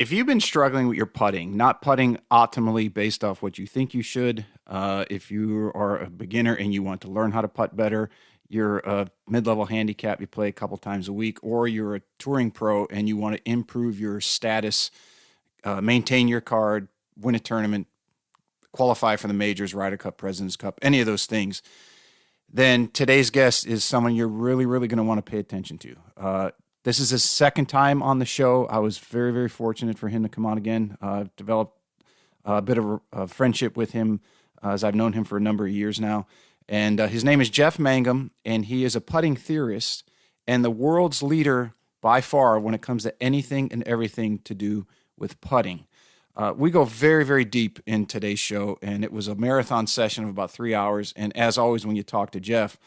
If you've been struggling with your putting, not putting optimally based off what you think you should, if you are a beginner and you want to learn how to putt better, you're a mid-level handicap, you play a couple times a week, or you're a touring pro and you want to improve your status, maintain your card, win a tournament, qualify for the majors, Ryder Cup, President's Cup, any of those things, then today's guest is someone you're really, really going to want to pay attention to. This is his second time on the show. I was very, very fortunate for him to come on again. I've developed a bit of a friendship with him as I've known him for a number of years now. And his name is Geoff Mangum, and he is a putting theorist and the world's leader by far when it comes to anything and everything to do with putting. We go very, very deep in today's show, and it was a marathon session of about 3 hours. And as always, when you talk to Geoff,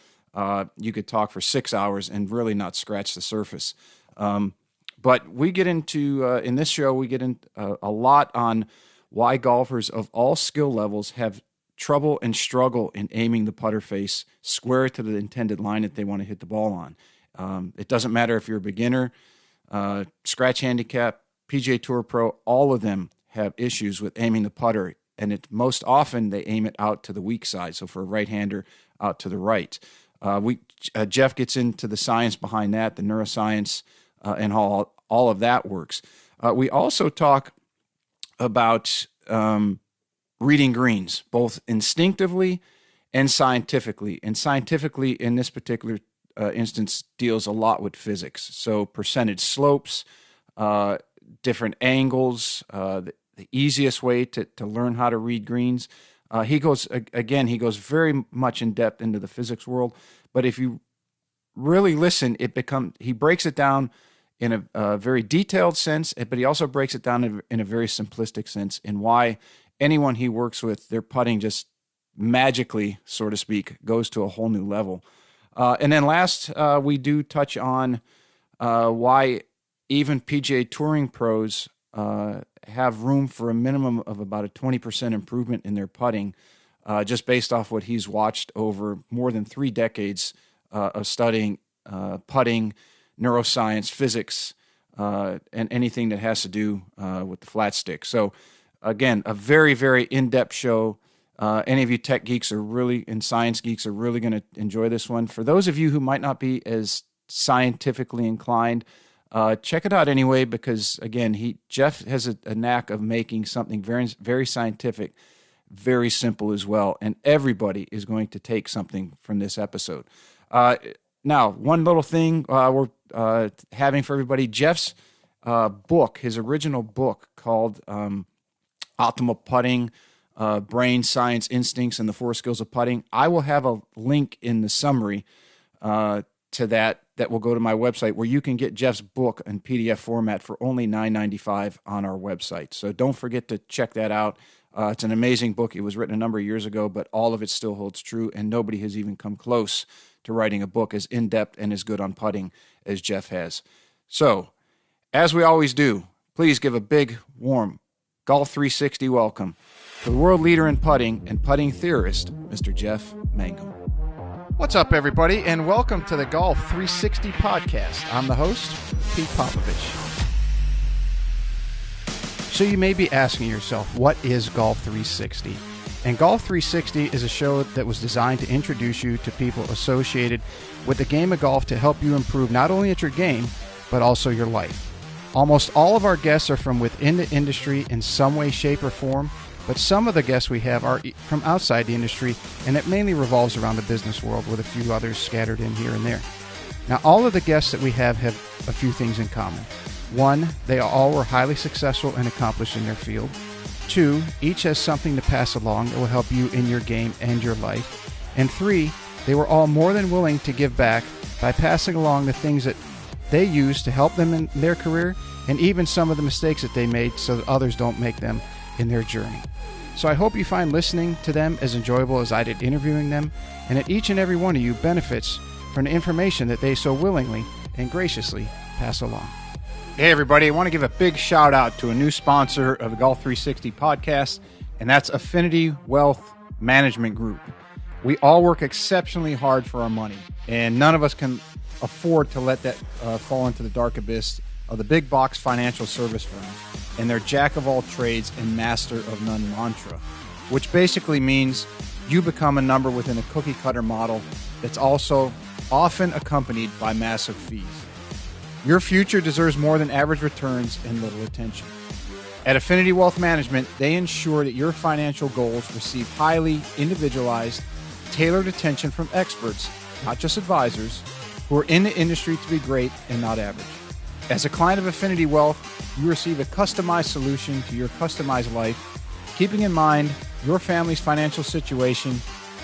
you could talk for 6 hours and really not scratch the surface. But we get into, in this show, we get into a lot on why golfers of all skill levels have trouble and struggle in aiming the putter face square to the intended line that they want to hit the ball on. It doesn't matter if you're a beginner, scratch handicap, PGA Tour pro, all of them have issues with aiming the putter. And most often they aim it out to the weak side. So for a right-hander, out to the right. Geoff gets into the science behind that, the neuroscience, and how all of that works. We also talk about reading greens, both instinctively and scientifically. And scientifically, in this particular instance, deals a lot with physics. So percentage slopes, different angles, the easiest way to learn how to read greens. He goes very much in depth into the physics world, but if you really listen, he breaks it down in a very detailed sense, but he also breaks it down in a very simplistic sense, and why anyone he works with, their putting just magically, so to speak, goes to a whole new level. And then last, we do touch on why even PGA Touring pros have room for a minimum of about a 20% improvement in their putting, just based off what he's watched over more than 3 decades of studying putting, neuroscience, physics, and anything that has to do with the flat stick. So again, a very, very in-depth show. Any of you tech geeks and science geeks are really going to enjoy this one. For those of you who might not be as scientifically inclined, check it out anyway, because again, Geoff has a knack of making something very, very scientific, very simple as well, and everybody is going to take something from this episode. Now, one little thing we're having for everybody, Geoff's book, his original book called Optimal Putting, Brain, Science, Instincts, and the 4 Skills of Putting. I will have a link in the summary to that will go to my website, where you can get Geoff's book in PDF format for only $9.95 on our website. So don't forget to check that out. It's an amazing book. It was written a number of years ago, but all of it still holds true, and nobody has even come close to writing a book as in-depth and as good on putting as Geoff has. So, as we always do, please give a big, warm Golf 360 welcome to the world leader in putting and putting theorist, Mr. Geoff Mangum. What's up, everybody, and welcome to the Golf 360 podcast. I'm the host, Pete Popovich. So you may be asking yourself, what is Golf 360? And Golf 360 is a show that was designed to introduce you to people associated with the game of golf to help you improve not only at your game, but also your life. Almost all of our guests are from within the industry in some way, shape, or form, but some of the guests we have are from outside the industry, and it mainly revolves around the business world, with a few others scattered in here and there. Now, all of the guests that we have a few things in common. 1, they all were highly successful and accomplished in their field. 2, each has something to pass along that will help you in your game and your life. And 3, they were all more than willing to give back by passing along the things that they use to help them in their career, and even some of the mistakes that they made so that others don't make them in their journey. So I hope you find listening to them as enjoyable as I did interviewing them, and that each and every one of you benefits from the information that they so willingly and graciously pass along. Hey everybody, I want to give a big shout out to a new sponsor of the Golf 360 podcast, and that's Affinity Wealth Management Group. We all work exceptionally hard for our money, and none of us can afford to let that fall into the dark abyss of the big box financial service firms. and their jack of all trades and master of none mantra, which basically means you become a number within a cookie cutter model that's also often accompanied by massive fees. Your future deserves more than average returns and little attention. At Affinity Wealth Management, they ensure that your financial goals receive highly individualized, tailored attention from experts, not just advisors, who are in the industry to be great and not average. As a client of Affinity Wealth, you receive a customized solution to your customized life, keeping in mind your family's financial situation,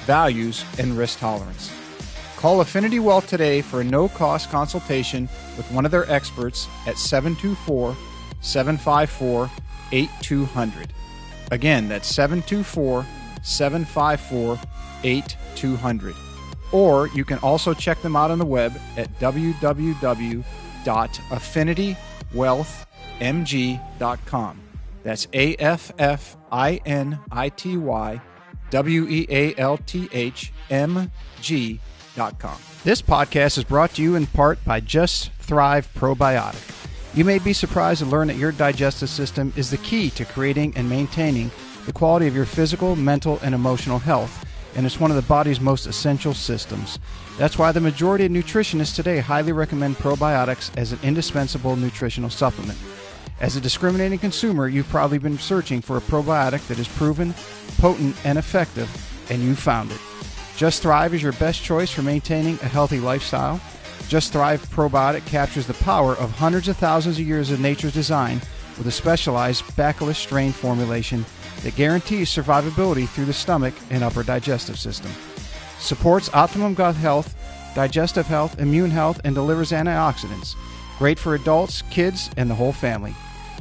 values, and risk tolerance. Call Affinity Wealth today for a no-cost consultation with one of their experts at 724-754-8200. Again, that's 724-754-8200. Or you can also check them out on the web at www.affinitywealthmg.com. That's AFFINITYWEALTHMG.com. This podcast is brought to you in part by Just Thrive Probiotic. You may be surprised to learn that your digestive system is the key to creating and maintaining the quality of your physical, mental, and emotional health, and it's one of the body's most essential systems. That's why the majority of nutritionists today highly recommend probiotics as an indispensable nutritional supplement. As a discriminating consumer, you've probably been searching for a probiotic that is proven, potent, and effective, and you found it. Just Thrive is your best choice for maintaining a healthy lifestyle. Just Thrive Probiotic captures the power of hundreds of thousands of years of nature's design with a specialized bacillus strain formulation that guarantees survivability through the stomach and upper digestive system. Supports optimum gut health, digestive health, immune health, and delivers antioxidants. Great for adults, kids, and the whole family.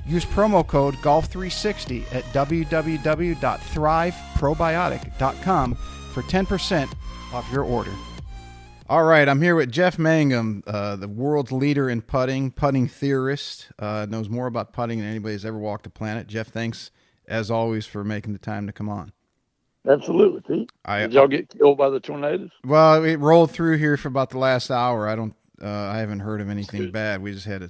Use promo code GOLF360 at www.thriveprobiotic.com for 10% off your order. All right, I'm here with Geoff Mangum, the world's leader in putting theorist, knows more about putting than anybody has ever walked the planet. Geoff, thanks, as always, for making the time to come on. Absolutely, Pete. Did y'all get killed by the tornadoes? Well, it rolled through here for about the last hour. I haven't heard of anything bad. We just had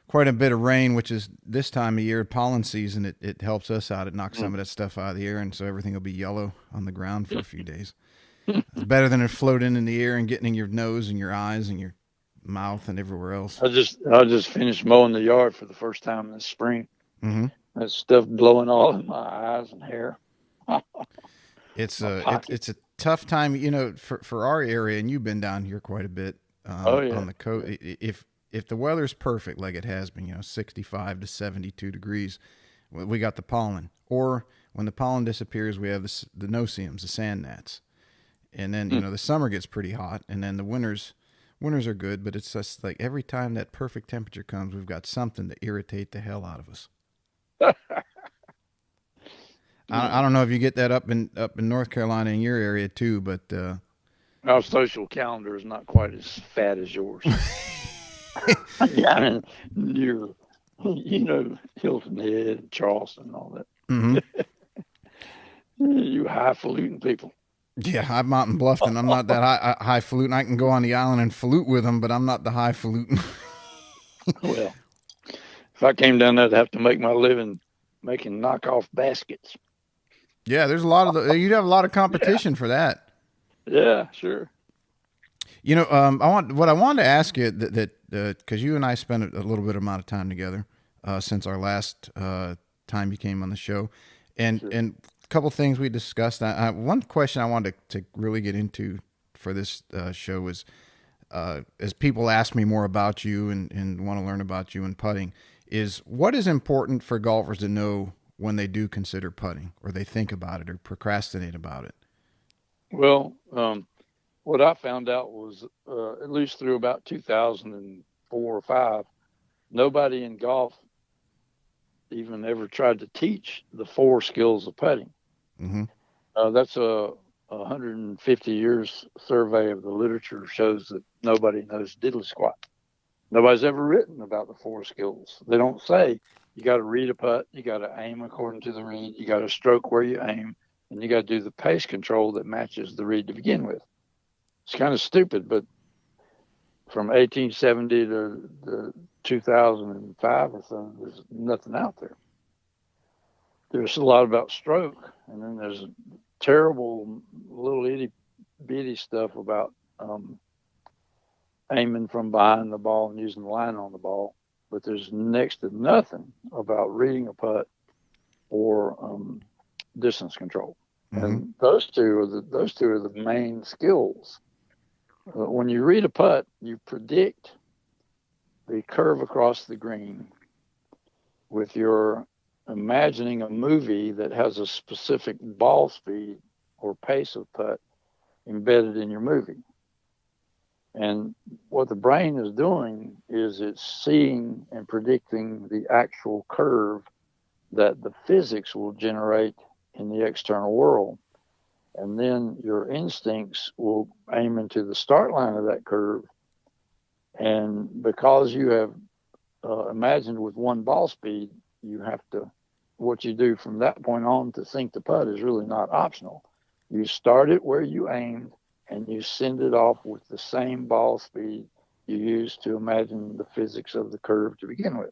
quite a bit of rain, which is this time of year, pollen season. It helps us out. It knocks some of that stuff out of the air, and so everything will be yellow on the ground for a few days. It's better than it floating in the air and getting in your nose and your eyes and your mouth and everywhere else. I just finished mowing the yard for the first time this spring. Mm-hmm. That stuff blowing all in my eyes and hair. It's a tough time, for our area, and you've been down here quite a bit on the coast. If the weather's perfect, like it has been, 65 to 72 degrees, we got the pollen. Or when the pollen disappears, we have the no-see-ums, the sand gnats. And then, the summer gets pretty hot, and then the winters are good, but it's just like every time that perfect temperature comes, we've got something to irritate the hell out of us. I don't know if you get that up in North Carolina in your area too, but our social calendar is not quite as fat as yours. Yeah, you're, Hilton Head and Charleston and all that. Mm-hmm. You highfalutin people. Yeah, I'm Mountain Bluffton. I'm not that highfalutin. I can go on the island and flute with them, but I'm not the highfalutin. Well, if I came down there, I'd have to make my living making knockoff baskets. Yeah, there's you'd have a lot of competition for that. Yeah, sure. What I wanted to ask you that because you and I spent a little bit amount of time together since our last time you came on the show, and Sure. and a couple things we discussed. One question I wanted to really get into for this show was, as people ask me more about you and want to learn about you and putting, is what is important for golfers to know when they do consider putting, or they think about it, or procrastinate about it? Well, what I found out was, at least through about 2004 or 5, nobody in golf even ever tried to teach the 4 skills of putting. Mm-hmm. That's a 150 years survey of the literature shows that nobody knows diddly squat. Nobody's ever written about the 4 skills. They don't say you got to read a putt, you got to aim according to the read, you got to stroke where you aim, and you got to do the pace control that matches the read to begin with. It's kind of stupid, but from 1870 to the 2005 or so, there's nothing out there. There's a lot about stroke, and then there's terrible little itty bitty stuff about aiming from behind the ball and using the line on the ball. But there's next to nothing about reading a putt or distance control. Mm-hmm. And those two are the main skills. When you read a putt, you predict the curve across the green with your imagining a movie that has a specific ball speed or pace of putt embedded in your movie. And what the brain is doing is it's seeing and predicting the actual curve that the physics will generate in the external world. And then your instincts will aim into the start line of that curve. And because you have imagined with one ball speed, you have to, what you do from that point on to sink the putt is really not optional. You start it where you aimed and you send it off with the same ball speed you used to imagine the physics of the curve to begin with.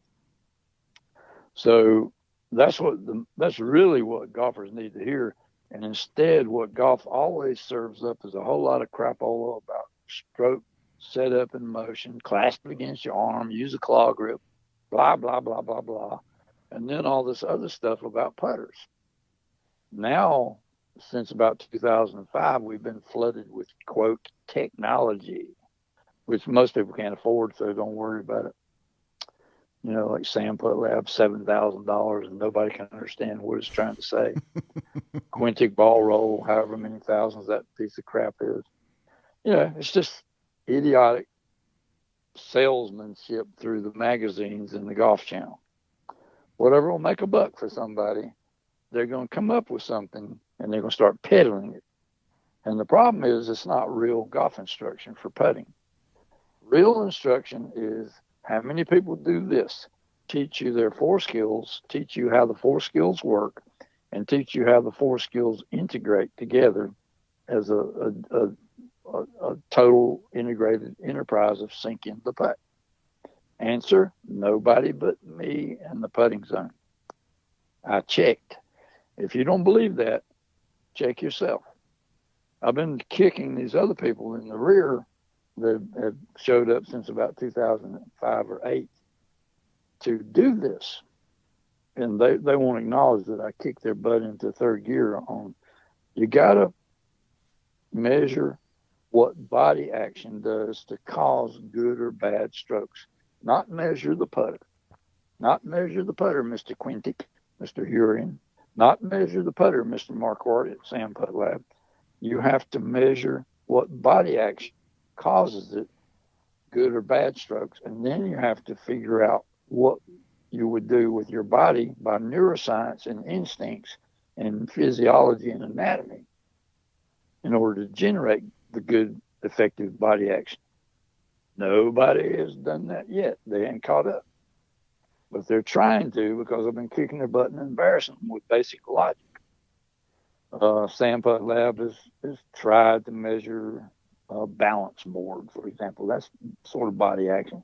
So that's really what golfers need to hear. And instead, what golf always serves up is a whole lot of crapola about stroke, set up in motion, clasp against your arm, use a claw grip, blah, blah, blah, blah, blah. And then all this other stuff about putters. Now, since about 2005, we've been flooded with, quote, technology, which most people can't afford, so don't worry about it. Like Sam Putt Lab, $7,000, and nobody can understand what it's trying to say. Quintic ball roll, however many thousands that piece of crap is. It's just idiotic salesmanship through the magazines and the Golf Channel. Whatever will make a buck for somebody, they're going to come up with something and they're going to start peddling it. And the problem is it's not real golf instruction for putting. Real instruction is how many people do this, teach you their four skills, teach you how the four skills work, and teach you how the four skills integrate together as a total integrated enterprise of sinking the putt. Answer, nobody but me and the putting zone. I checked. If you don't believe that, check yourself. I've been kicking these other people in the rear that have showed up since about 2005 or 8 to do this. And they won't acknowledge that I kicked their butt into third gear on. You got to measure what body action does to cause good or bad strokes, not measure the putter. Not measure the putter, Mr. Quintic, Mr. Hurian. Not measure the putter, Mr. Marquardt at Sam Putt Lab. You have to measure what body action causes it, good or bad strokes, and then you have to figure out what you would do with your body by neuroscience and instincts and physiology and anatomy in order to generate the good, effective body action. Nobody has done that yet. They ain't caught up. But they're trying to because I've been kicking their butt and embarrassing them with basic logic. Sam Putt Lab has tried to measure a balance board, for example. That's sort of body action.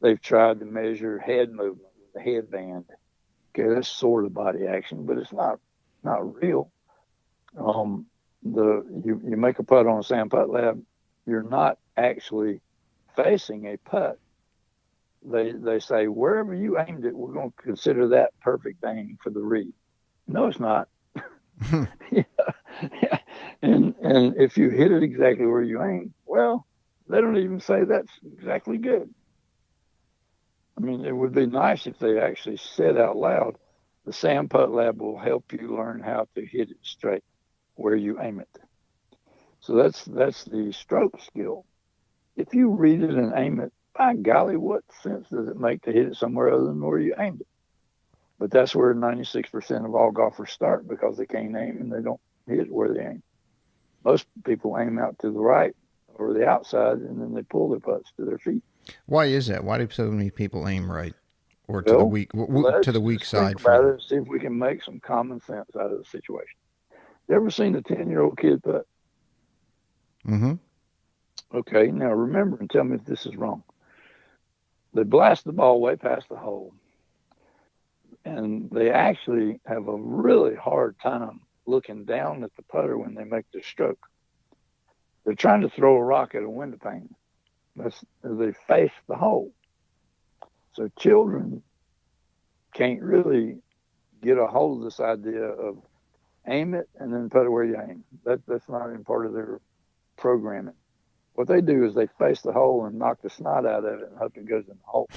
They've tried to measure head movement with a headband. Okay, that's sort of body action, but it's not real. You make a putt on a Sam Putt Lab, you're not actually facing a putt. They say wherever you aimed it, we're going to consider that perfect aim for the read. No, it's not. Yeah. And if you hit it exactly where you aim, well, they don't even say that's exactly good. I mean, it would be nice if they actually said out loud, the Sam Putt Lab will help you learn how to hit it straight where you aim it. So that's the stroke skill. If you read it and aim it, by golly, what sense does it make to hit it somewhere other than where you aimed it? But that's where 96% of all golfers start because they can't aim and they don't hit where they aim. Most people aim out to the right or the outside, and then they pull their putts to their feet. Why is that? Why do so many people aim right or to the Well, weak let's to the weak just think side about for? it and see if we can make some common sense out of the situation. You ever seen a 10-year-old kid putt? Mm-hmm. Okay, now remember and tell me if this is wrong. They blast the ball way past the hole, and they actually have a really hard time looking down at the putter when they make their stroke. They're trying to throw a rock at a window pane. They face the hole. So children can't really get a hold of this idea of aim it and then put it where you aim. That's not in part of their programming. What they do is they face the hole and knock the snot out of it and hope it goes in the hole.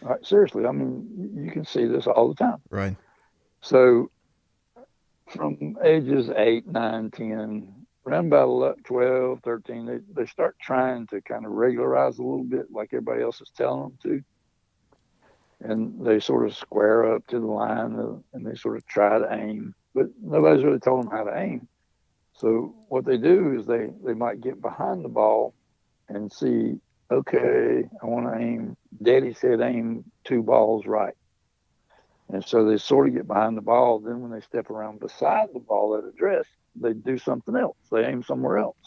All right, seriously, I mean, you can see this all the time. Right. So from ages 8, 9, 10, around about 12, 13, they start trying to kind of regularize a little bit like everybody else is telling them to. And they sort of square up to the line and they sort of try to aim, but nobody's really told them how to aim. So what they do is they might get behind the ball and see, okay, I want to aim. Daddy said aim 2 balls right. And so they sort of get behind the ball. Then when they step around beside the ball at address, they do something else. They aim somewhere else.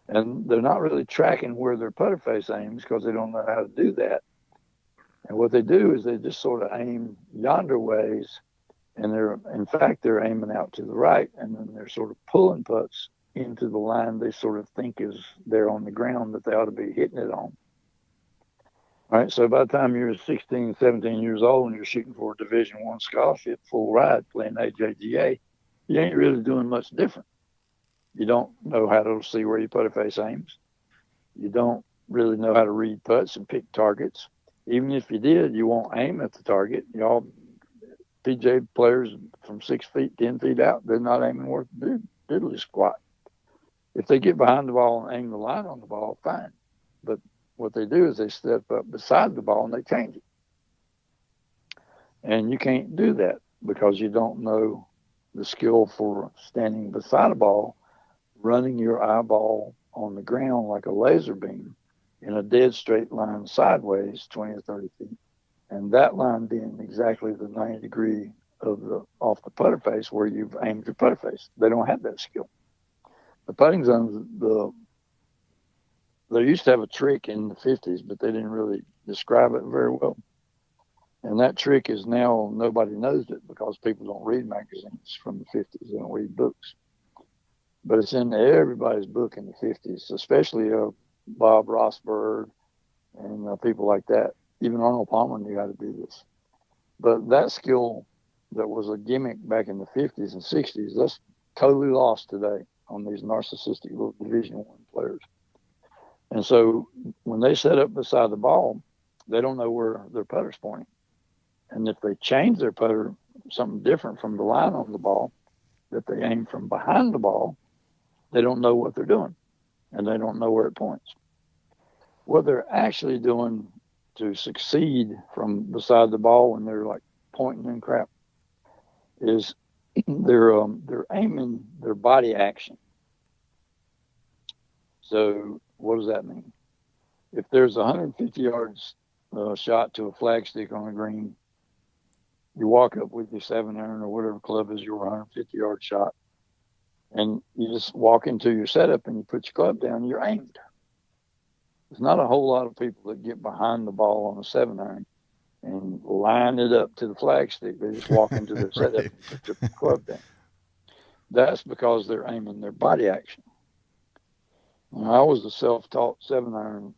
And they're not really tracking where their putter face aims because they don't know how to do that. And what they do is they just sort of aim yonder ways. And they're aiming out to the right. And then they're sort of pulling putts into the line they sort of think is there on the ground that they ought to be hitting it on. All right, so by the time you're 16, 17 years old and you're shooting for a Division I scholarship, full ride, playing AJGA, you ain't really doing much different. You don't know how to see where your putter face aims. You don't really know how to read putts and pick targets. Even if you did, you won't aim at the target. Y'all PGA players from 6 feet, 10 feet out, they're not aiming worth diddly squat. If they get behind the ball and aim the line on the ball, fine. But what they do is they step up beside the ball and they change it. And you can't do that because you don't know the skill for standing beside a ball, running your eyeball on the ground like a laser beam in a dead straight line sideways 20 or 30 feet. And that line being exactly the 90 degree off the putter face where you've aimed your putter face. They don't have that skill. The putting zones, they used to have a trick in the 50s, but they didn't really describe it very well. And that trick is now nobody knows it because people don't read magazines from the 50s. They don't read books. But it's in everybody's book in the 50s, especially Bob Rossberg and people like that. Even Arnold Palmer knew how to do this. But that skill that was a gimmick back in the 50s and 60s, that's totally lost today on these narcissistic little Division I players. And so when they set up beside the ball, they don't know where their putter's pointing. And if they change their putter, something different from the line on the ball, that they aim from behind the ball, they don't know what they're doing. And they don't know where it points. What they're actually doing to succeed from beside the ball when they're like pointing and crap is they're aiming their body action. So what does that mean? If there's 150 yards shot to a flag stick on a green, you walk up with your 7-iron or whatever club is your 150-yard shot, and you just walk into your setup and you put your club down and you're aimed. There's not a whole lot of people that get behind the ball on a 7-iron and line it up to the flag stick. They just walk into their setup Right. and put their club down. That's because they're aiming their body action. Now, I was a self-taught 7-iron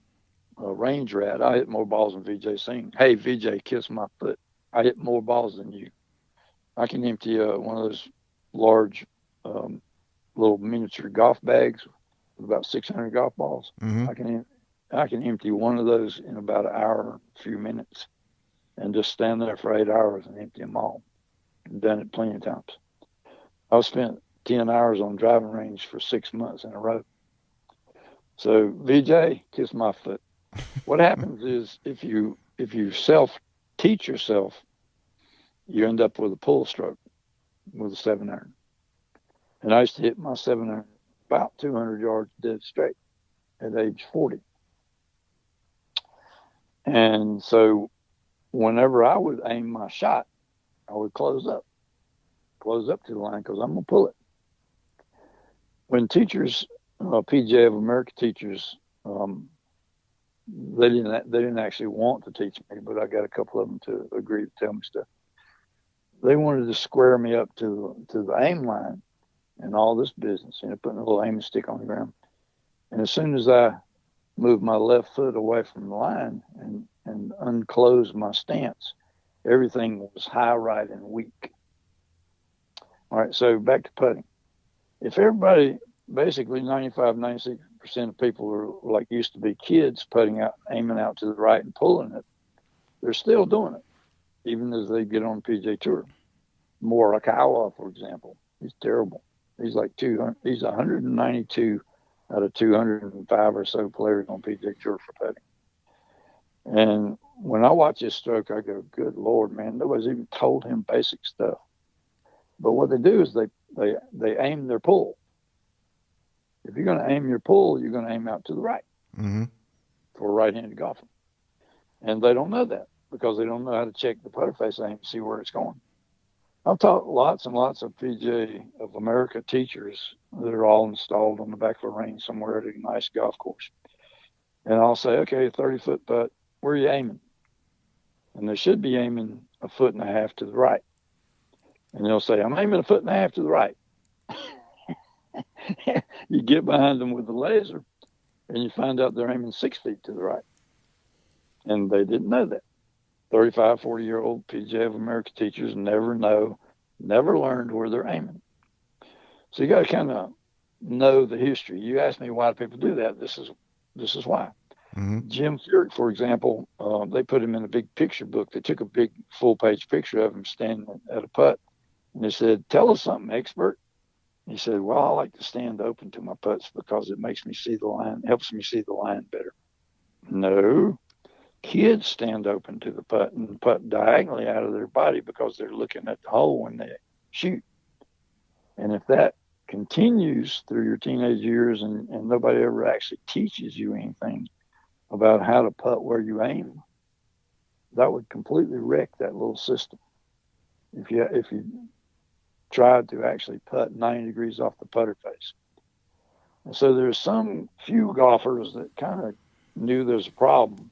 range rat. I hit more balls than VJ Singh. Hey, VJ, kiss my foot. I hit more balls than you. I can empty one of those large little miniature golf bags with about 600 golf balls. Mm-hmm. I can empty one of those in about an hour, a few minutes, and just stand there for 8 hours and empty them all. I've done it plenty of times. I've spent 10 hours on driving range for 6 months in a row. So VJ, kiss my foot. What happens is if you self-teach yourself, you end up with a pull stroke with a 7-iron. And I used to hit my 7-iron about 200 yards dead straight at age 40. And so whenever I would aim my shot, I would close up to the line because I'm going to pull it. When teachers, PGA of America teachers, They didn't actually want to teach me, but I got a couple of them to agree to tell me stuff. They wanted to square me up to the aim line and all this business, putting a little aiming stick on the ground. And as soon as I moved my left foot away from the line and unclosed my stance, everything was high, right, and weak. All right, so back to putting. If everybody, basically 95, 96% of people are like used to be kids putting out, aiming out to the right and pulling it, they're still doing it, even as they get on the PGA Tour. Morikawa, for example, he's terrible. He's like 200. He's 192 out of 205 or so players on PGA Tour for putting. And when I watch his stroke, I go, "Good Lord, man! Nobody's even told him basic stuff." But what they do is they aim their pull. If you're going to aim your pull, you're going to aim out to the right for a right-handed golfer. And they don't know that because they don't know how to check the putter face aim to see where it's going. I've taught lots and lots of PGA of America teachers that are all installed on the back of a range somewhere at a nice golf course. And I'll say, okay, 30-foot putt, where are you aiming? And they should be aiming a foot and a half to the right. And they'll say, I'm aiming a foot and a half to the right. You get behind them with the laser and you find out they're aiming 6 feet to the right. And they didn't know that. 35, 40-year-old PGA of America teachers never learned where they're aiming. So you got to kind of know the history. You ask me why do people do that. This is why. Jim Furyk, for example, they put him in a big picture book. They took a big full-page picture of him standing at a putt. And they said, tell us something, expert. He said, well, I like to stand open to my putts because it makes me see the line, helps me see the line better. No. Kids stand open to the putt and putt diagonally out of their body because they're looking at the hole when they shoot. And if that continues through your teenage years and nobody ever actually teaches you anything about how to putt where you aim, that would completely wreck that little system. If you tried to actually putt 90 degrees off the putter face. And so there's some few golfers that kind of knew there's a problem.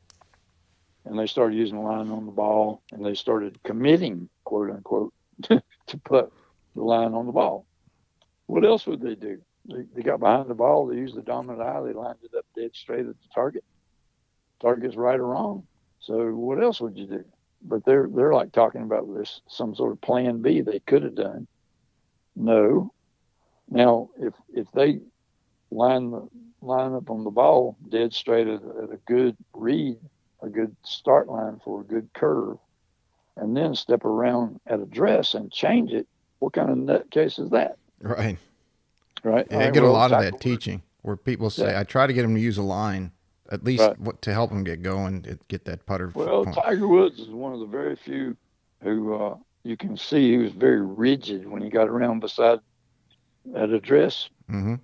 And they started using the line on the ball, and they started committing, quote unquote, to put the line on the ball. What else would they do? They got behind the ball, they used the dominant eye, they lined it up dead straight at the target. Target's right or wrong. So what else would you do? But they're like talking about this, some sort of plan B they could have done. No. Now, if they line up on the ball dead straight at a good read, a good start line for a good curve, and then step around at address and change it, what kind of nutcase is that? Right. Right. Yeah, I get a lot of that teaching where people say, I try to get them to use a line, at least to help them get going, get that putter. Well, Tiger Woods is one of the very few who you can see he was very rigid when he got around beside at address. And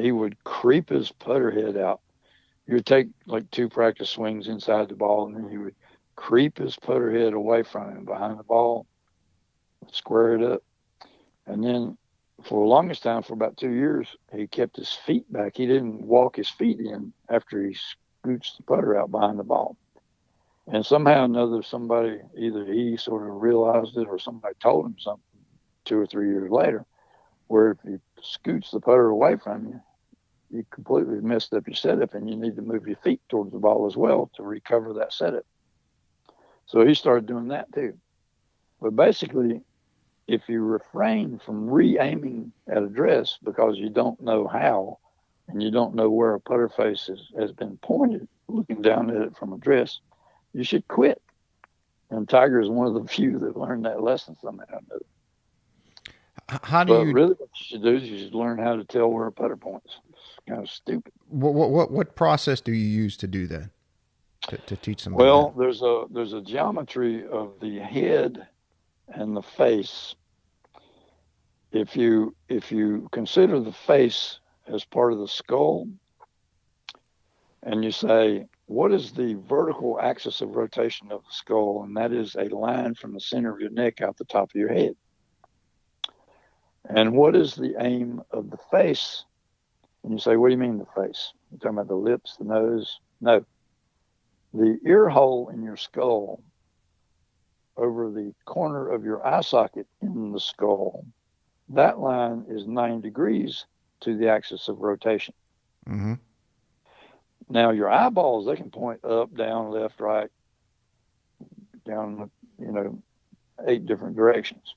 he would creep his putter head out. He would take like 2 practice swings inside the ball, and then he would creep his putter head away from him behind the ball, square it up. And then for the longest time, for about 2 years, he kept his feet back. He didn't walk his feet in after he scooched the putter out behind the ball. And somehow or another, somebody, either he sort of realized it or somebody told him something 2 or 3 years later, where if you scooch the putter away from you, you completely messed up your setup, and you need to move your feet towards the ball as well to recover that setup. So he started doing that too. But basically, if you refrain from re-aiming at address because you don't know how, and you don't know where a putter face has been pointed, looking down at it from address, you should quit. And Tiger is one of the few that learned that lesson somehow or another. Really, what you should do is you should learn how to tell where a putter points. It's kind of stupid. What process do you use to do that? To teach somebody? Well, there's a geometry of the head and the face. If you consider the face as part of the skull, and you say, what is the vertical axis of rotation of the skull? And that is a line from the center of your neck out the top of your head. And what is the aim of the face? And you say, what do you mean the face? You're talking about the lips, the nose, No, the ear hole in your skull over the corner of your eye socket in the skull, that line is 90 degrees to the axis of rotation. Mm-hmm. Now, your eyeballs, they can point up, down, left, right, down, 8 different directions.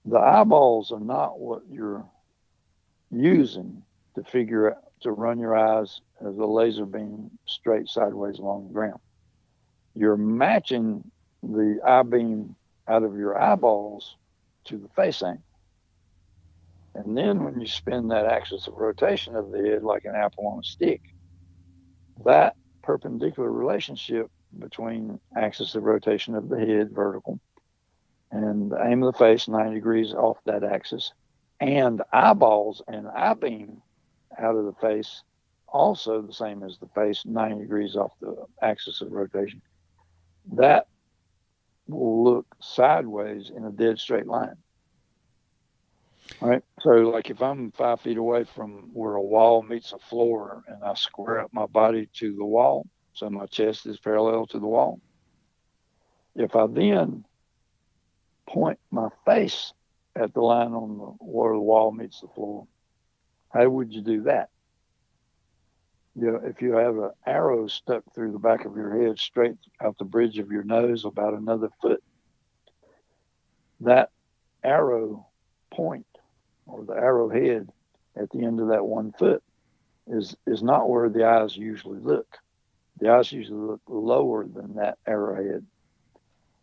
The eyeballs are not what you're using to run your eyes as a laser beam straight sideways along the ground. You're matching the eye beam out of your eyeballs to the face angle. And then when you spin that axis of rotation of the head like an apple on a stick, that perpendicular relationship between axis of rotation of the head, vertical, and the aim of the face, 90 degrees off that axis, and eyeballs and eye beam out of the face, also the same as the face, 90 degrees off the axis of rotation, that will look sideways in a dead straight line. All right. So, like if I'm 5 feet away from where a wall meets a floor and I square up my body to the wall, so my chest is parallel to the wall, if I then point my face at the line where the wall meets the floor, how would you do that? If you have an arrow stuck through the back of your head straight out the bridge of your nose about another foot, that arrow point or the arrowhead at the end of that 1 foot is not where the eyes usually look. The eyes usually look lower than that arrowhead.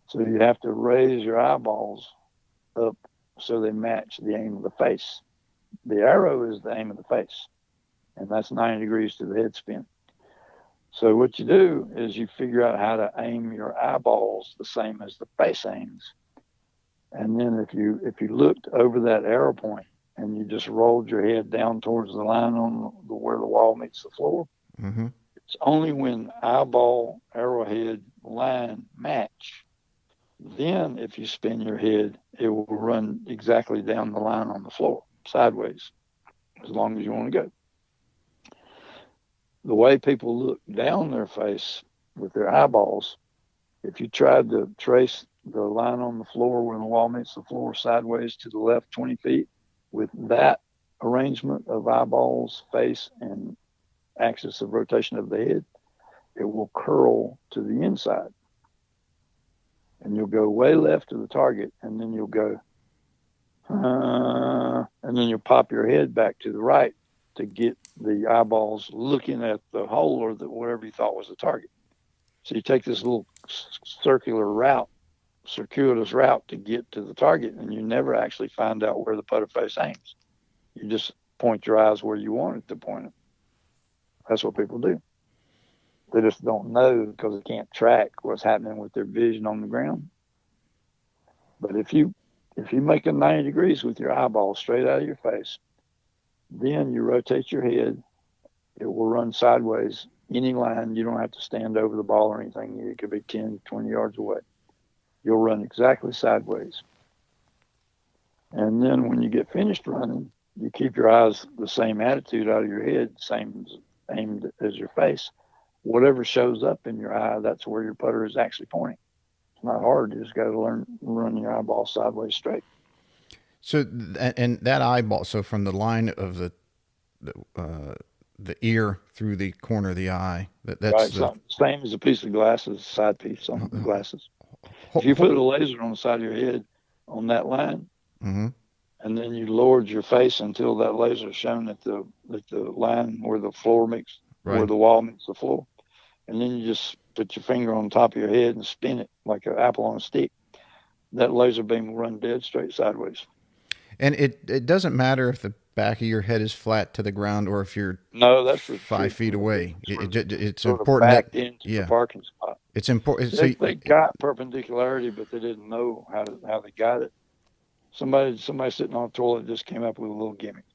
So you have to raise your eyeballs up so they match the aim of the face. The arrow is the aim of the face, and that's 90 degrees to the head spin. So what you do is you figure out how to aim your eyeballs the same as the face aims. And then if you looked over that arrow point and you just rolled your head down towards the line on where the wall meets the floor, Mm-hmm. it's only when eyeball, arrowhead, line match. Then if you spin your head, it will run exactly down the line on the floor, sideways, as long as you want to go. The way people look down their face with their eyeballs, if you tried to trace the line on the floor where the wall meets the floor sideways to the left 20 feet with that arrangement of eyeballs, face, and axis of rotation of the head, it will curl to the inside. And you'll go way left to the target, and then you'll go, and then you'll pop your head back to the right to get the eyeballs looking at the hole or whatever you thought was the target. So you take this little circuitous route to get to the target, and you never actually find out where the putter face aims. You just point your eyes where you want it to point them. That's what people do. They just don't know because they can't track what's happening with their vision on the ground. But if you make a 90 degrees with your eyeball straight out of your face, then you rotate your head, it will run sideways. Any line, you don't have to stand over the ball or anything. It could be 10, 20 yards away. You'll run exactly sideways. And then when you get finished running, you keep your eyes the same attitude out of your head, same aimed as your face. Whatever shows up in your eye, that's where your putter is actually pointing. It's not hard. You just got to learn run your eyeball sideways straight. So, and that eyeball, so from the line of the ear through the corner of the eye, that's right. Same as a piece of glasses, side piece on the glasses. If you put a laser on the side of your head on that line, mm-hmm. and then you lowered your face until that laser is shown at the line where the floor meets, right. where the wall meets the floor, and then you just put your finger on top of your head and spin it like an apple on a stick, that laser beam will run dead straight sideways. And it doesn't matter if the back of your head is flat to the ground or if you're that's 5 feet away. It's sort important of backed that into the parking spot. It's important. They got perpendicularity, but they didn't know how they got it. Somebody sitting on the toilet just came up with a little gimmick.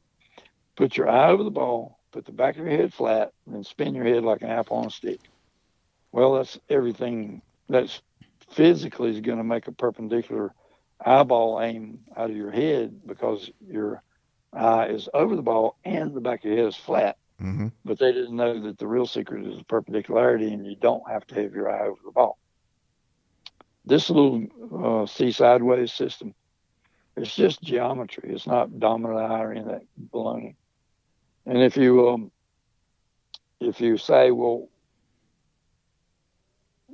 Put your eye over the ball, put the back of your head flat, and then spin your head like an apple on a stick. Well, that's everything that's physically is going to make a perpendicular eyeball aim out of your head because your eye is over the ball and the back of your head is flat. Mm-hmm. But they didn't know that the real secret is the perpendicularity, and you don't have to have your eye over the ball. This little see sideways system, it's just geometry. It's not dominant eye or any of that baloney. And if you say, well,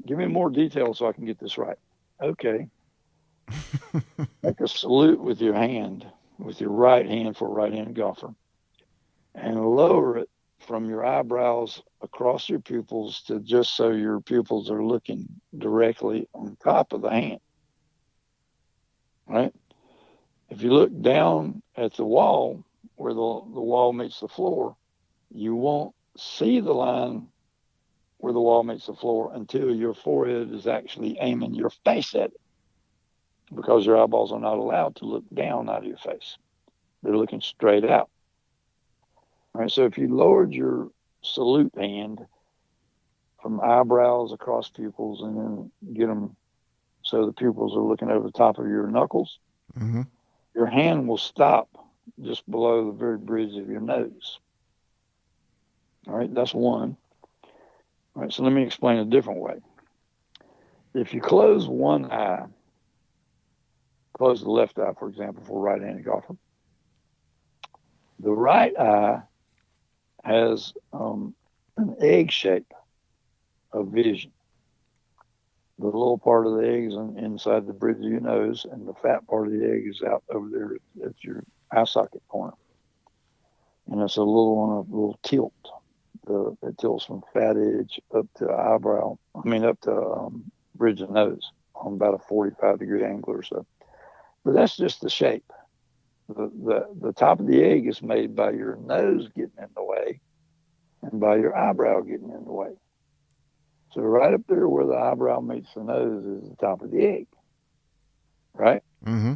give me more details so I can get this right. Okay. Make a salute with your hand, with your right hand for a right-handed golfer, and lower it from your eyebrows across your pupils to just so your pupils are looking directly on top of the hand. Right? If you look down at the wall where the wall meets the floor, you won't see the line where the wall meets the floor until your forehead is actually aiming your face at it, because your eyeballs are not allowed to look down out of your face. They're looking straight out. All right, so if you lowered your salute hand from eyebrows across pupils and then get them so the pupils are looking over the top of your knuckles, Mm-hmm. your hand will stop just below the very bridge of your nose. All right, that's one. All right, so let me explain a different way. If you close one eye, close the left eye, for example, for a right-handed golfer, the right eye has an egg shape of vision. The little part of the egg is inside the bridge of your nose, and the fat part of the egg is out over there at your eye socket corner. And it's a little tilt. It tilts from fat edge up to eyebrow. Up to bridge of nose on about a 45-degree angle or so. But that's just the shape. The top of the egg is made by your nose getting in the way and by your eyebrow getting in the way. So right up there where the eyebrow meets the nose is the top of the egg, right? Mm-hmm.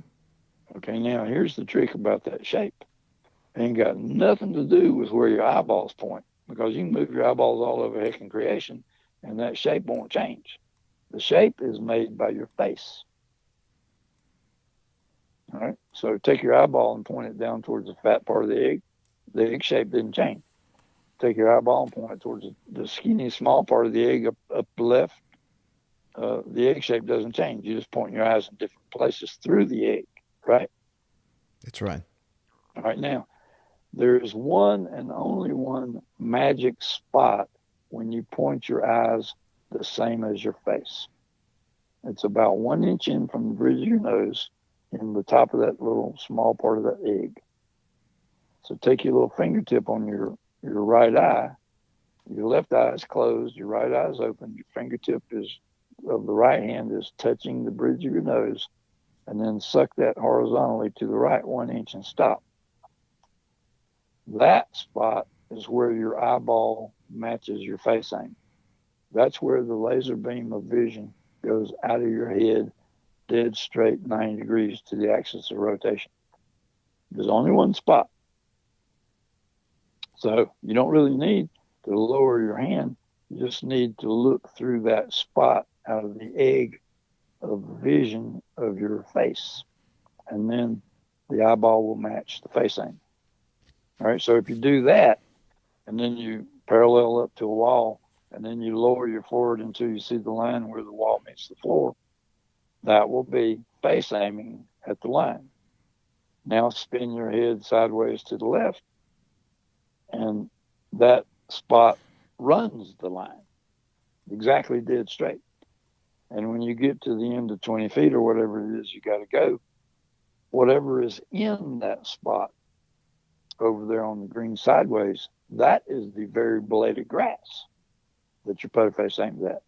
Okay, now here's the trick about that shape. It ain't got nothing to do with where your eyeballs point, because you can move your eyeballs all over heck in creation and that shape won't change. The shape is made by your face. All right, so take your eyeball and point it down towards the fat part of the egg shape didn't change. Take your eyeball and point it towards the skinny, small part of the egg up left. The egg shape doesn't change. You just point your eyes in different places through the egg, right? That's right. All right, now, there is one and only one magic spot when you point your eyes the same as your face. It's about 1 inch in from the bridge of your nose in the top of that little small part of that egg. So take your little fingertip on your right eye. Your left eye is closed. Your right eye is open. Your fingertip of the right hand is touching the bridge of your nose, and then suck that horizontally to the right 1 inch and stop. That spot is where your eyeball matches your face aim. That's where the laser beam of vision goes out of your head dead straight 90 degrees to the axis of rotation. There's only one spot. So you don't really need to lower your hand. You just need to look through that spot out of the egg of vision of your face. And then the eyeball will match the face aim. All right, so if you do that, and then you parallel up to a wall, and then you lower your forward until you see the line where the wall meets the floor, that will be face aiming at the line. Now spin your head sideways to the left, and that spot runs the line exactly dead straight. And when you get to the end of 20 feet or whatever it is you got to go, whatever is in that spot over there on the green sideways, that is the very blade of grass that your putter face aims at.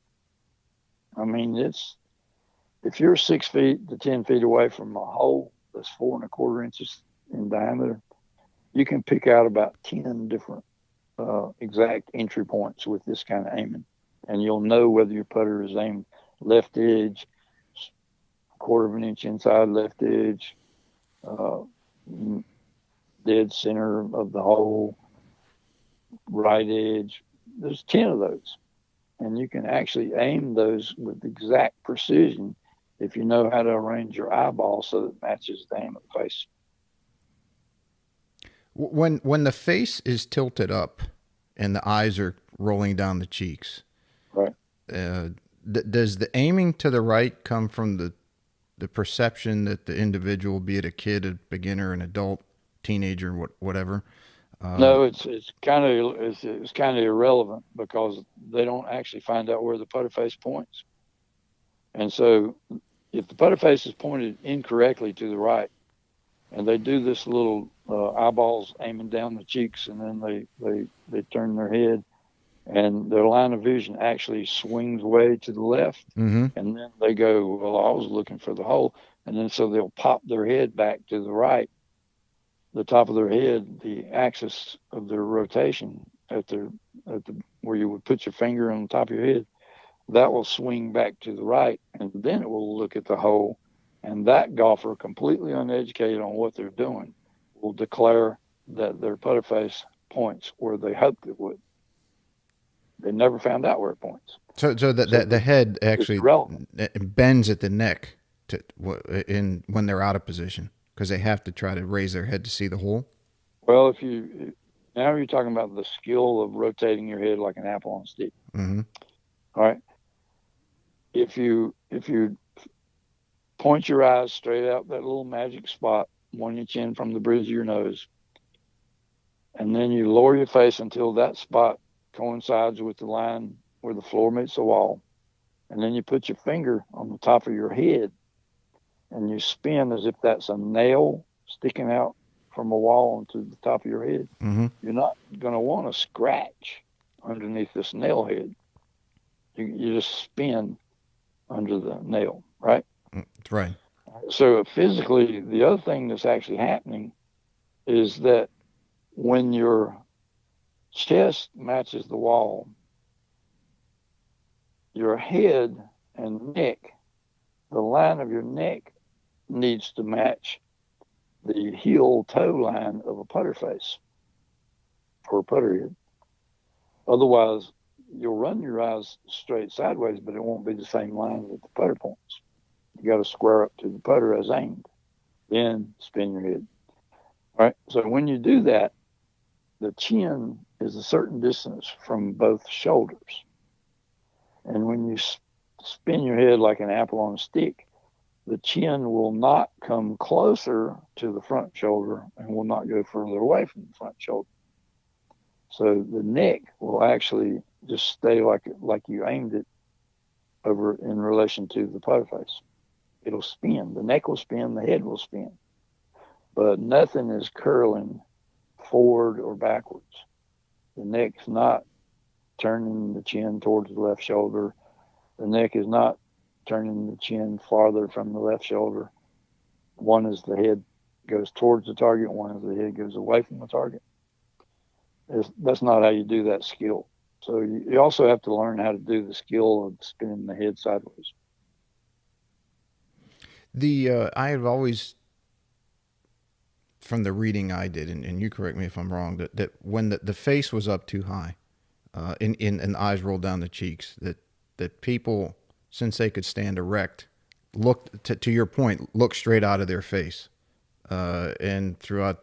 If you're 6 feet to 10 feet away from a hole that's 4¼ inches in diameter, you can pick out about 10 different exact entry points with this kind of aiming. And you'll know whether your putter is aimed left edge, 1/4 inch inside left edge, dead center of the hole, right edge. There's 10 of those. And you can actually aim those with exact precision if you know how to arrange your eyeball so that it matches the aim of the face. When the face is tilted up, and the eyes are rolling down the cheeks. Right. Does the aiming to the right come from the perception that the individual, be it a kid, a beginner, an adult, teenager, whatever? No, it's kind of irrelevant because they don't actually find out where the putter face points. And so if the putter face is pointed incorrectly to the right, and they do this little eyeballs aiming down the cheeks, and then they turn their head, and their line of vision actually swings way to the left, Mm-hmm. and then they go, well, I was looking for the hole, and then so they'll pop their head back to the right, the top of their head, the axis of their rotation at the where you would put your finger on the top of your head, that will swing back to the right, and then it will look at the hole, and that golfer, completely uneducated on what they're doing, will declare that their putter face points where they hoped it would. They never found out where it points. So that the head actually bends at the neck when they're out of position, because they have to try to raise their head to see the hole. Well, now you're talking about the skill of rotating your head like an apple on a stick. Mm-hmm. All right. If you point your eyes straight out that little magic spot, 1 inch in from the bridge of your nose, and then you lower your face until that spot coincides with the line where the floor meets the wall, and then you put your finger on the top of your head and you spin as if that's a nail sticking out from a wall onto the top of your head. Mm-hmm. You're not going to want to scratch underneath this nail head. You just spin under the nail, right? That's right. So physically, the other thing that's actually happening is that when your chest matches the wall, your head and neck, the line of your neck needs to match the heel toe line of a putter face or a putter head. Otherwise, you'll run your eyes straight sideways, but it won't be the same line with the putter points. You got to square up to the putter as aimed, then spin your head. All right. So when you do that, the chin is a certain distance from both shoulders. And when you spin your head like an apple on a stick, the chin will not come closer to the front shoulder and will not go further away from the front shoulder. So the neck will actually just stay like you aimed it over in relation to the putter face. It'll spin. The neck will spin. The head will spin. But nothing is curling forward or backwards. The neck's not turning the chin towards the left shoulder. The neck is not turning the chin farther from the left shoulder. One is the head goes towards the target. One is the head goes away from the target. That's not how you do that skill. So you also have to learn how to do the skill of spinning the head sideways. I have always, from the reading I did, and you correct me if I'm wrong, that when the face was up too high, and the eyes rolled down the cheeks, that people, since they could stand erect, looked to your point, look straight out of their face, and throughout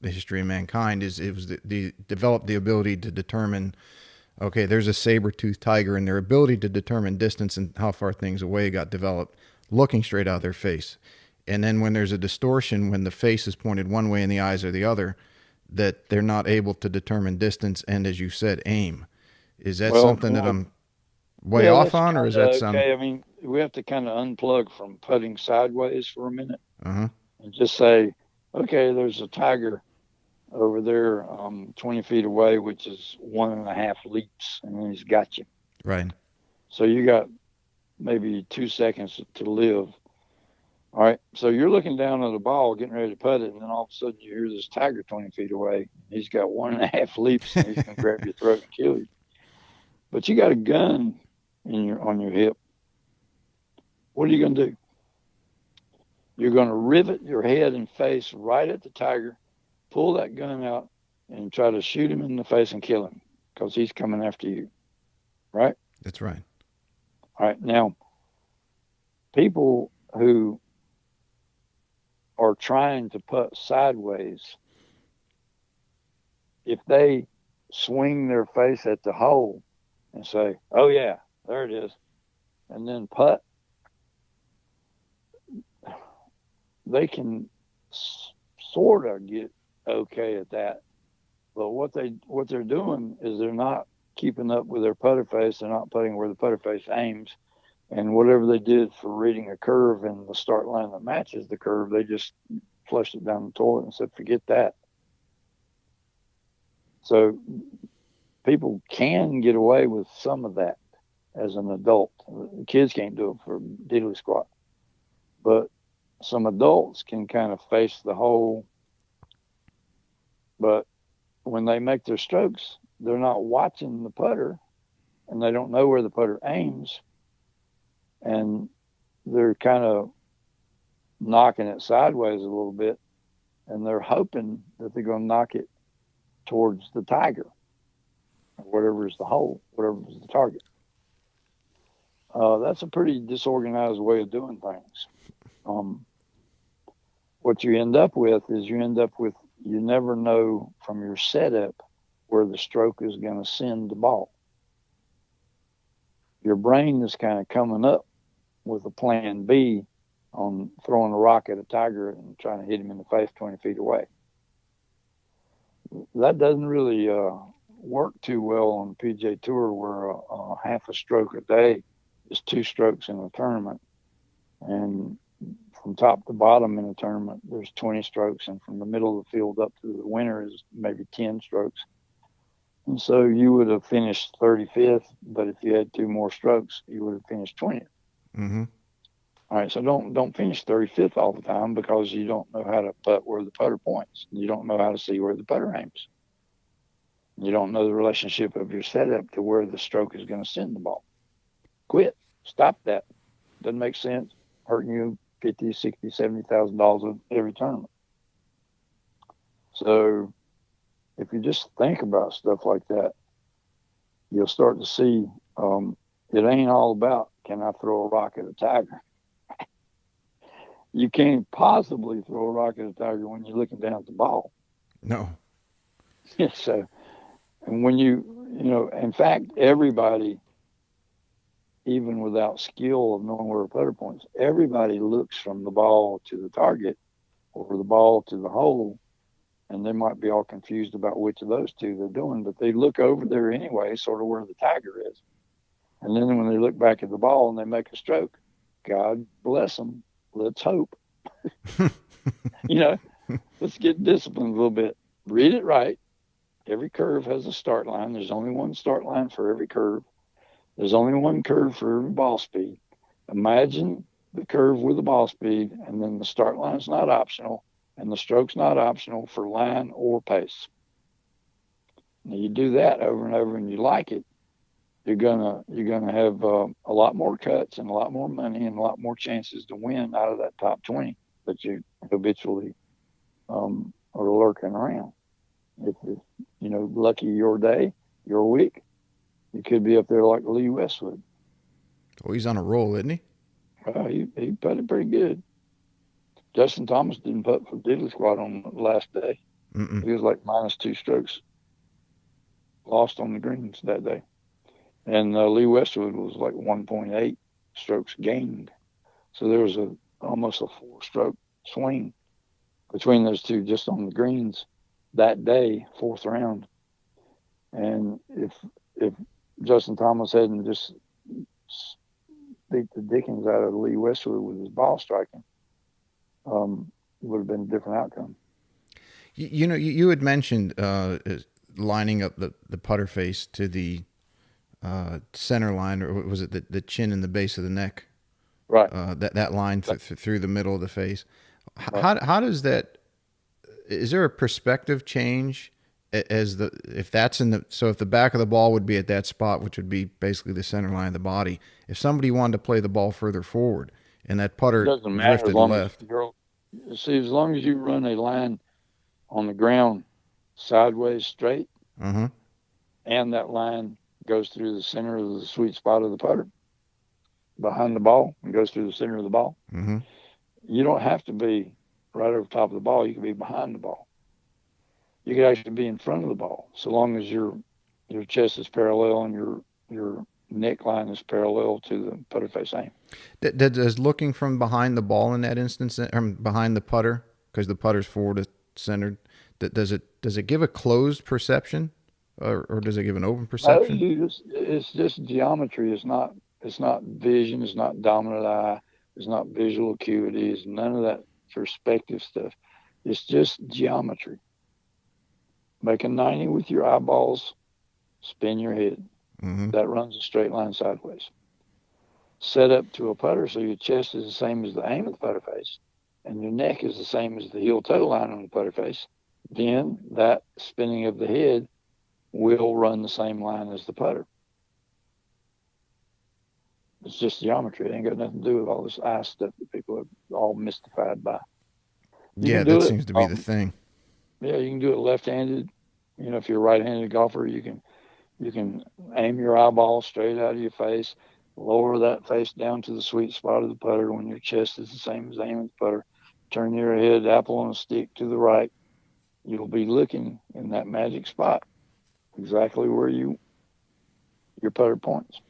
the history of mankind, it was developed the ability to determine, okay, there's a saber-toothed tiger, and their ability to determine distance and how far things away got developed, looking straight out of their face. And then when there's a distortion, when the face is pointed one way and the eyes are the other, that they're not able to determine distance and, as you said, aim. Is that something that I'm way off on, or is that some? Okay, I mean, we have to kind of unplug from putting sideways for a minute, Uh-huh. and just say, okay, there's a tiger over there 20 feet away, which is 1.5 leaps, and then he's got you. Right. So you got maybe 2 seconds to live. All right. So you're looking down at the ball, getting ready to put it, and then all of a sudden you hear this tiger 20 feet away. He's got 1.5 leaps, and he's going to grab your throat and kill you. But you got a gun on your hip. What are you going to do? You're going to rivet your head and face right at the tiger, pull that gun out, and try to shoot him in the face and kill him because he's coming after you. Right? That's right. All right. Now, people who are trying to putt sideways, if they swing their face at the hole and say, "Oh yeah, there it is," and then putt, they can sort of get okay at that. But what they're doing is they're not keeping up with their putter face. They're not putting where the putter face aims, and whatever they did for reading a curve and the start line that matches the curve, they just flushed it down the toilet and said, "Forget that." So people can get away with some of that as an adult. Kids can't do it for diddly squat, but some adults can kind of face the hole. But when they make their strokes, they're not watching the putter, and they don't know where the putter aims, and they're kind of knocking it sideways a little bit, and they're hoping that they're going to knock it towards the tiger, or whatever is the hole, whatever is the target. That's a pretty disorganized way of doing things. What you end up with is you never know from your setup where the stroke is going to send the ball. Your brain is kind of coming up with a plan B on throwing a rock at a tiger and trying to hit him in the face 20 feet away. That doesn't really work too well on the PGA Tour, where half a stroke a day is 2 strokes in a tournament. And from top to bottom in a tournament, there's 20 strokes. And from the middle of the field up to the winner is maybe 10 strokes. And so you would have finished 35th, but if you had 2 more strokes, you would have finished 20th. Mm-hmm. All right, so don't finish 35th all the time, because you don't know how to putt where the putter points. You don't know how to see where the putter aims. You don't know the relationship of your setup to where the stroke is going to send the ball. Quit. Stop that. Doesn't make sense. Hurting you $50,000, $60,000, $70,000 every tournament. So if you just think about stuff like that, you'll start to see it ain't all about, can I throw a rock at a tiger? You can't possibly throw a rock at a tiger when you're looking down at the ball. No. So, and when in fact, everybody, even without skill of knowing where a putter points, everybody looks from the ball to the target or the ball to the hole, and they might be all confused about which of those two they're doing, but they look over there anyway, sort of where the tiger is. And then when they look back at the ball and they make a stroke, God bless them. Let's hope. Let's get disciplined a little bit. Read it right. Every curve has a start line. There's only one start line for every curve. There's only one curve for every ball speed. Imagine the curve with the ball speed, and then the start line is not optional, and the stroke's not optional for line or pace. Now you do that over and over, and you like it, you're gonna have a lot more cuts and a lot more money and a lot more chances to win out of that top 20 that you habitually are lurking around. If lucky your day, your week, you could be up there like Lee Westwood. Oh, he's on a roll, isn't he? He putted pretty good. Justin Thomas didn't putt for diddly squat on the last day. Mm-mm. He was like -2 strokes lost on the greens that day. And Lee Westwood was like 1.8 strokes gained. So there was almost a 4-stroke swing between those two just on the greens that day, 4th round. And if Justin Thomas hadn't just beat the dickens out of Lee Westwood with his ball striking, it would have been a different outcome. You had mentioned lining up the putter face to the center line, or was it the chin and the base of the neck? Right. That line through the middle of the face. Right. How does that? Is there a perspective change if the back of the ball would be at that spot, which would be basically the center line of the body. If somebody wanted to play the ball further forward and that putter drifted left, as long as you run a line on the ground sideways straight, and that line goes through the center of the sweet spot of the putter behind the ball and goes through the center of the ball. You don't have to be right over top of the ball. You can be behind the ball. You could actually be in front of the ball, so long as your chest is parallel and your neckline is parallel to the putter face aim. Does looking from behind the ball in that instance, or behind the putter, because the putter's forward centered, does it give a closed perception, or does it give an open No, perception? it's just geometry. It's not vision. It's not dominant eye. It's not visual acuity. It's none of that perspective stuff. It's just geometry. Make a 90 with your eyeballs. Spin your head. Mm-hmm. That runs a straight line sideways. Set up to a putter so your chest is the same as the aim of the putter face, and your neck is the same as the heel toe line on the putter face. Then that spinning of the head will run the same line as the putter. It's just geometry. It ain't got nothing to do with all this eye stuff that people are all mystified by. You Yeah, can that do it. seems to be the thing. Yeah, you can do it left-handed. If you're a right-handed golfer, you can aim your eyeball straight out of your face, lower that face down to the sweet spot of the putter when your chest is the same as the aim of the putter. Turn your head apple on a stick to the right. You'll be looking in that magic spot, exactly where your putter points.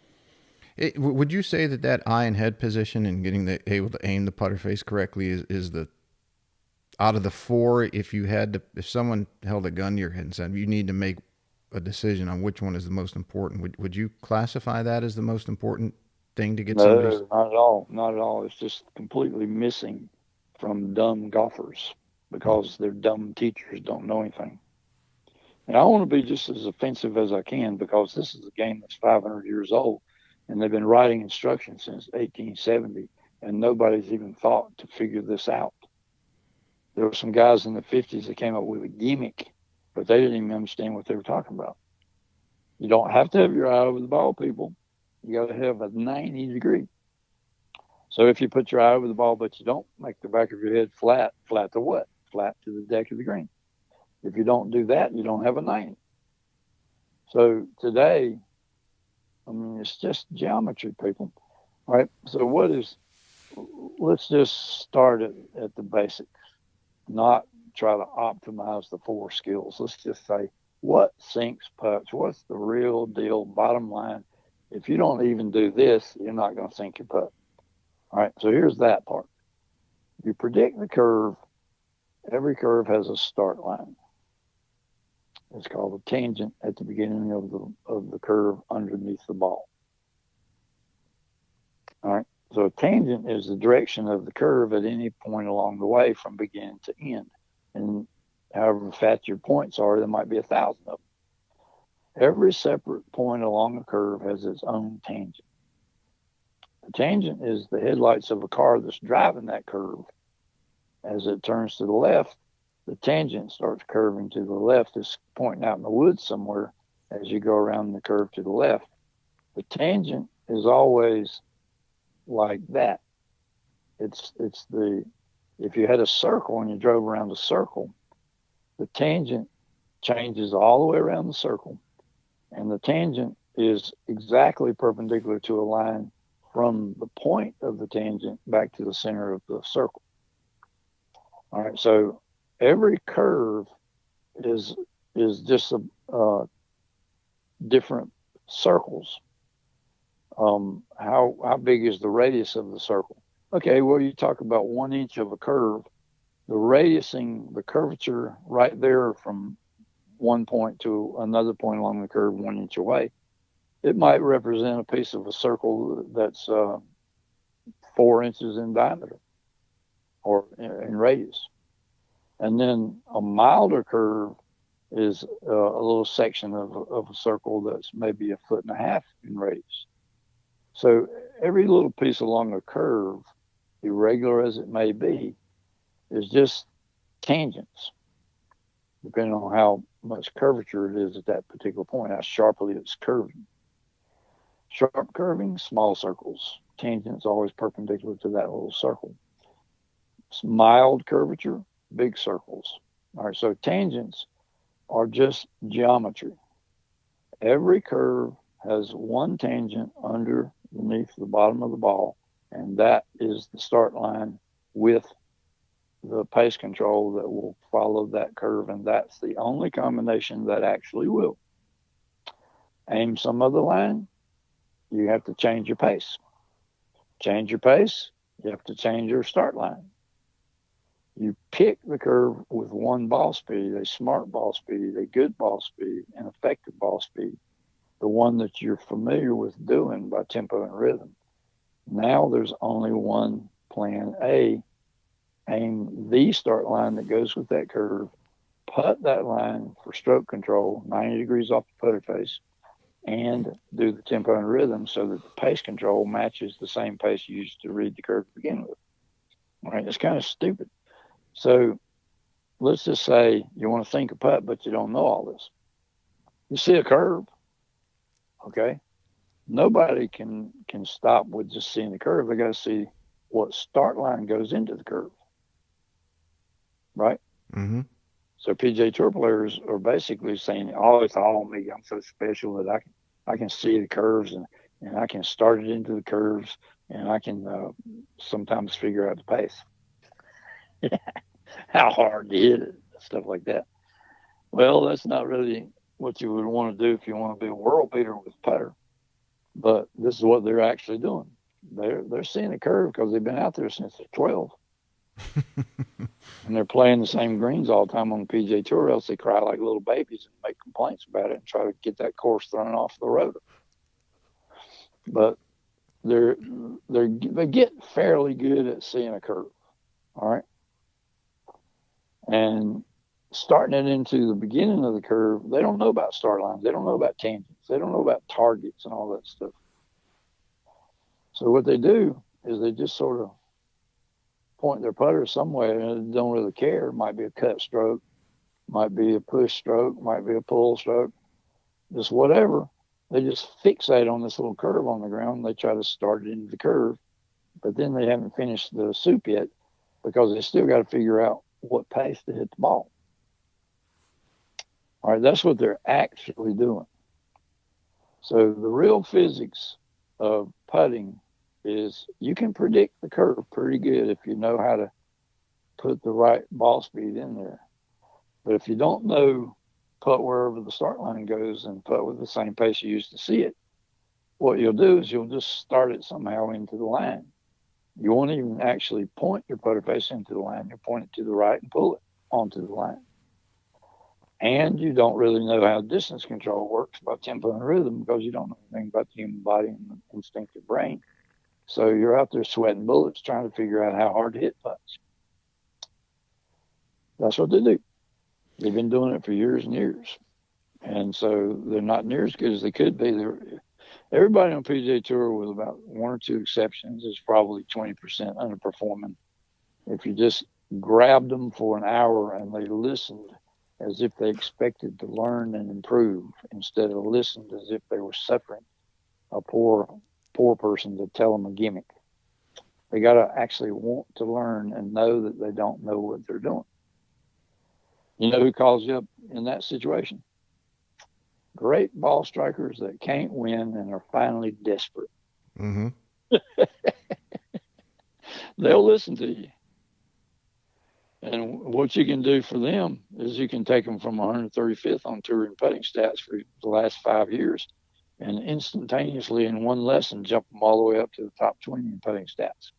Would you say that eye and head position and getting able to aim the putter face correctly is the out of the four? If someone held a gun to your head and said you need to make a decision on which one is the most important, would you classify that as the most important thing to get somebody's? No, not at all. Not at all. It's just completely missing from dumb golfers because their dumb teachers don't know anything. And I want to be just as offensive as I can because this is a game that's 500 years old and they've been writing instructions since 1870 and nobody's even thought to figure this out. There were some guys in the 50s that came up with a gimmick, but they didn't even understand what they were talking about. You don't have to have your eye over the ball, people. You got to have a 90 degree. So if you put your eye over the ball, but you don't make the back of your head flat, flat to what? Flat to the deck of the green. If you don't do that, you don't have a 90. So today, I mean, it's just geometry, people. All right. So let's just start at the basics, not try to optimize the four skills. Let's just say what sinks putts? What's the real deal? Bottom line, if you don't even do this, you're not going to sink your putt. All right. So here's that part. You predict the curve. Every curve has a start line. It's called a tangent at the beginning of the curve underneath the ball. All right. So a tangent is the direction of the curve at any point along the way from beginning to end. And however fat your points are, there might be 1,000 of them. Every separate point along the curve has its own tangent. The tangent is the headlights of a car that's driving that curve. As it turns to the left, the tangent starts curving to the left. It's pointing out in the woods somewhere as you go around the curve to the left. The tangent is always like that. If you had a circle and you drove around a circle, the tangent changes all the way around the circle, and the tangent is exactly perpendicular to a line from the point of the tangent back to the center of the circle. All right, so every curve is just different circles. How big is the radius of the circle? Okay, well, you talk about 1 inch of a curve. The curvature right there from one point to another point along the curve 1 inch away, it might represent a piece of a circle that's 4 inches in diameter or in radius. And then a milder curve is a little section of a circle that's maybe 1.5 feet in radius. So every little piece along a curve, irregular as it may be, is just tangents, depending on how much curvature it is at that particular point, how sharply it's curving. Sharp curving, small circles. Tangents always perpendicular to that little circle. Mild curvature, big circles. All right, so tangents are just geometry. Every curve has one tangent underneath the bottom of the ball, and that is the start line with the pace control that will follow that curve, and that's the only combination that actually will. Aim some other line, you have to change your pace. Change your pace, you have to change your start line. You pick the curve with one ball speed, a smart ball speed, a good ball speed, an effective ball speed, the one that you're familiar with doing by tempo and rhythm. Now there's only one plan A. Aim the start line that goes with that curve, putt that line for stroke control, 90 degrees off the putter face, and do the tempo and rhythm so that the pace control matches the same pace you used to read the curve to begin with. All right, it's kind of stupid. So let's just say you want to think a putt, but you don't know all this. You see a curve, okay? Nobody can stop with just seeing the curve. They got to see what start line goes into the curve, right? Mm-hmm. So PGA Tour players are basically saying, "Oh, it's all me. I'm so special that I can see the curves and I can start it into the curves and I can sometimes figure out the pace, how hard to hit it, stuff like that." Well, that's not really what you would want to do if you want to be a world beater with putter. But this is what they're actually doing. They're seeing the curve because they've been out there since they're 12. And they're playing the same greens all the time on the PGA Tour, else they cry like little babies and make complaints about it and try to get that course thrown off the road. But they get fairly good at seeing a curve, all right? And starting it into the beginning of the curve, they don't know about start lines. They don't know about tangents. They don't know about targets and all that stuff. So what they do is they just sort of point their putter somewhere and don't really care. It might be a cut stroke, might be a push stroke, might be a pull stroke, just whatever. They just fixate on this little curve on the ground. They try to start it into the curve, but then they haven't finished the soup yet because they still got to figure out what pace to hit the ball. All right, that's what they're actually doing. So the real physics of putting is you can predict the curve pretty good if you know how to put the right ball speed in there. But if you don't know, putt wherever the start line goes and putt with the same pace you used to see it, what you'll do is you'll just start it somehow into the line. You won't even actually point your putter face into the line. You'll point it to the right and pull it onto the line. And you don't really know how distance control works by tempo and rhythm because you don't know anything about the human body and the instinctive brain. So you're out there sweating bullets trying to figure out how hard to hit putts. That's what they do. They've been doing it for years and years. And so they're not near as good as they could be. Everybody on PGA Tour, with about one or two exceptions, is probably 20% underperforming. If you just grabbed them for an hour and they listened as if they expected to learn and improve instead of listened as if they were suffering a poor person to tell them a gimmick. They got to actually want to learn and know that they don't know what they're doing. You know who calls you up in that situation? Great ball strikers that can't win and are finally desperate. Mm-hmm. They'll listen to you. And what you can do for them is you can take them from 135th on tour in putting stats for the last 5 years and instantaneously in one lesson jump them all the way up to the top 20 in putting stats.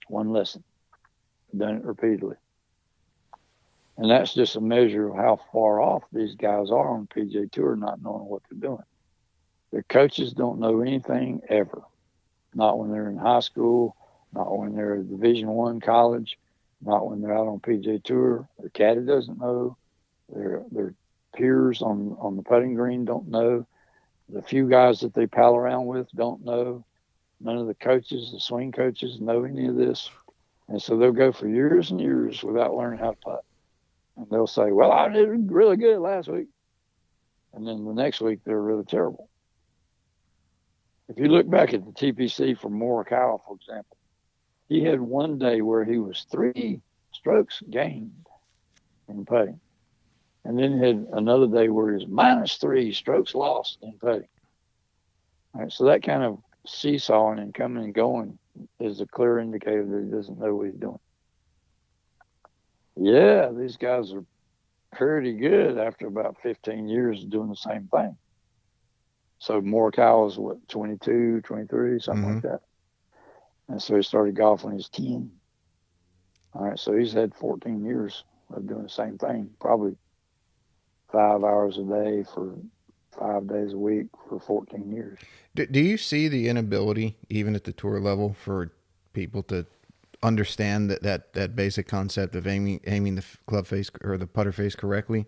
One lesson. Done it repeatedly. And that's just a measure of how far off these guys are on PGA Tour, not knowing what they're doing. Their coaches don't know anything ever. Not when they're in high school, not when they're at Division I college, not when they're out on PGA Tour. Their caddy doesn't know. Their peers on the putting green don't know. The few guys that they pal around with don't know. None of the coaches, the swing coaches, know any of this. And so they'll go for years and years without learning how to putt. And they'll say, well, I did really good last week. And then the next week, they're really terrible. If you look back at the TPC for Morikawa, for example, he had one day where he was 3 strokes gained in putting. And then he had another day where he was -3 strokes lost in putting. All right, so that kind of seesawing and coming and going is a clear indicator that he doesn't know what he's doing. Yeah, these guys are pretty good after about 15 years of doing the same thing. So Morikawa's what, 22, 23, something Mm-hmm. like that. And so he started golf when he was 10. All right, so he's had 14 years of doing the same thing, probably 5 hours a day for 5 days a week for 14 years. Do you see the inability, even at the tour level, for people to understand that basic concept of aiming the club face or the putter face correctly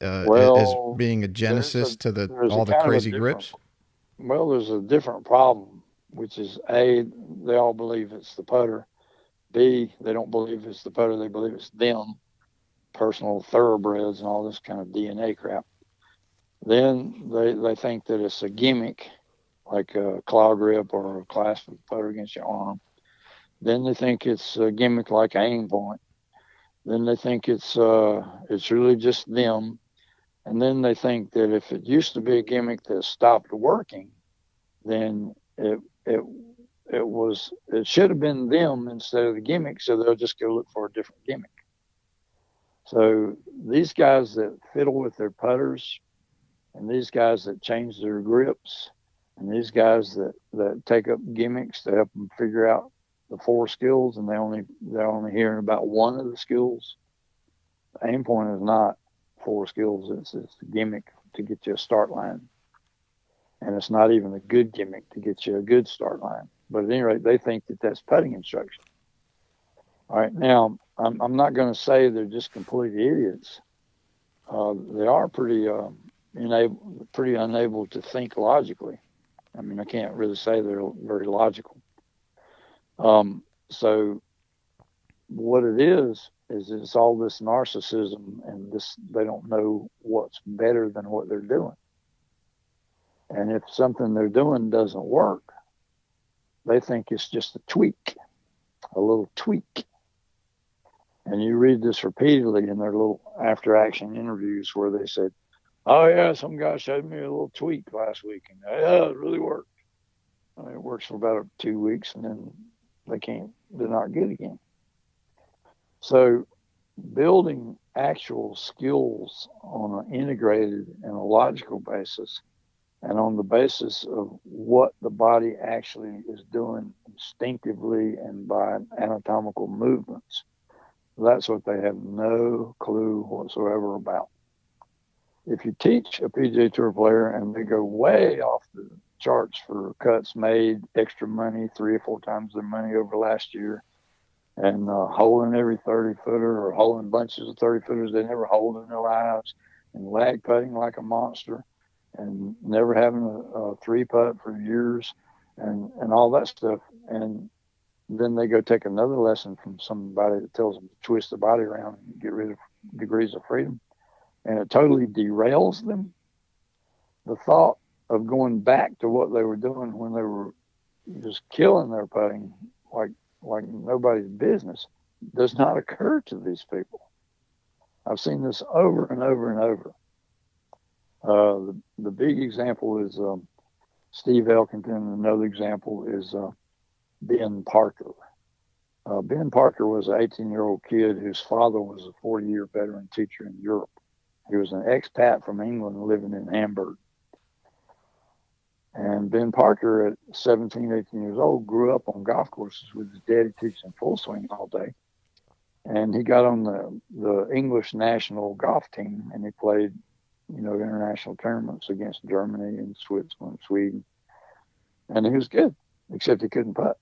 as Well, being a there's a genesis to there's a all the kind of a crazy different grips? well, there's a different problem, which is A, they all believe it's the putter. B, they don't believe it's the putter, they believe it's them, personal thoroughbreds and all this kind of DNA crap. Then they think that it's a gimmick, like a claw grip or a clasp of putter against your arm. Then they think it's a gimmick like aim point. Then they think it's really just them. And then they think that if it used to be a gimmick that stopped working, then it should have been them instead of the gimmick, so they'll just go look for a different gimmick. So these guys that fiddle with their putters, and these guys that change their grips, and these guys that take up gimmicks to help them figure out the four skills, and they're only hearing about one of the skills. The aim point is not four skills; it's a gimmick to get you a start line, and it's not even a good gimmick to get you a good start line. But at any rate, they think that that's putting instruction. All right, now I'm not going to say they're just complete idiots. They are pretty unable to think logically. I mean, I can't really say they're very logical. So what it is it's all this narcissism, and this they don't know what's better than what they're doing. And if something they're doing doesn't work, they think it's just a little tweak. And you read this repeatedly in their little after action interviews where they said, "Oh yeah, some guy showed me a little tweak last week, and yeah, it really worked." I mean, it works for about 2 weeks, and then they're not good again. So building actual skills on an integrated and a logical basis, and on the basis of what the body actually is doing instinctively and by anatomical movements, that's what they have no clue whatsoever about. If you teach a PGA Tour player and they go way off the charts for cuts made, extra money, 3 or 4 times their money over last year, and holding every 30 footer or holding bunches of 30 footers they never hold in their lives, and lag putting like a monster, and never having a three putt for years, and all that stuff. And then they go take another lesson from somebody that tells them to twist the body around and get rid of degrees of freedom, and it totally derails them. The thought of going back to what they were doing when they were just killing their putting like nobody's business does not occur to these people. I've seen this over and over and over. The big example is Steve Elkington. Another example is Ben Parker. Ben Parker was an 18-year-old kid whose father was a 40-year veteran teacher in Europe. He was an expat from England living in Hamburg. And Ben Parker, at 17, 18 years old, grew up on golf courses with his daddy teaching full swing all day. And he got on the English national golf team, and he played, international tournaments against Germany and Switzerland, Sweden. And he was good, except he couldn't putt.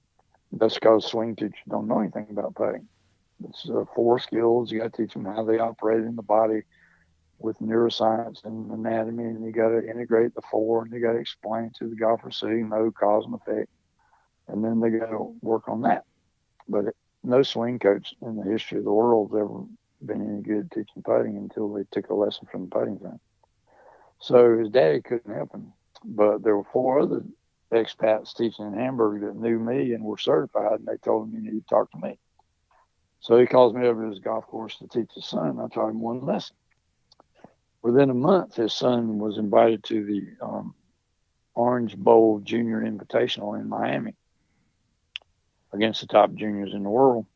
That's because swing teachers don't know anything about putting. It's four skills. You got to teach them how they operate in the body with neuroscience and anatomy, and you got to integrate the four, and you got to explain to the golfer so you know cause and effect, and then they got to work on that. But no swing coach in the history of the world has ever been any good teaching putting until they took a lesson from the putting thing. So his daddy couldn't help him, but there were four other expats teaching in Hamburg that knew me and were certified, and they told him, you need to talk to me. So he calls me over to his golf course to teach his son. I taught him one lesson. Within a month, his son was invited to the Orange Bowl Junior Invitational in Miami against the top juniors in the world.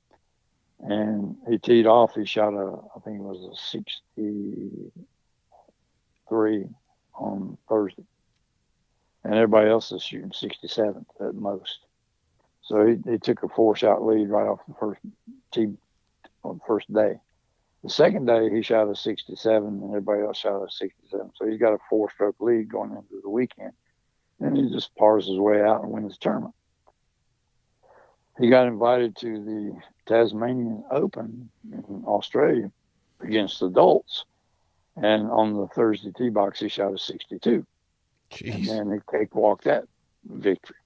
And he teed off. He shot I think it was a 63 on Thursday. And everybody else is shooting 67 at most. So he took a 4-shot lead right off the first tee on the first day. The second day, he shot a 67, and everybody else shot a 67. So he's got a 4-stroke lead going into the weekend. And he just pars his way out and wins the tournament. He got invited to the Tasmanian Open in Australia against adults. And on the Thursday tee box, he shot a 62. Jeez. And he cakewalked that victory.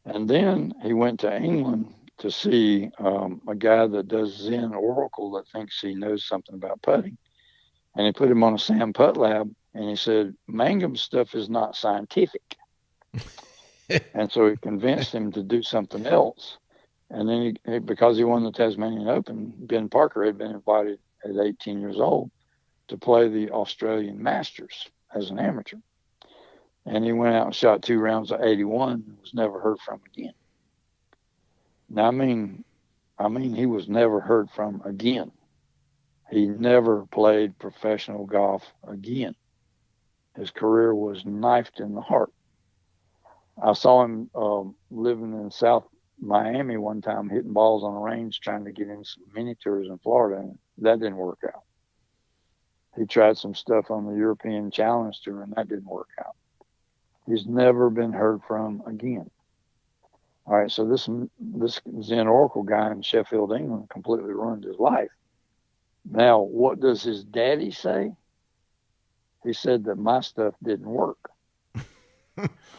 And then he went to England to see a guy that does Zen Oracle that thinks he knows something about putting. And he put him on a Sam Putt lab, and he said, Mangum's stuff is not scientific. And so he convinced him to do something else. And then because he won the Tasmanian Open, Ben Parker had been invited at 18 years old to play the Australian Masters as an amateur. And he went out and shot 2 rounds of 81 and was never heard from again. Now, I mean, he was never heard from again. He never played professional golf again. His career was knifed in the heart. I saw him living in South Miami one time, hitting balls on a range, trying to get in some mini tours in Florida, and that didn't work out. He tried some stuff on the European Challenge Tour, and that didn't work out. He's never been heard from again. All right, so this Zen Oracle guy in Sheffield, England, completely ruined his life. Now, what does his daddy say? He said that my stuff didn't work.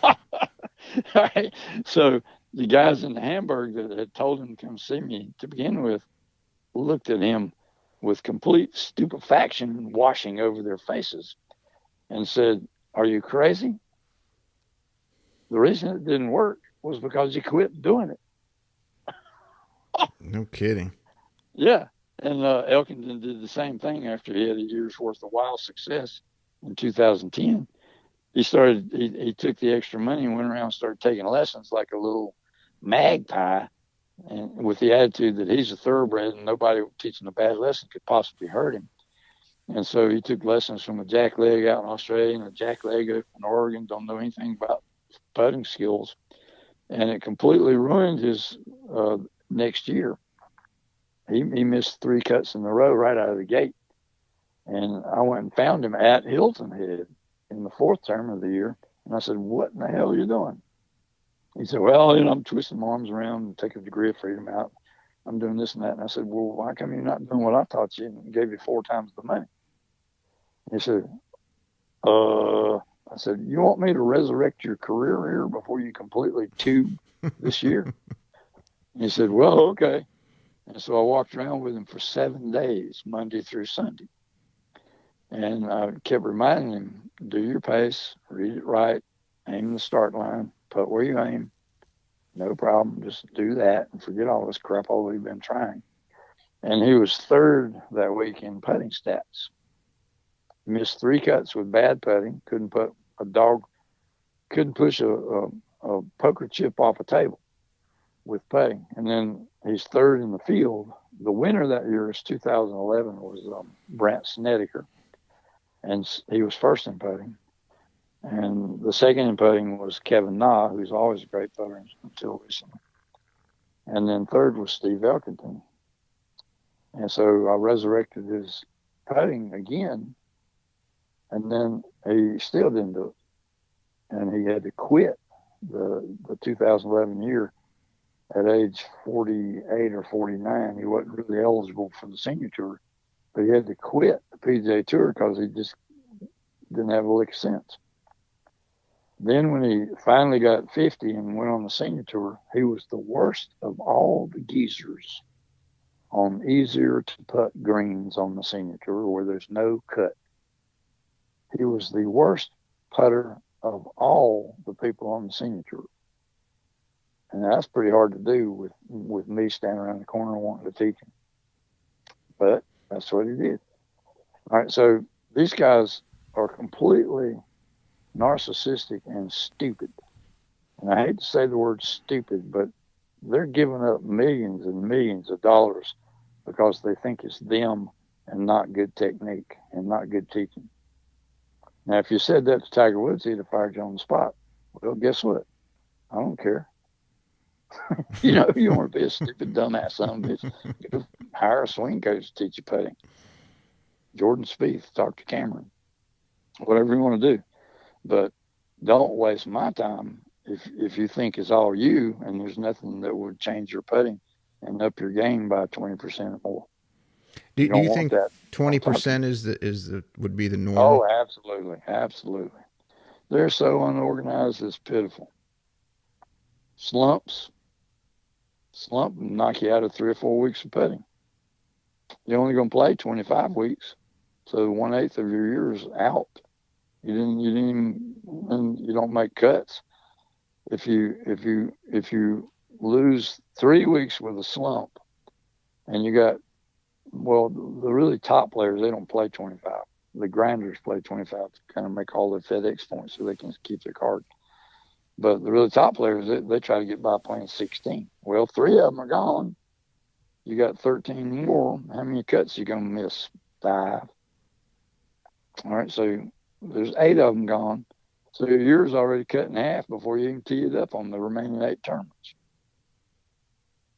All right, so the guys in Hamburg that had told him to come see me to begin with looked at him with complete stupefaction washing over their faces and said, "Are you crazy? The reason it didn't work was because you quit doing it." No kidding. Yeah. And Elkington did the same thing after he had a year's worth of wild success in 2010. He took the extra money and went around and started taking lessons like a little magpie, and with the attitude that he's a thoroughbred and nobody teaching a bad lesson could possibly hurt him. And so he took lessons from a jackleg out in Australia and a jackleg in Oregon, don't know anything about putting skills. And it completely ruined his next year. He missed 3 cuts in a row right out of the gate. And I went and found him at Hilton Head in the 4th term of the year. And I said, "What in the hell are you doing?" He said, "Well, I'm twisting my arms around and taking a degree of freedom out. I'm doing this and that." And I said, "Well, why come you're not doing what I taught you and gave you 4 times the money?" He said, I said, "You want me to resurrect your career here before you completely tube this year?" And he said, "Well, okay." And so I walked around with him for 7 days, Monday through Sunday. And I kept reminding him, do your pace, read it right, aim the start line, put where you aim. No problem. Just do that and forget all this crap all we've been trying. And he was 3rd that week in putting stats. Missed 3 cuts with bad putting. Couldn't push a poker chip off a table with putting. And then he's 3rd in the field. The winner that year is 2011 was Brant Snedeker, and he was 1st in putting. And the 2nd in putting was Kevin Na, who's always a great putter until recently. And then 3rd was Steve Elkington. And so I resurrected his putting again, and then he still didn't do it. And he had to quit the 2011 year at age 48 or 49. He wasn't really eligible for the senior tour, but he had to quit the PGA Tour because he just didn't have a lick of sense. Then when he finally got 50 and went on the senior tour, he was the worst of all the geezers on easier to putt greens on the senior tour where there's no cut. He was the worst putter of all the people on the senior tour. And that's pretty hard to do with me standing around the corner wanting to teach him. But that's what he did. All right, so these guys are completely narcissistic and stupid. And I hate to say the word stupid, but they're giving up millions and millions of dollars because they think it's them and not good technique and not good teaching. Now, if you said that to Tiger Woods, he'd have fired you on the spot. Well, guess what? I don't care. You know, you want to be a stupid, dumbass son of a bitch, go hire a swing coach to teach you putting. Jordan Spieth, Dr. Cameron, whatever you want to do. But don't waste my time if you think it's all you and there's nothing that would change your putting and up your game by 20% or more. Do You don't you want think that. 20% would be the norm? Oh, absolutely, absolutely. They're so unorganized, it's pitiful. Slump knock you out of 3 or 4 weeks of putting. You're only going to play 25 weeks, so 1/8 of your year is out. You didn't even, and you don't make cuts. If you lose 3 weeks with a slump, and you got, well, the really top players, they don't play 25. The grinders play 25 to kind of make all their FedEx points so they can keep their card. But the really top players, they try to get by playing 16. Well, 3 of them are gone. You got 13 more. How many cuts you going to miss? 5. All right, so there's 8 of them gone. So your year's already cut in half before you can tee it up on the remaining 8 tournaments.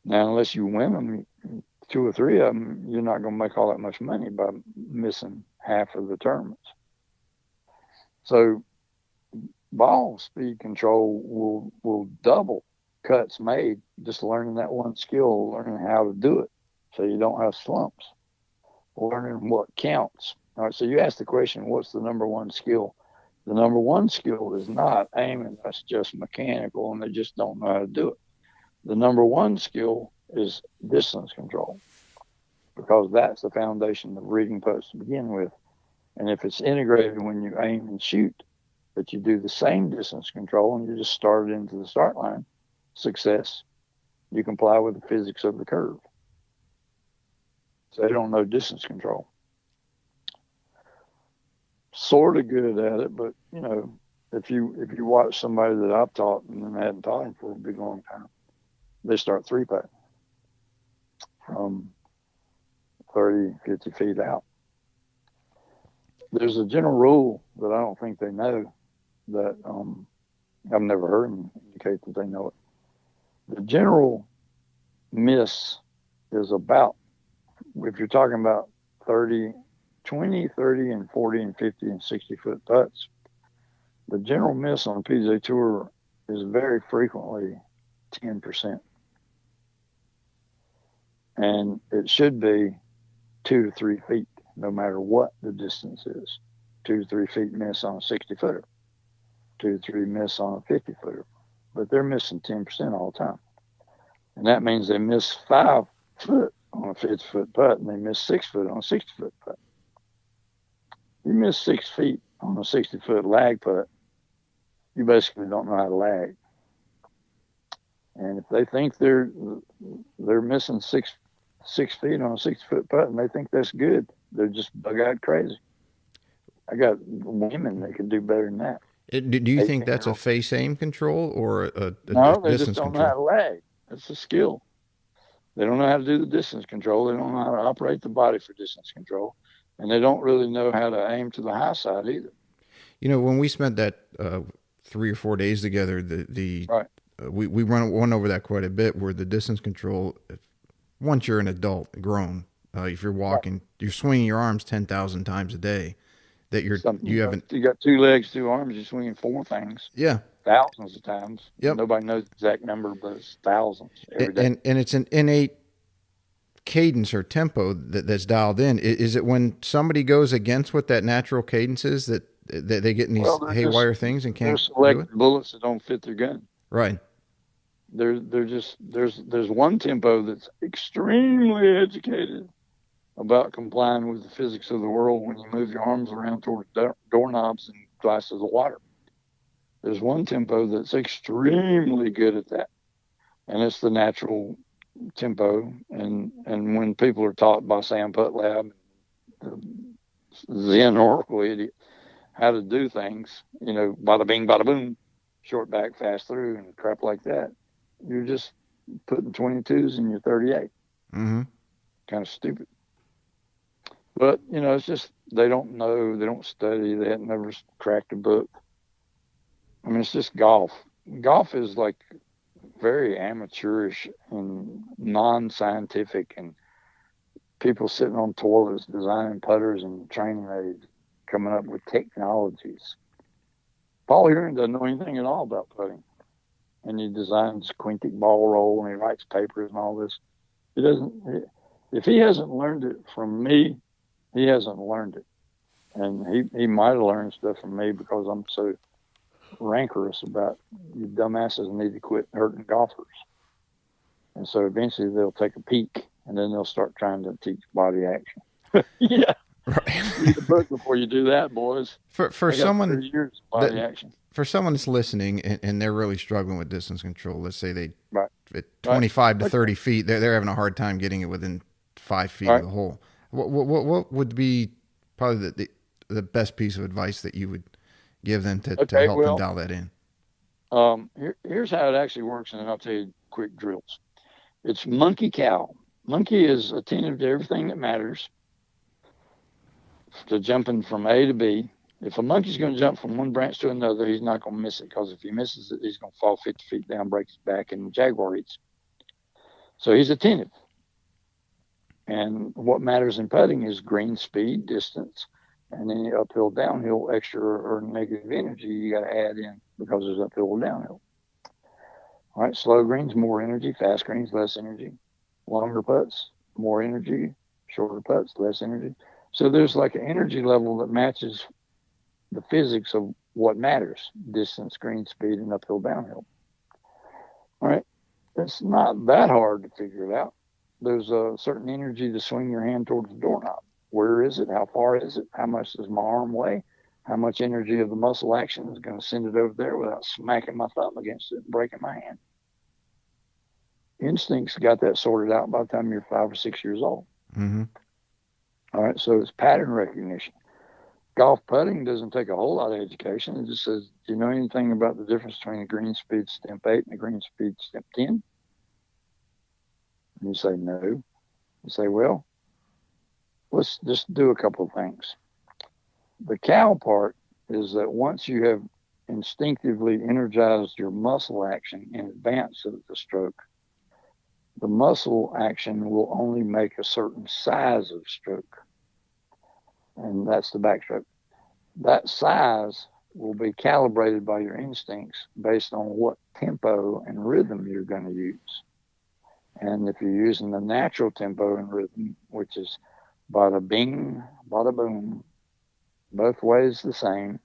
Now, unless you win them, 2 or 3 of them, you're not going to make all that much money by missing half of the tournaments. So ball speed control will double cuts made just learning that one skill, learning how to do it so you don't have slumps, learning what counts. All right, so you asked the question, what's the number one skill? The number one skill is not aiming. That's just mechanical, and they just don't know how to do it. The number one skill is distance control, because that's the foundation of reading putts to begin with. And if it's integrated when you aim and shoot, that you do the same distance control and you just start into the start line, success. You comply with the physics of the curve. So they don't know distance control. Sort of good at it, but you know, if you watch somebody that I've taught and then hadn't taught him for a big long time, they start 3-putting from 30, 50 feet out. There's a general rule that I don't think they know that I've never heard them indicate that they know it. The general miss is about, if you're talking about 30, 20, 30, and 40, and 50, and 60-foot putts, the general miss on the PGA Tour is very frequently 10%. And it should be 2 to 3 feet, no matter what the distance is. 2 to 3 feet miss on a 60-footer, 2 to 3 miss on a 50-footer. But they're missing 10% all the time. And that means they miss 5 foot on a 50-foot putt, and they miss 6 foot on a 60-foot putt. You miss 6 feet on a 60-foot lag putt, you basically don't know how to lag. And if they think they're missing six feet on a 60-foot putt and they think that's good, they're just bug-eyed crazy. I got women that can do better than that. Do you think that's a face aim control or a no, they distance just don't control? know how to lag. That's a skill. They don't know how to do the distance control. They don't know how to operate the body for distance control. And they don't really know how to aim to the high side either. You know, when we spent that 3 or 4 days together, right. We went over that quite a bit, where the distance control, once you're an adult, grown, if you're walking, right, you're swinging your arms 10,000 times a day. That you got 2 legs, 2 arms, you're swinging 4 things. Yeah. Thousands of times. Yep. Nobody knows the exact number, but it's thousands every day. And it's an innate cadence or tempo that's dialed in. Is it when somebody goes against what that natural cadence is that they get in these haywire things and can't do it? Bullets that don't fit their gun. Right. There's one tempo that's extremely educated about complying with the physics of the world when you move your arms around toward doorknobs and glasses of water. There's one tempo that's extremely good at that, and it's the natural tempo. And when people are taught by Sam Putlab, Zen Oracle idiot, how to do things, bada bing, bada boom, short back, fast through, and crap like that, you're just putting 22s in your 38. Mm-hmm. Kind of stupid. But, it's just they don't know, they don't study, they have never cracked a book. I mean, it's just golf. Golf is like very amateurish and non-scientific, and people sitting on toilets designing putters and training aids, coming up with technologies. Paul Heron doesn't know anything at all about putting, and he designs quintic ball roll and he writes papers and all this. He doesn't. If he hasn't learned it from me, he hasn't learned it, and he might have learned stuff from me because I'm so rancorous about you dumbasses need to quit hurting golfers. And so eventually they'll take a peek, and then they'll start trying to teach body action. Yeah, Right. read the book before you do that, boys. For I got someone 30 years of body that action. for someone that's listening and they're really struggling with distance control, let's say they Right. at Right. 25 to Okay. 30 feet, they're having a hard time getting it within 5 feet of Right. the hole. What would be probably the best piece of advice that you would give them to Okay. help them Well, dial that in? here's how it actually works, and then I'll tell you quick drills. It's monkey cow. Monkey is attentive to everything that matters, to jumping from A to B. If a monkey's going to jump from one branch to another, he's not going to miss it, because if he misses it, he's going to fall 50 feet down, break his back, and the jaguar eats. So he's attentive. And what matters in putting is green speed, distance, and any uphill, downhill, extra or negative energy you got to add in because there's uphill or downhill. All right, slow greens, more energy; fast greens, less energy; longer putts, more energy; shorter putts, less energy. So there's like an energy level that matches the physics of what matters: distance, green speed, and uphill, downhill. All right, it's not that hard to figure it out. There's a certain energy to swing your hand towards the doorknob. Where is it? How far is it? How much does my arm weigh? How much energy of the muscle action is going to send it over there without smacking my thumb against it and breaking my hand? Instincts got that sorted out by the time you're 5 or 6 years old. Mm-hmm. All right, so it's pattern recognition. Golf putting doesn't take a whole lot of education. It just says, do you know anything about the difference between a green speed stimp 8 and a green speed stimp 10? And you say, no. You say, well, let's just do a couple of things. The cow part is that once you have instinctively energized your muscle action in advance of the stroke, the muscle action will only make a certain size of stroke, and that's the backstroke. That size will be calibrated by your instincts based on what tempo and rhythm you're going to use. And if you're using the natural tempo and rhythm, which is bada bing, bada boom, both ways the same,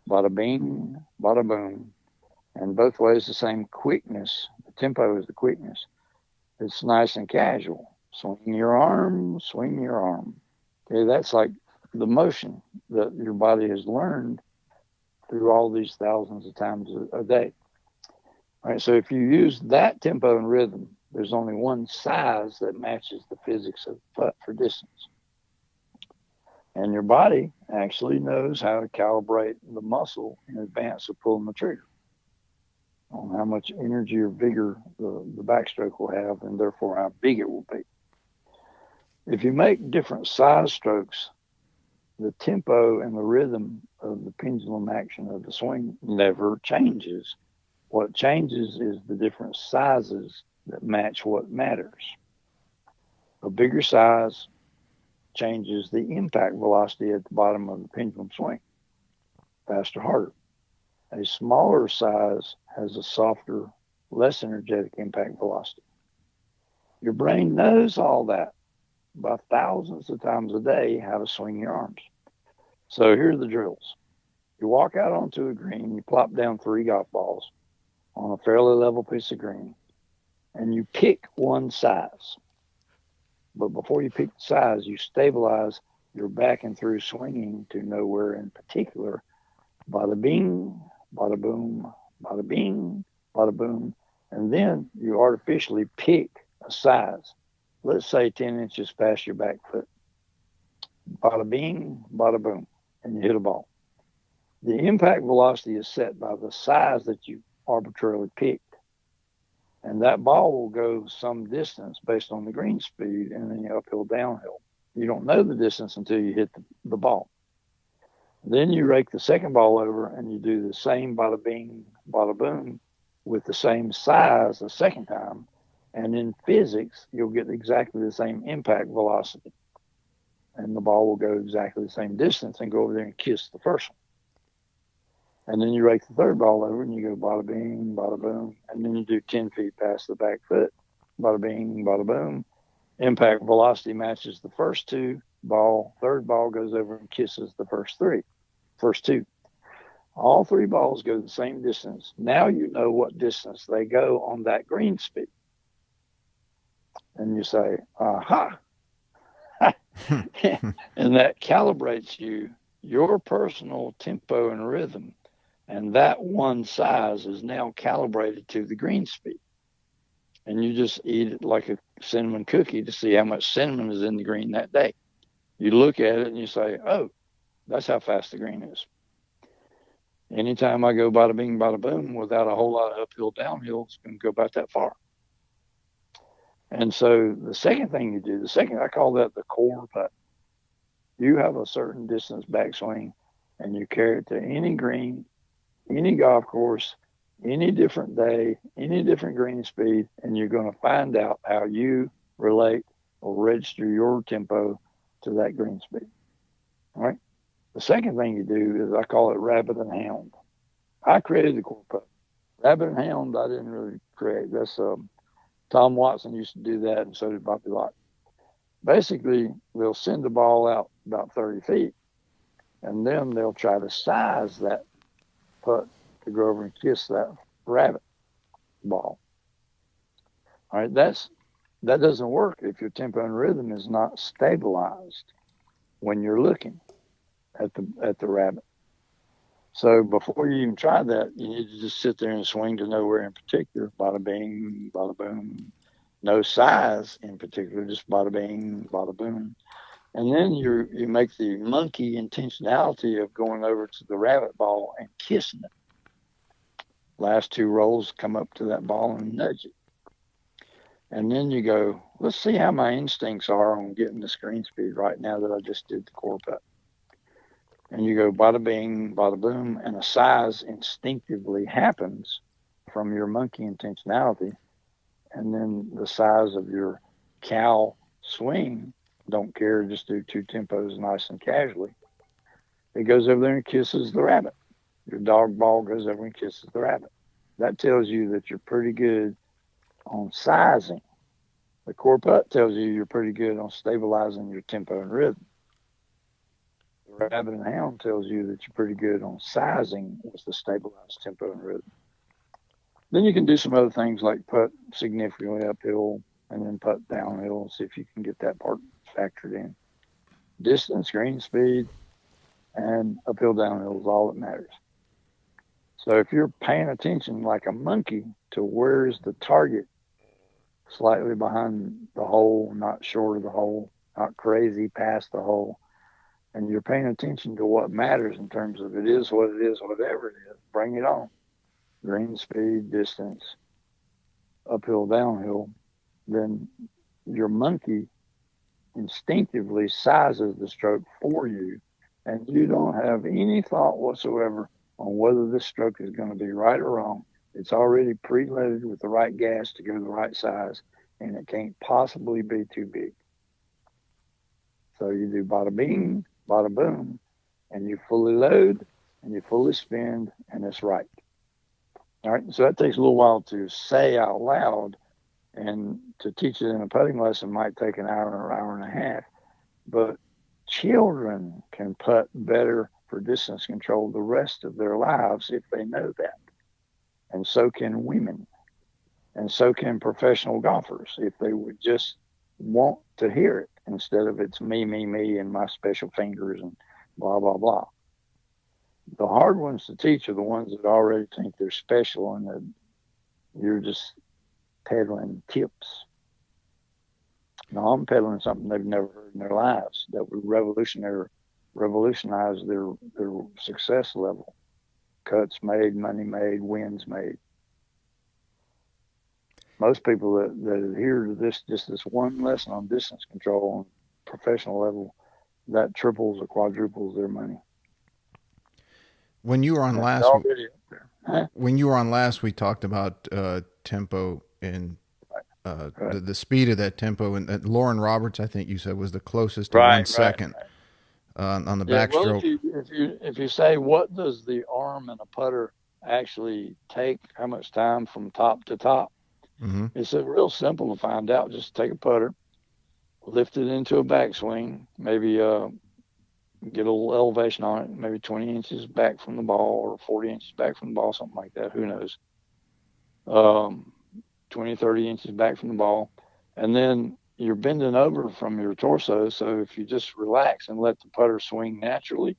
bada bing, bada boom, and both ways the same quickness. The tempo is the quickness. It's nice and casual. Swing your arm, swing your arm. Okay, that's like the motion that your body has learned through all these thousands of times a day. All right, so if you use that tempo and rhythm, there's only one size that matches the physics of putt for distance. And your body actually knows how to calibrate the muscle in advance of pulling the trigger on how much energy or vigor the backstroke will have, and therefore how big it will be. If you make different size strokes, the tempo and the rhythm of the pendulum action of the swing never changes. What changes is the different sizes that match what matters. A bigger size changes the impact velocity at the bottom of the pendulum swing, faster, harder. A smaller size has a softer, less energetic impact velocity. Your brain knows all that by thousands of times a day how to swing your arms. So here are the drills. You walk out onto a green, you plop down 3 golf balls on a fairly level piece of green, and you pick one size. But before you pick the size, you stabilize your back and through swinging to nowhere in particular. Bada bing, bada boom, bada bing, bada boom. And then you artificially pick a size. Let's say 10 inches past your back foot. Bada bing, bada boom. And you hit a ball. The impact velocity is set by the size that you arbitrarily picked. And that ball will go some distance based on the green speed and then uphill, downhill. You don't know the distance until you hit the ball. Then you rake the second ball over and you do the same bada bing, bada boom with the same size the second time. And in physics, you'll get exactly the same impact velocity. And the ball will go exactly the same distance and go over there and kiss the first one. And then you rake the third ball over and you go bada bing, bada boom. And then you do 10 feet past the back foot, bada bing, bada boom. Impact velocity matches the first two. Third ball goes over and kisses the first two. All three balls go the same distance. Now you know what distance they go on that green speed. And you say, aha. And that calibrates your personal tempo and rhythm. And that one size is now calibrated to the green speed. And you just eat it like a cinnamon cookie to see how much cinnamon is in the green that day. You look at it and you say, oh, that's how fast the green is. Anytime I go bada bing, bada boom without a whole lot of uphill, downhill, it's going to go about that far. And so the second thing you do, I call that the core putt. You have a certain distance backswing and you carry it to any green, any golf course, any different day, any different green speed, and you're going to find out how you relate or register your tempo to that green speed. All right. The second thing you do is I call it rabbit and hound. I created the core putt. Rabbit and hound, I didn't really create. That's Tom Watson used to do that, and so did Bobby Lott. Basically, they'll send the ball out about 30 feet, and then they'll try to size that putt to go over and kiss that rabbit ball. All right, that doesn't work if your tempo and rhythm is not stabilized when you're looking at the rabbit. So before you even try that, you need to just sit there and swing to nowhere in particular. Bada bing, bada boom. No size in particular, just bada bing, bada boom. And then you make the monkey intentionality of going over to the rabbit ball and kissing it. Last two rolls, come up to that ball and nudge it. And then you go, let's see how my instincts are on getting the screen speed right now that I just did the core putt. And you go bada bing, bada boom, and a size instinctively happens from your monkey intentionality. And then the size of your cow swing, don't care, just do two tempos nice and casually. It goes over there and kisses the rabbit. Your dog ball goes over and kisses the rabbit. That tells you that you're pretty good on sizing. The core putt tells you you're pretty good on stabilizing your tempo and rhythm. The rabbit and hound tells you that you're pretty good on sizing with the stabilized tempo and rhythm. Then you can do some other things like putt significantly uphill and then putt downhill and see if you can get that part factored in. Distance, green speed, and uphill, downhill is all that matters. So if you're paying attention like a monkey to where's the target, slightly behind the hole, not short of the hole, not crazy past the hole, and you're paying attention to what matters in terms of it is what it is, whatever it is, bring it on. Green speed, distance, uphill, downhill, then your monkey instinctively sizes the stroke for you, and you don't have any thought whatsoever on whether this stroke is going to be right or wrong. It's already pre-loaded with the right gas to go the right size, and it can't possibly be too big. So you do bada bing, bada boom, and you fully load, and you fully spin, and it's right. All right, so that takes a little while to say out loud, and to teach it in a putting lesson might take an hour or hour and a half. But children can putt better for distance control the rest of their lives if they know that. And so can women. And so can professional golfers if they would just want to hear it instead of it's me, and my special fingers and blah, blah, blah. The hard ones to teach are the ones that already think they're special and that you're just peddling tips. No, I'm peddling something they've never heard in their lives that would revolutionize their success level. Cuts made, money made, wins made. Most people that adhere to this one lesson on distance control on professional level, that triples or quadruples their money. When you were on And it's last, already up there. Huh? when you were on last, we talked about tempo and Right. the speed of that tempo. And Lauren Roberts, I think you said, was the closest to Right. one Right. second on the Yeah. Well, backstroke. if you say what does the arm and a putter actually take, how much time from top to top, Mm-hmm. it's a real simple to find out. Just take a putter, lift it into a backswing, maybe get a little elevation on it, maybe 20 inches back from the ball or 40 inches back from the ball, something like that. Who knows? Um, 20, 30 inches back from the ball. And then you're bending over from your torso. So if you just relax and let the putter swing naturally,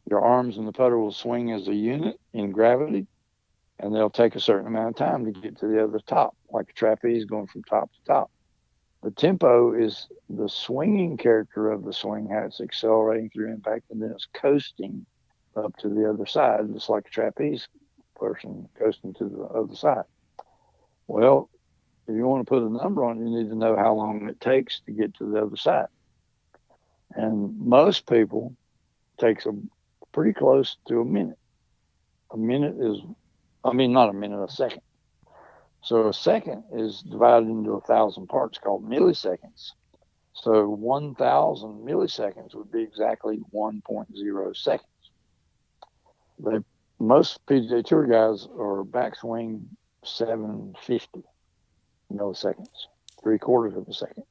your arms and the putter will swing as a unit in gravity, and they'll take a certain amount of time to get to the other top, like a trapeze going from top to top. The tempo is the swinging character of the swing, how it's accelerating through impact, and then it's coasting up to the other side, just like a trapeze person coasting to the other side. Well, if you want to put a number on it, you need to know how long it takes to get to the other side. And most people takes a pretty close to a minute. A minute is, I mean, not a minute, a second. So a second is divided into 1,000 parts called milliseconds. So 1,000 milliseconds would be exactly 1.0 seconds. They, most PGA Tour guys are backswing 750 milliseconds, 3/4 of a second.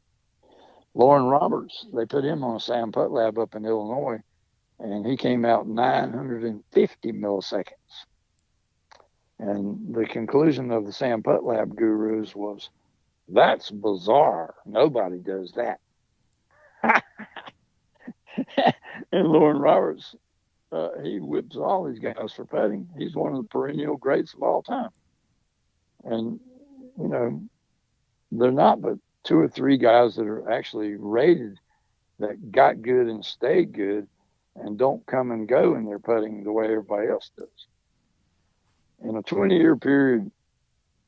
Lauren Roberts, they put him on a Sam Putt lab up in Illinois, and he came out 950 milliseconds. And the conclusion of the Sam Putt lab gurus was, that's bizarre. Nobody does that. And Lauren Roberts, he whips all these guys for putting. He's one of the perennial greats of all time. And, you know, they're not but two or three guys that are actually rated that got good and stayed good and don't come and go in their putting the way everybody else does. In a 20-year period,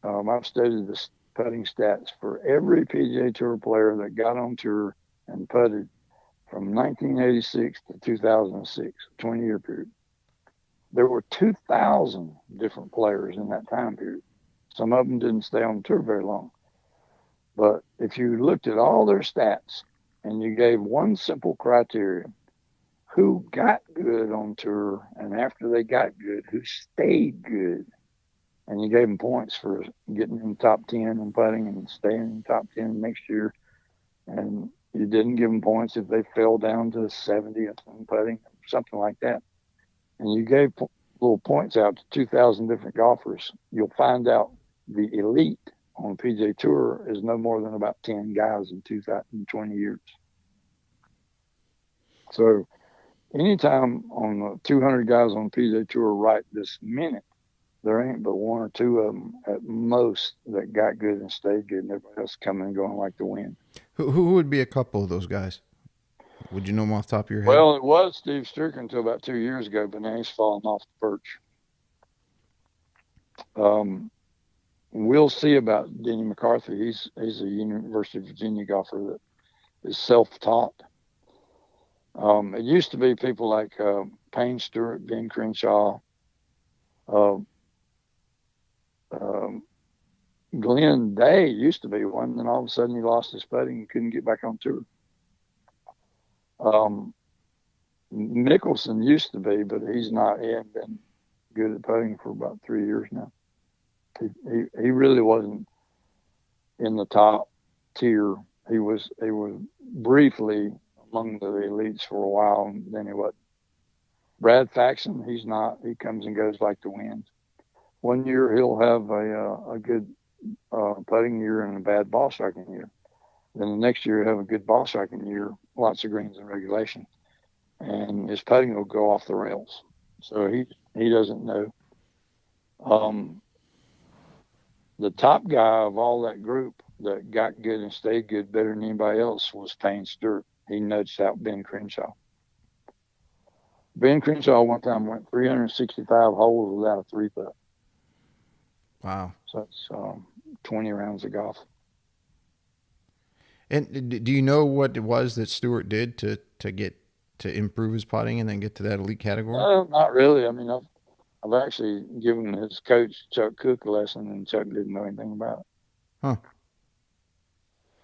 I've studied the putting stats for every PGA Tour player that got on tour and putted from 1986 to 2006, 20-year period. There were 2,000 different players in that time period. Some of them didn't stay on the tour very long. But if you looked at all their stats and you gave one simple criteria, who got good on tour, and after they got good, who stayed good, and you gave them points for getting in the top 10 and putting and staying in the top 10 next year, and you didn't give them points if they fell down to 70th in putting, something like that, and you gave little points out to 2,000 different golfers, you'll find out the elite on the PGA Tour is no more than about 10 guys in 2020 years. So anytime on the 200 guys on the PGA Tour right this minute, there ain't but one or two of them at most that got good and stayed good, and everybody else coming and going like the wind. Who would be a couple of those guys? Would you know them off the top of your head? Well, it was Steve Stricker until about 2 years ago, but now he's fallen off the perch. We'll see about Denny McCarthy. He's a University of Virginia golfer that is self-taught. It used to be people like Payne Stewart, Ben Crenshaw, uh, um, Glenn Day used to be one. Then all of a sudden he lost his putting and couldn't get back on tour. Mickelson used to be, but he's not. He hasn't been good at putting for about 3 years now. He really wasn't in the top tier. He was briefly among the elites for a while, and then he wasn't. Brad Faxon, he's not. He comes and goes like the wind. One year he'll have a good putting year and a bad ball striking year. Then the next year he'll have a good ball striking year, lots of greens in regulation, and his putting will go off the rails. So he doesn't know. The top guy of all that group that got good and stayed good better than anybody else was Payne Stewart. He nudged out Ben Crenshaw. Ben Crenshaw one time went 365 holes without a 3-putt. Wow. So it's 20 rounds of golf. And do you know what it was that Stewart did to get to improve his putting and then get to that elite category? Not really. I mean, I've actually given his coach Chuck Cook a lesson, and Chuck didn't know anything about it. Huh.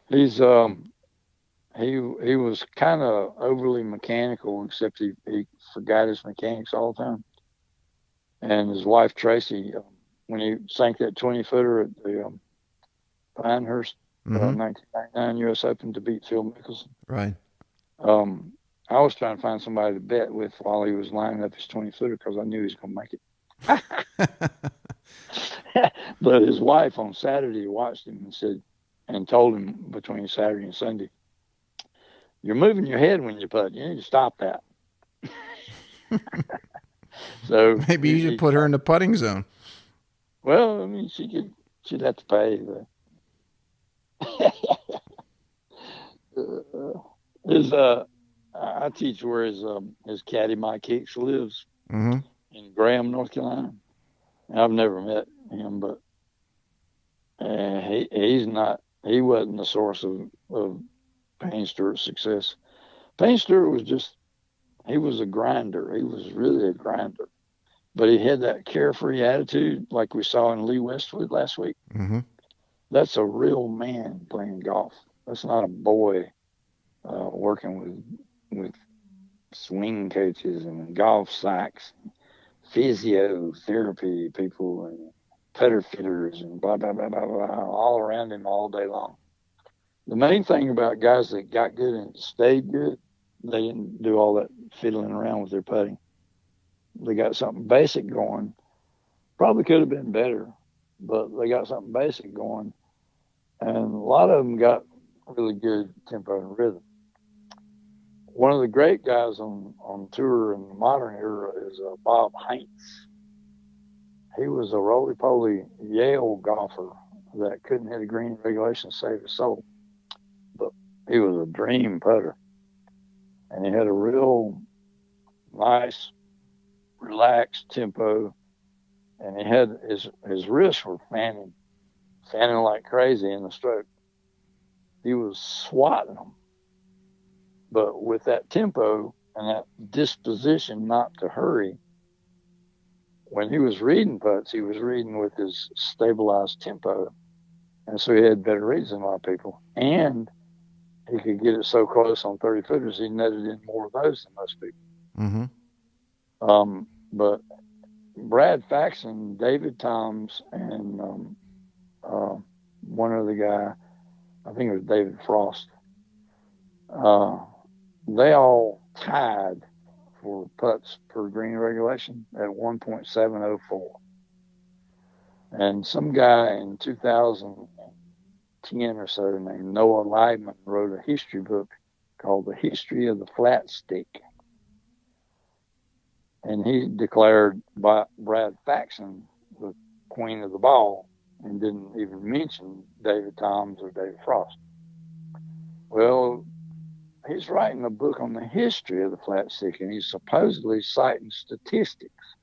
He's he was kind of overly mechanical, except he forgot his mechanics all the time. And his wife Tracy, when he sank that 20-footer at the Pinehurst 1999 U.S. Open to beat Phil Mickelson, Right. I was trying to find somebody to bet with while he was lining up his 20-footer because I knew he was going to make it. But his wife on Saturday watched him and told him between Saturday and Sunday, "You're moving your head when you putt. You need to stop that." So maybe you should put her in the putting zone. Well, I mean, she'd have to pay. I teach where his caddy Mike Hicks lives in Graham, North Carolina. I've never met him, but he wasn't the source of Payne Stewart's success. Payne Stewart he was a grinder. He was really a grinder, but he had that carefree attitude like we saw in Lee Westwood last week. That's a real man playing golf. That's not a boy working with swing coaches and golf psychs, physiotherapy people, and putter fitters, and blah, blah, blah, blah, blah, all around him all day long. The main thing about guys that got good and stayed good, they didn't do all that fiddling around with their putting. They got something basic going. Probably could have been better, but they got something basic going. And a lot of them got really good tempo and rhythm. One of the great guys on tour in the modern era is Bob Heinz. He was a roly-poly Yale golfer that couldn't hit a green in regulation to save his soul. But he was a dream putter. And he had a real nice, relaxed tempo. And he had his wrists were fanning like crazy in the stroke. He was swatting them. But with that tempo and that disposition not to hurry, when he was reading putts, he was reading with his stabilized tempo. And so he had better reads than a lot of people. And he could get it so close on 30 footers, he netted in more of those than most people. But Brad Faxon, David Toms, and one other guy, I think it was David Frost, they all tied for putts per green regulation at 1.704. And some guy in 2010 or so named Noah Leibman wrote a history book called The History of the Flat Stick. And he declared Brad Faxon the queen of the ball and didn't even mention David Toms or David Frost. Well, he's writing a book on the history of the flat stick, and he's supposedly citing statistics.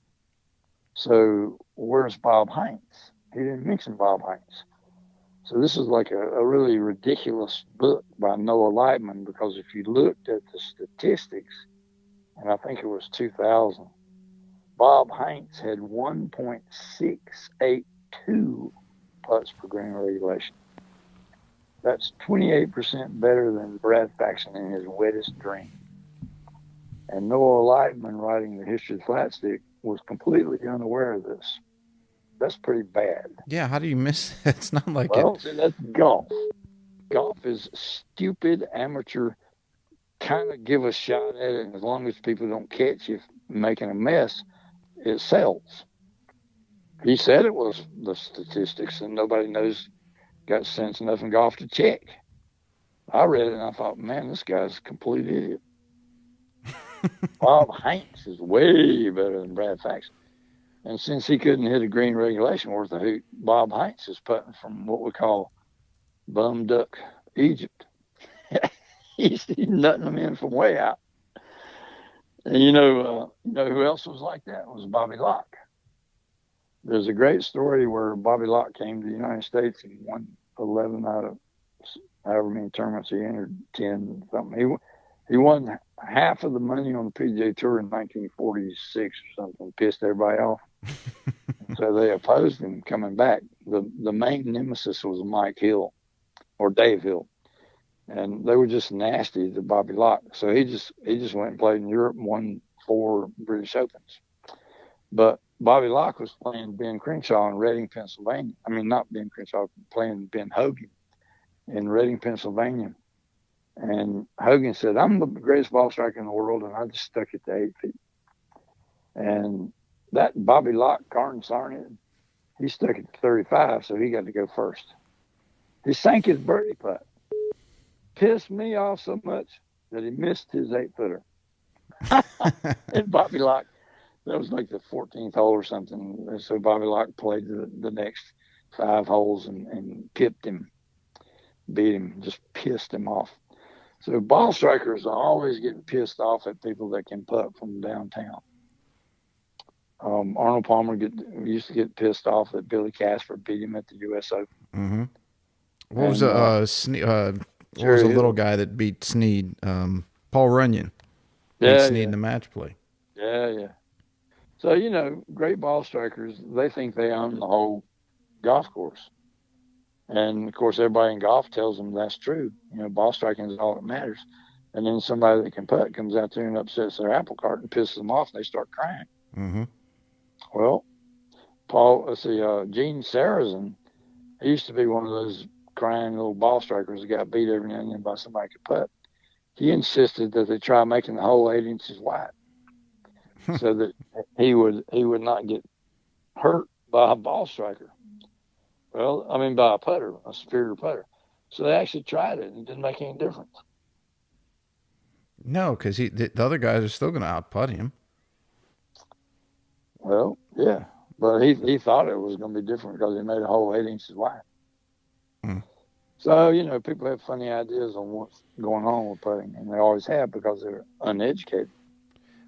So where's Bob Heinz? He didn't mention Bob Heinz. So this is like a really ridiculous book by Noah Leibman, because if you looked at the statistics, and I think it was 2000, Bob Heinz had 1.682 putts per green regulation. That's 28% better than Brad Faxon in his wettest dream. And Noah Leibman, writing The History of the Flat Stick, was completely unaware of this. That's pretty bad. Yeah, how do you miss it? It's not like Well, see, that's golf. Golf is stupid, amateur, kind of give a shot at it, and as long as people don't catch you making a mess, it sells. He said it was the statistics, and nobody got sense enough in golf to check. I read it and I thought, man, this guy's a complete idiot. Bob Heinz is way better than Brad Faxon. And since he couldn't hit a green regulation worth a hoot, Bob Heinz is putting from what we call bum duck Egypt. he's nutting them in from way out. And you know who else was like that? It was Bobby Locke. There's a great story where Bobby Locke came to the United States and won 11 out of however many tournaments he entered, 10 something. He won half of the money on the PGA Tour in 1946 or something. Pissed everybody off. So they opposed him coming back. The main nemesis was Mike Hill or Dave Hill, and they were just nasty to Bobby Locke. So he just went and played in Europe and won 4 British Opens. But Bobby Locke was playing Ben Crenshaw in Reading, Pennsylvania. I mean, not Ben Crenshaw, playing Ben Hogan in Reading, Pennsylvania. And Hogan said, "I'm the greatest ball striker in the world," and I just stuck it to 8 feet. And that Bobby Locke, Carton Sarnett, he stuck it to 35, so he got to go first. He sank his birdie putt. Pissed me off so much that he missed his 8-footer. And Bobby Locke, that was like the 14th hole or something. So Bobby Locke played the next 5 holes and pipped him, beat him, just pissed him off. So ball strikers are always getting pissed off at people that can putt from downtown. Arnold Palmer used to get pissed off that Billy Casper beat him at the U.S. Open. Mm-hmm. What was the little guy that beat Snead? Paul Runyon beat Snead in the match play. Yeah. So, great ball strikers, they think they own the whole golf course. And, of course, everybody in golf tells them that's true. Ball striking is all that matters. And then somebody that can putt comes out there and upsets their apple cart and pisses them off, and they start crying. Mm-hmm. Well, Gene Sarazen, he used to be one of those crying little ball strikers that got beat every now and then by somebody who could putt. He insisted that they try making the hole 8 inches wide so that he would not get hurt by a ball striker. Well, I mean, by a putter, a superior putter. So they actually tried it, and it didn't make any difference. No, because the other guys are still going to outputt him. Well, yeah, but he thought it was going to be different because he made a hole 8 inches wide. So, people have funny ideas on what's going on with putting, and they always have because they're uneducated.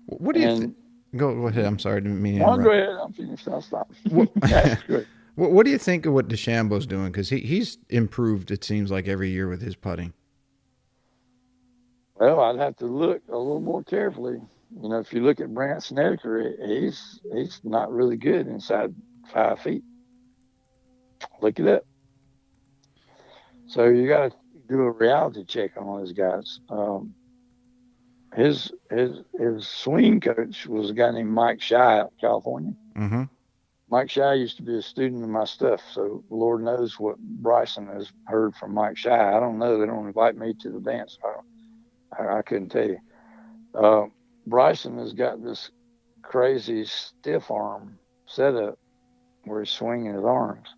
What do you think? Go ahead. I'm sorry. I didn't mean to interrupt. Go ahead. I'm finished. I'll stop. That's good. What do you think of what DeChambeau's doing? Because he's improved, it seems like, every year with his putting. Well, I'd have to look a little more carefully. If you look at Brandt Snedeker, he's not really good inside 5 feet. Look it up. So you got to do a reality check on all these guys. His swing coach was a guy named Mike Shy out in California. Mm-hmm. Mike Shy used to be a student of my stuff, so Lord knows what Bryson has heard from Mike Shy. I don't know. They don't invite me to the dance. I couldn't tell you. Bryson has got this crazy stiff arm setup where he's swinging his arms.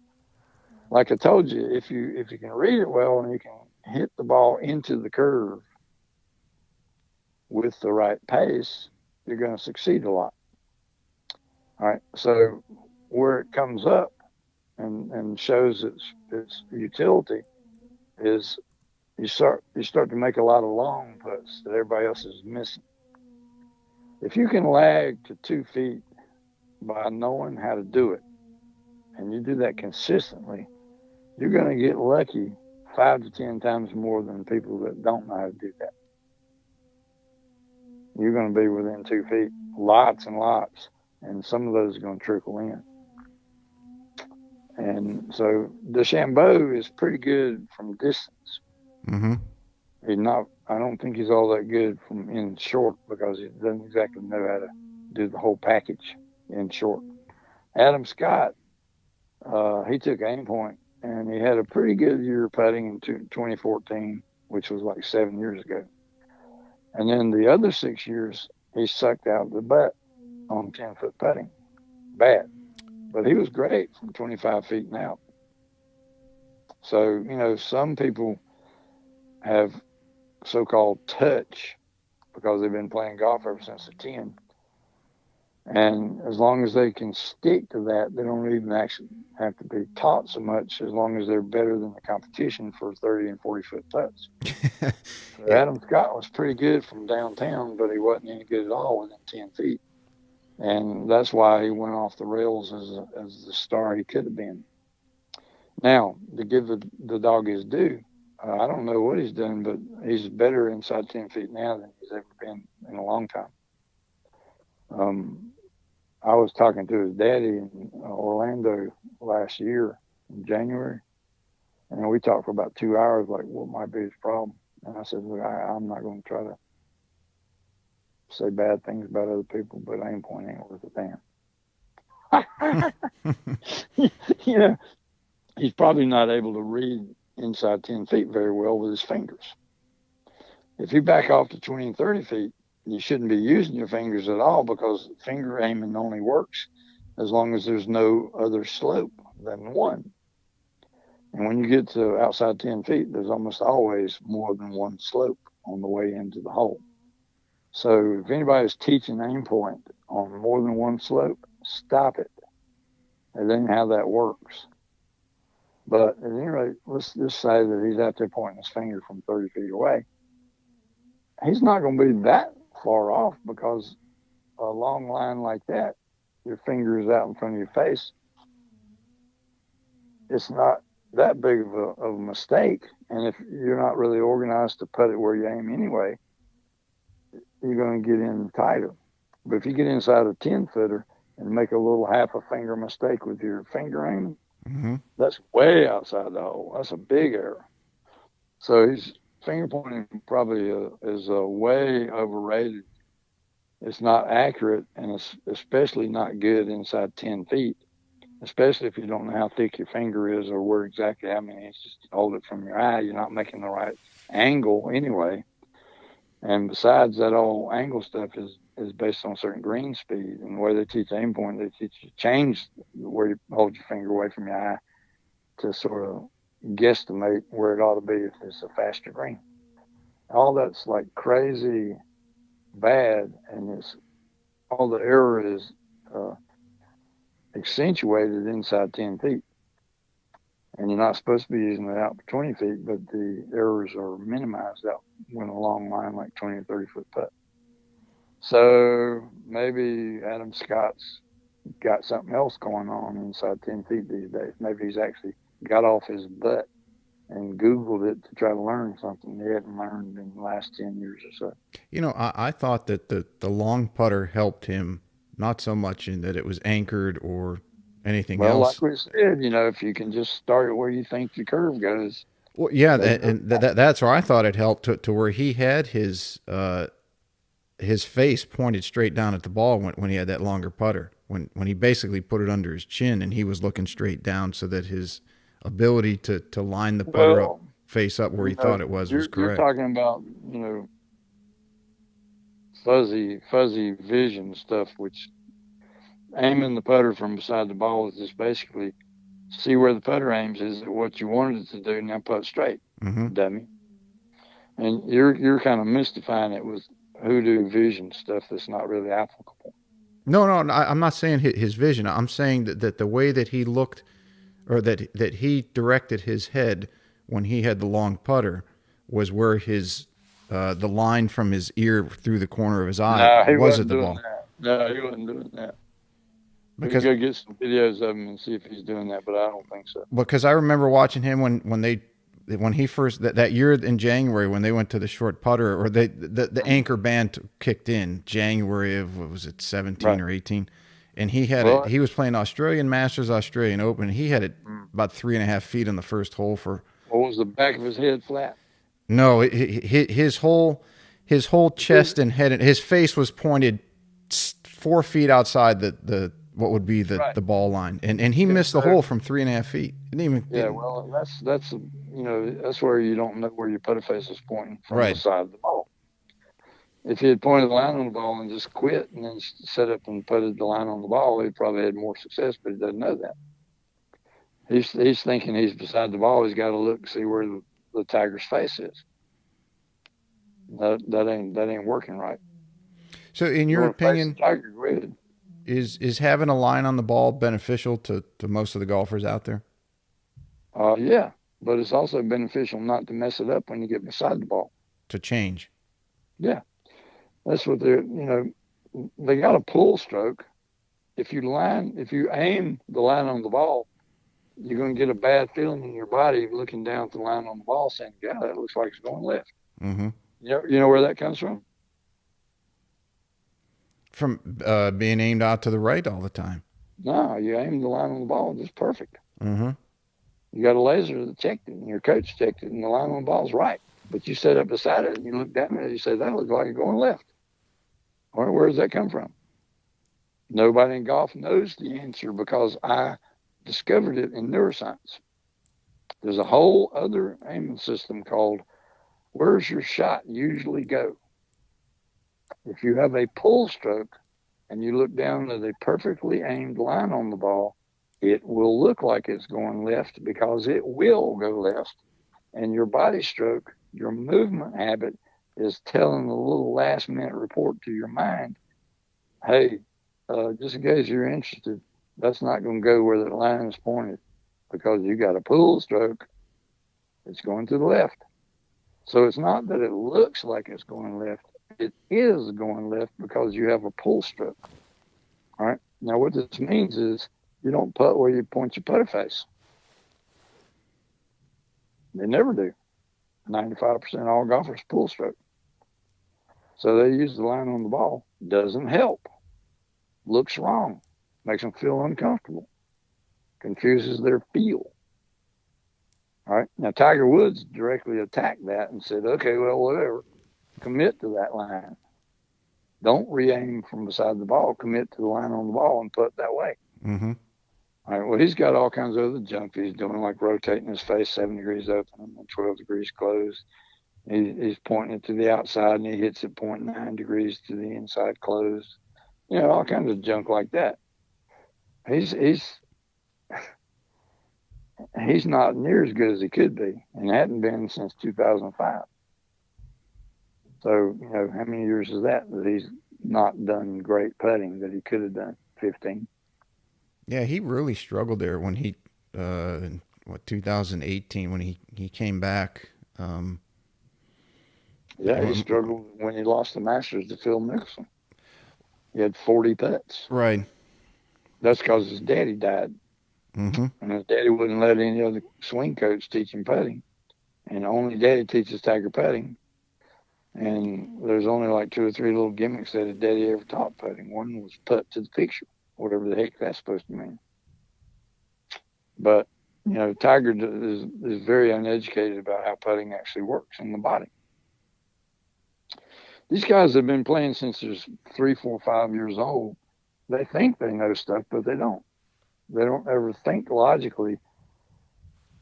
Like I told you, if you can read it well and you can hit the ball into the curve with the right pace, you're going to succeed a lot. All right. So where it comes up and shows its utility is you start to make a lot of long putts that everybody else is missing. If you can lag to 2 feet by knowing how to do it, and you do that consistently, you're going to get lucky 5 to 10 times more than people that don't know how to do that. You're going to be within 2 feet, lots and lots, and some of those are going to trickle in. And so DeChambeau is pretty good from distance. Mm-hmm. I don't think he's all that good from in short because he doesn't exactly know how to do the whole package in short. Adam Scott, he took aim point, and he had a pretty good year putting in 2014, which was like 7 years ago. And then the other 6 years, he sucked out the butt on 10-foot putting. Bad. But he was great from 25 feet and out. So, some people have so-called touch because they've been playing golf ever since they're 10. And as long as they can stick to that, they don't even actually have to be taught so much as long as they're better than the competition for 30 and 40-foot putts. So Adam Scott was pretty good from downtown, but he wasn't any good at all within 10 feet. And that's why he went off the rails as the star he could have been. Now, to give the dog his due, I don't know what he's done, but he's better inside 10 feet now than he's ever been in a long time. I was talking to his daddy in Orlando last year in January, and we talked for about 2 hours, like what might be his problem. And I said, look, I'm not going to try to say bad things about other people, but aim point ain't worth a damn. You know, he's probably not able to read inside 10 feet very well with his fingers. If you back off to 20 and 30 feet, you shouldn't be using your fingers at all, because finger aiming only works as long as there's no other slope than one. And when you get to outside 10 feet, there's almost always more than one slope on the way into the hole. So if anybody's teaching aim point on more than one slope, stop it. It ain't how that works. But at any rate, let's just say that he's out there pointing his finger from 30 feet away. He's not going to be that far off, because a long line like that, your finger is out in front of your face. It's not that big of a mistake. And if you're not really organized to put it where you aim anyway, you're going to get in tighter. But if you get inside a 10-footer and make a little half a finger mistake with your finger aiming, that's way outside the hole. That's a big error. So his finger pointing probably is way overrated. It's not accurate, and it's especially not good inside 10 feet, especially if you don't know how thick your finger is or where exactly how many inches to hold it from your eye. You're not making the right angle anyway. And besides, that all angle stuff is based on certain green speed. And the way they teach aim point, they teach you change where you hold your finger away from your eye to sort of guesstimate where it ought to be if it's a faster green. All that's like crazy bad, and it's all the error is accentuated inside 10 feet. And you're not supposed to be using it out for 20 feet, but the errors are minimized out when a long line like 20 or 30 foot putt. So maybe Adam Scott's got something else going on inside 10 feet these days. Maybe he's actually got off his butt and Googled it to try to learn something he hadn't learned in the last 10 years or so. You know, I thought that the long putter helped him, not so much in that it was anchored or anything Well, else. like we said, if you can just start it where you think the curve goes. Well, yeah, and that's where I thought it helped to where he had his face pointed straight down at the ball when he had that longer putter. When he basically put it under his chin and he was looking straight down, so that his ability to line the putter up face up where he thought it was correct. You're talking about, fuzzy vision stuff, which aiming the putter from beside the ball is just basically see where the putter aims. Is it what you wanted it to do? Now putt straight, dummy. And you're kind of mystifying it with hoodoo vision stuff that's not really applicable. No, I'm not saying his vision. I'm saying that the way that he looked, or that he directed his head when he had the long putter, was where his the line from his ear through the corner of his eye was at the ball. No, he wasn't doing that. Because we can go get some videos of him and see if he's doing that, but I don't think so. Because I remember watching him when he first that year in January when they went to the short putter, or the anchor band kicked in January of, what was it, 17 or 18, and he had he was playing Australian Masters, Australian Open. He had it about 3.5 feet on the first hole for. What was the back of his head flat? No, his whole chest and head, and his face was pointed 4 feet outside the what would be the ball line, and he missed the hole from 3.5 feet. Well, that's where you don't know where your putter face is pointing from the side of the ball. If he had pointed the line on the ball and just quit and then set up and putted the line on the ball, he'd probably had more success, but he doesn't know that. He's thinking he's beside the ball. He's got to look and see where the tiger's face is. That ain't working right. So, in your opinion, tiger, go ahead. Is having a line on the ball beneficial to most of the golfers out there? Yeah, but it's also beneficial not to mess it up when you get beside the ball. To change. Yeah, that's what they're. they got a pull stroke. If you aim the line on the ball, you're going to get a bad feeling in your body looking down at the line on the ball saying, God, that looks like it's going left. Mm-hmm. You know where that comes from? From being aimed out to the right all the time. No, you aim the line on the ball, it's perfect. Mm-hmm. You got a laser that checked it, and your coach checked it, and the line on the ball's right. But you sit up beside it, and you look down at it, and you say, that looks like it's going left. Or where does that come from? Nobody in golf knows the answer because I discovered it in neuroscience. There's a whole other aiming system called where's your shot usually go? If you have a pull stroke and you look down at a perfectly aimed line on the ball, it will look like it's going left because it will go left. And your body stroke, your movement habit is telling a little last minute report to your mind, hey, just in case you're interested, that's not going to go where the line is pointed because you got a pull stroke. It's going to the left. So it's not that it looks like it's going left. It is going left because you have a pull stroke. All right. Now, what this means is you don't putt where you point your putter face. They never do. 95% of all golfers pull stroke. So they use the line on the ball. Doesn't help. Looks wrong. Makes them feel uncomfortable. Confuses their feel. All right. Now, Tiger Woods directly attacked that and said, okay, well, whatever. Commit to that line. Don't re-aim from beside the ball. Commit to the line on the ball and putt that way. Mm-hmm. All right. Well, he's got all kinds of other junk he's doing, like rotating his face 7 degrees open and 12 degrees closed. He's pointing it to the outside and he hits it 0.9 degrees to the inside closed. You know, all kinds of junk like that. He's not near as good as he could be, and hadn't been since 2005. So, you know, how many years is that he's not done great putting that he could have done? 15. Yeah, he really struggled there when he, 2018 when he came back. Yeah, he struggled when he lost the Masters to Phil Mickelson. He had 40 putts. Right. That's because his daddy died. Mm-hmm. And his daddy wouldn't let any other swing coach teach him putting. And only daddy teaches Tiger putting. And there's only like 2 or 3 little gimmicks that his daddy ever taught putting. One was putt to the picture, whatever the heck that's supposed to mean. But, you know, Tiger is very uneducated about how putting actually works in the body. These guys have been playing since they're 3, 4, 5 years old. They think they know stuff, but they don't. They don't ever think logically,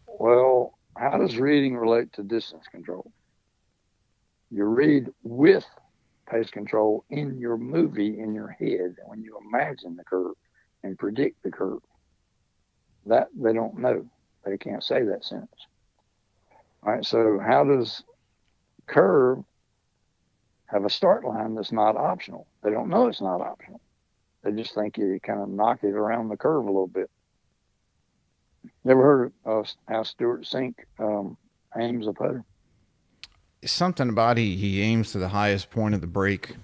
well, how does reading relate to distance control? You read with pace control in your movie, in your head, when you imagine the curve and predict the curve. That they don't know. They can't say that sentence. All right, so how does curve have a start line that's not optional? They don't know it's not optional. They just think you kind of knock it around the curve a little bit. Never heard of how Stuart Sink aims a putter? Something about he aims to the highest point of the break.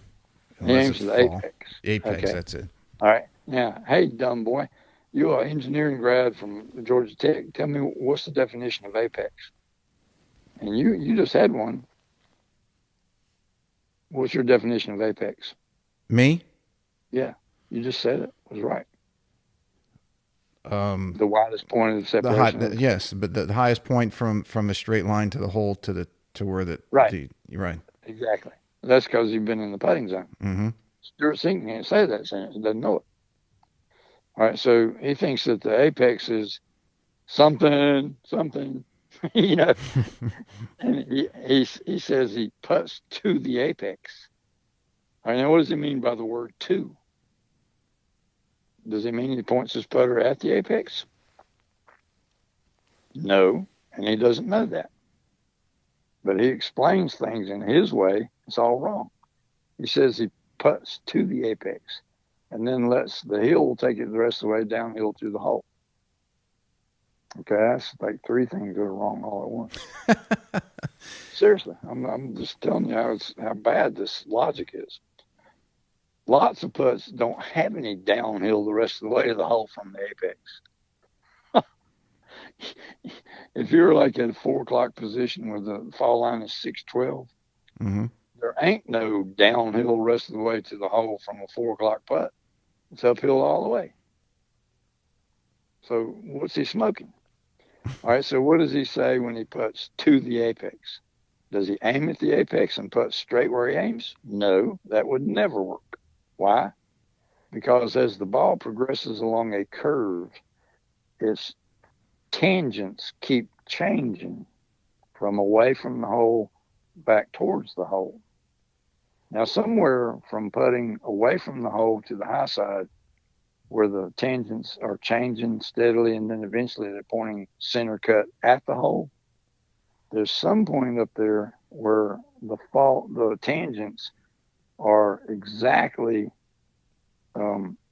He aims to the apex. Apex, okay. That's it. All right. Now, hey, dumb boy, you're an engineering grad from Georgia Tech. Tell me, what's the definition of apex? And you just had one. What's your definition of apex? Me? Yeah, you just said it. It was right. The widest point of separation. Yes, but the highest point from a straight line to the hole to where the right. Right. Exactly. That's because you've been in the putting zone. Mm-hmm. Stuart Sink can't say that sentence. He doesn't know it. All right, so he thinks that the apex is something, you know, and he says he putts to the apex. All right, now what does he mean by the word to? Does he mean he points his putter at the apex? No, and he doesn't know that. But he explains things in his way. It's all wrong. He says he putts to the apex and then lets the hill take it the rest of the way downhill to the hole. Okay, that's like 3 things that are wrong all at once. Seriously, I'm just telling you how bad this logic is. Lots of putts don't have any downhill the rest of the way to the hole from the apex. If you're like at a 4 o'clock position where the fall line is 612, Mm-hmm. there ain't no downhill the rest of the way to the hole from a 4 o'clock putt. It's uphill all the way. So what's he smoking? All right, so what does he say when he puts to the apex? Does he aim at the apex and put straight where he aims? No, that would never work. Why? Because as the ball progresses along a curve, its tangents keep changing from away from the hole back towards the hole. Now, somewhere from putting away from the hole to the high side, where the tangents are changing steadily and then eventually they're pointing center cut at the hole, there's some point up there where the tangents are exactly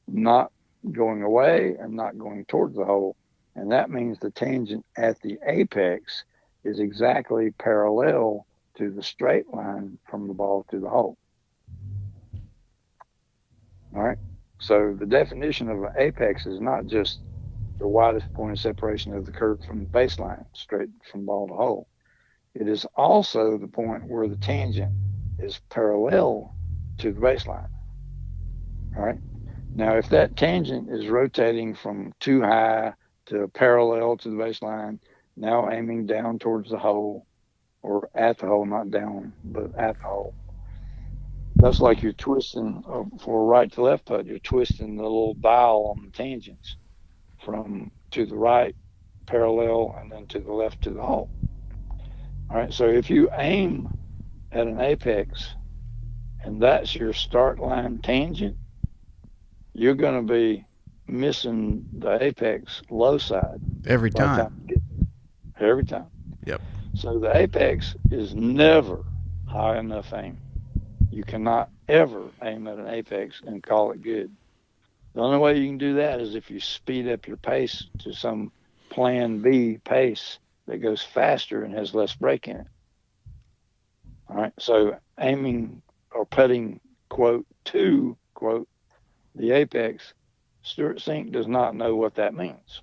not going away and not going towards the hole. And that means the tangent at the apex is exactly parallel to the straight line from the ball to the hole. All right. So the definition of an apex is not just the widest point of separation of the curve from the baseline, straight from ball to hole. It is also the point where the tangent is parallel to the baseline. All right. Now, if that tangent is rotating from too high to parallel to the baseline, now aiming down towards the hole or at the hole, not down, but at the hole. That's like you're twisting for a right to left putt. You're twisting the little dial on the tangents from to the right parallel and then to the left to the hole. All right. So if you aim at an apex and that's your start line tangent, you're going to be missing the apex low side Every by the time. time you get there. Every time. Yep. So the apex is never high enough aim. You cannot ever aim at an apex and call it good. The only way you can do that is if you speed up your pace to some plan B pace that goes faster and has less break in it. All right. So aiming or putting, quote, to, quote, the apex, Stuart Sink does not know what that means.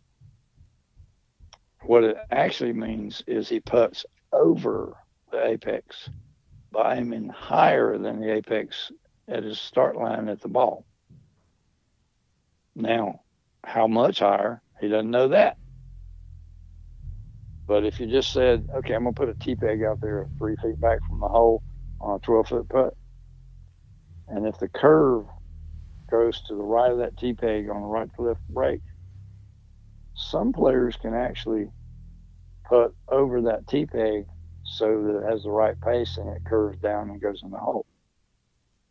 What it actually means is he puts over the apex by aiming higher than the apex at his start line at the ball. Now, how much higher? He doesn't know that. But if you just said, okay, I'm going to put a T-peg out there 3 feet back from the hole on a 12-foot putt, and if the curve goes to the right of that T-peg on the right to left break, some players can actually put over that T-peg so that it has the right pace and it curves down and goes in the hole.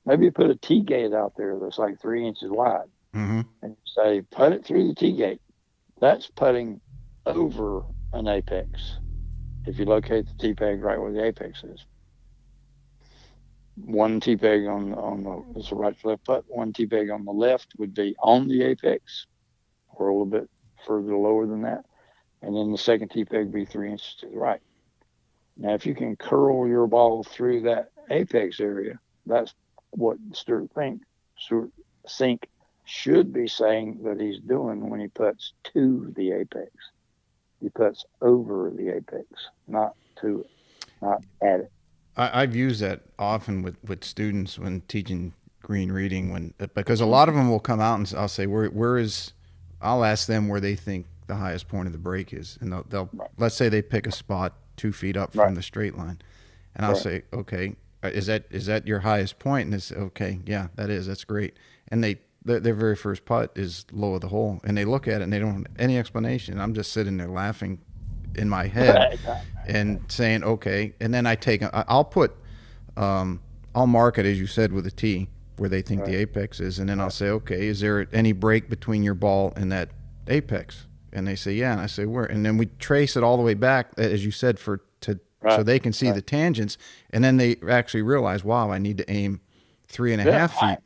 Maybe you put a T-gate out there that's like 3 inches wide, Mm-hmm. and you say, put it through the T-gate. That's putting over an apex if you locate the T-peg right where the apex is. One T-peg on the, it's a right to left putt. One T-peg on the left would be on the apex or a little bit further lower than that. And then the second T-peg would be 3 inches to the right. Now, if you can curl your ball through that apex area, that's what Stuart Sink should be saying that he's doing when he puts to the apex. He puts over the apex, not to it, not at it. I've used that often with students when teaching green reading, because a lot of them will come out and I'll say, I'll ask them where they think the highest point of the break is. And they'll Right. let's say they pick a spot 2 feet up Right. from the straight line. And I'll Right. say, okay, is that your highest point? And they say, okay, yeah, that's great. And their very first putt is low of the hole, and they look at it and they don't have any explanation. I'm just sitting there laughing in my head and saying, okay. And then I'll mark it, as you said, with a T where they think the apex is. And then I'll say, okay, is there any break between your ball and that apex? And they say, yeah. And I say, where? And then we trace it all the way back, as you said, so they can see the tangents. And then they actually realize, wow, I need to aim 3.5 feet.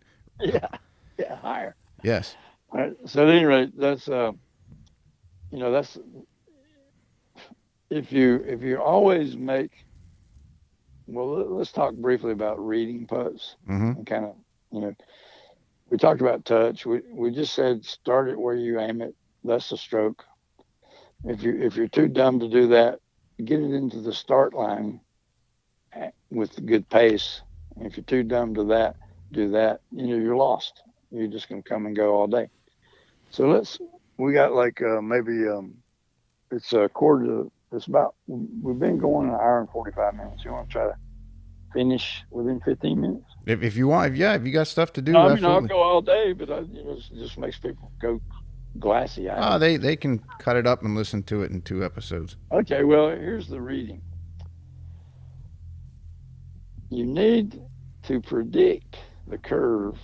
Yeah, higher. Yes. All right. So at any rate, that's that's if you always make. Well, let's talk briefly about reading putts Mm-hmm. and kind of We talked about touch. We just said start it where you aim it. That's the stroke. If you're too dumb to do that, get it into the start line with good pace. And if you're too dumb to do that, you're lost. You're just gonna come and go all day. So we got like maybe it's a quarter to, it's about, we've been going an hour and 45 minutes. You want to try to finish within 15 minutes? If you want, if you got stuff to No, do, I mean, I'll absolutely. go all day, but it just makes people go glassy eyed. They can cut it up and listen to it in 2 episodes. Okay, well, here's the reading. You need to predict the curve,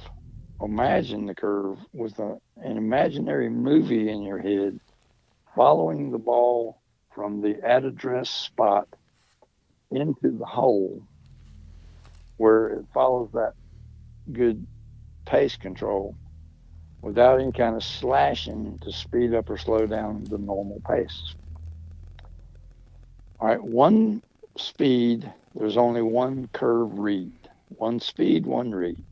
imagine the curve with an imaginary movie in your head, following the ball from the at address spot into the hole where it follows that good pace control without any kind of slashing to speed up or slow down the normal pace. All right, one speed, there's only one curve read. One speed, one read.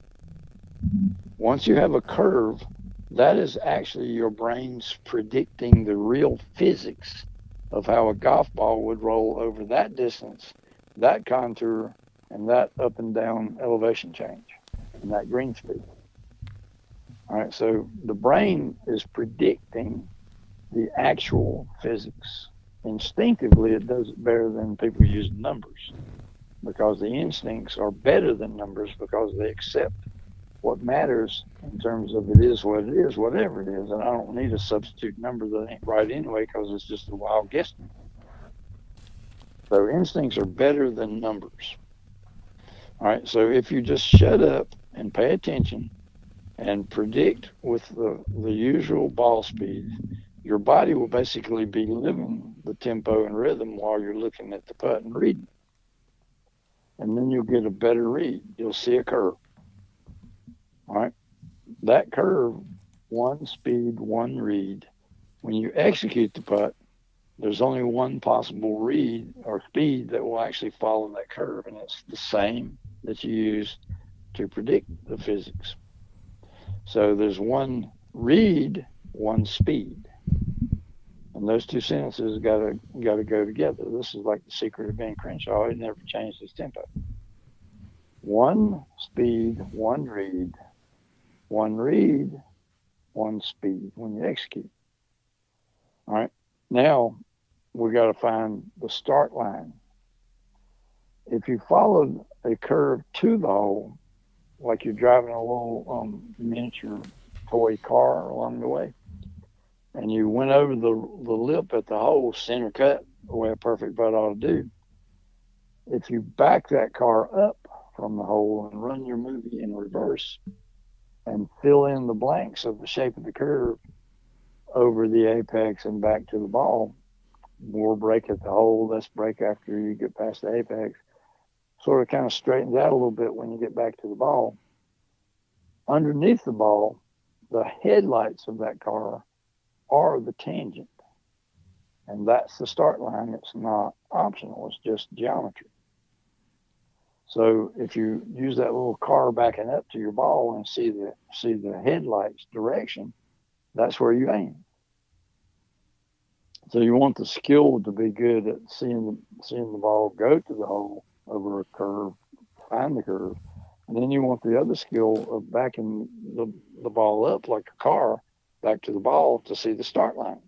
Once you have a curve, that is actually your brain's predicting the real physics of how a golf ball would roll over that distance, that contour, and that up and down elevation change, and that green speed. All right, so the brain is predicting the actual physics. Instinctively, it does it better than people use numbers, because the instincts are better than numbers because they accept what matters in terms of it is what it is, whatever it is. And I don't need a substitute number that ain't right anyway because it's just a wild guess. So instincts are better than numbers. All right, so if you just shut up and pay attention and predict with the usual ball speed, your body will basically be living the tempo and rhythm while you're looking at the putt and reading. And then you'll get a better read. You'll see a curve. All right. That curve, one speed, one read. When you execute the putt, there's only one possible read or speed that will actually follow that curve, and it's the same that you use to predict the physics. So there's one read, one speed. And those two sentences gotta go together. This is like the secret of Ben Crenshaw. He never changed his tempo. One speed, one read, one speed when you execute. All right. Now we got to find the start line. If you followed a curve to the hole, like you're driving a little miniature toy car along the way, and you went over the lip at the hole, center cut, the way a perfect putt ought to do, if you back that car up from the hole and run your movie in reverse and fill in the blanks of the shape of the curve over the apex and back to the ball, more break at the hole, less break after you get past the apex, sort of kind of straightens out a little bit when you get back to the ball. Underneath the ball, the headlights of that car are the tangent. And that's the start line. It's not optional. It's just geometry. So if you use that little car backing up to your ball and see the headlights direction, that's where you aim. So you want the skill to be good at seeing the ball go to the hole over a curve, find the curve, and then you want the other skill of backing the ball up like a car back to the ball to see the start line.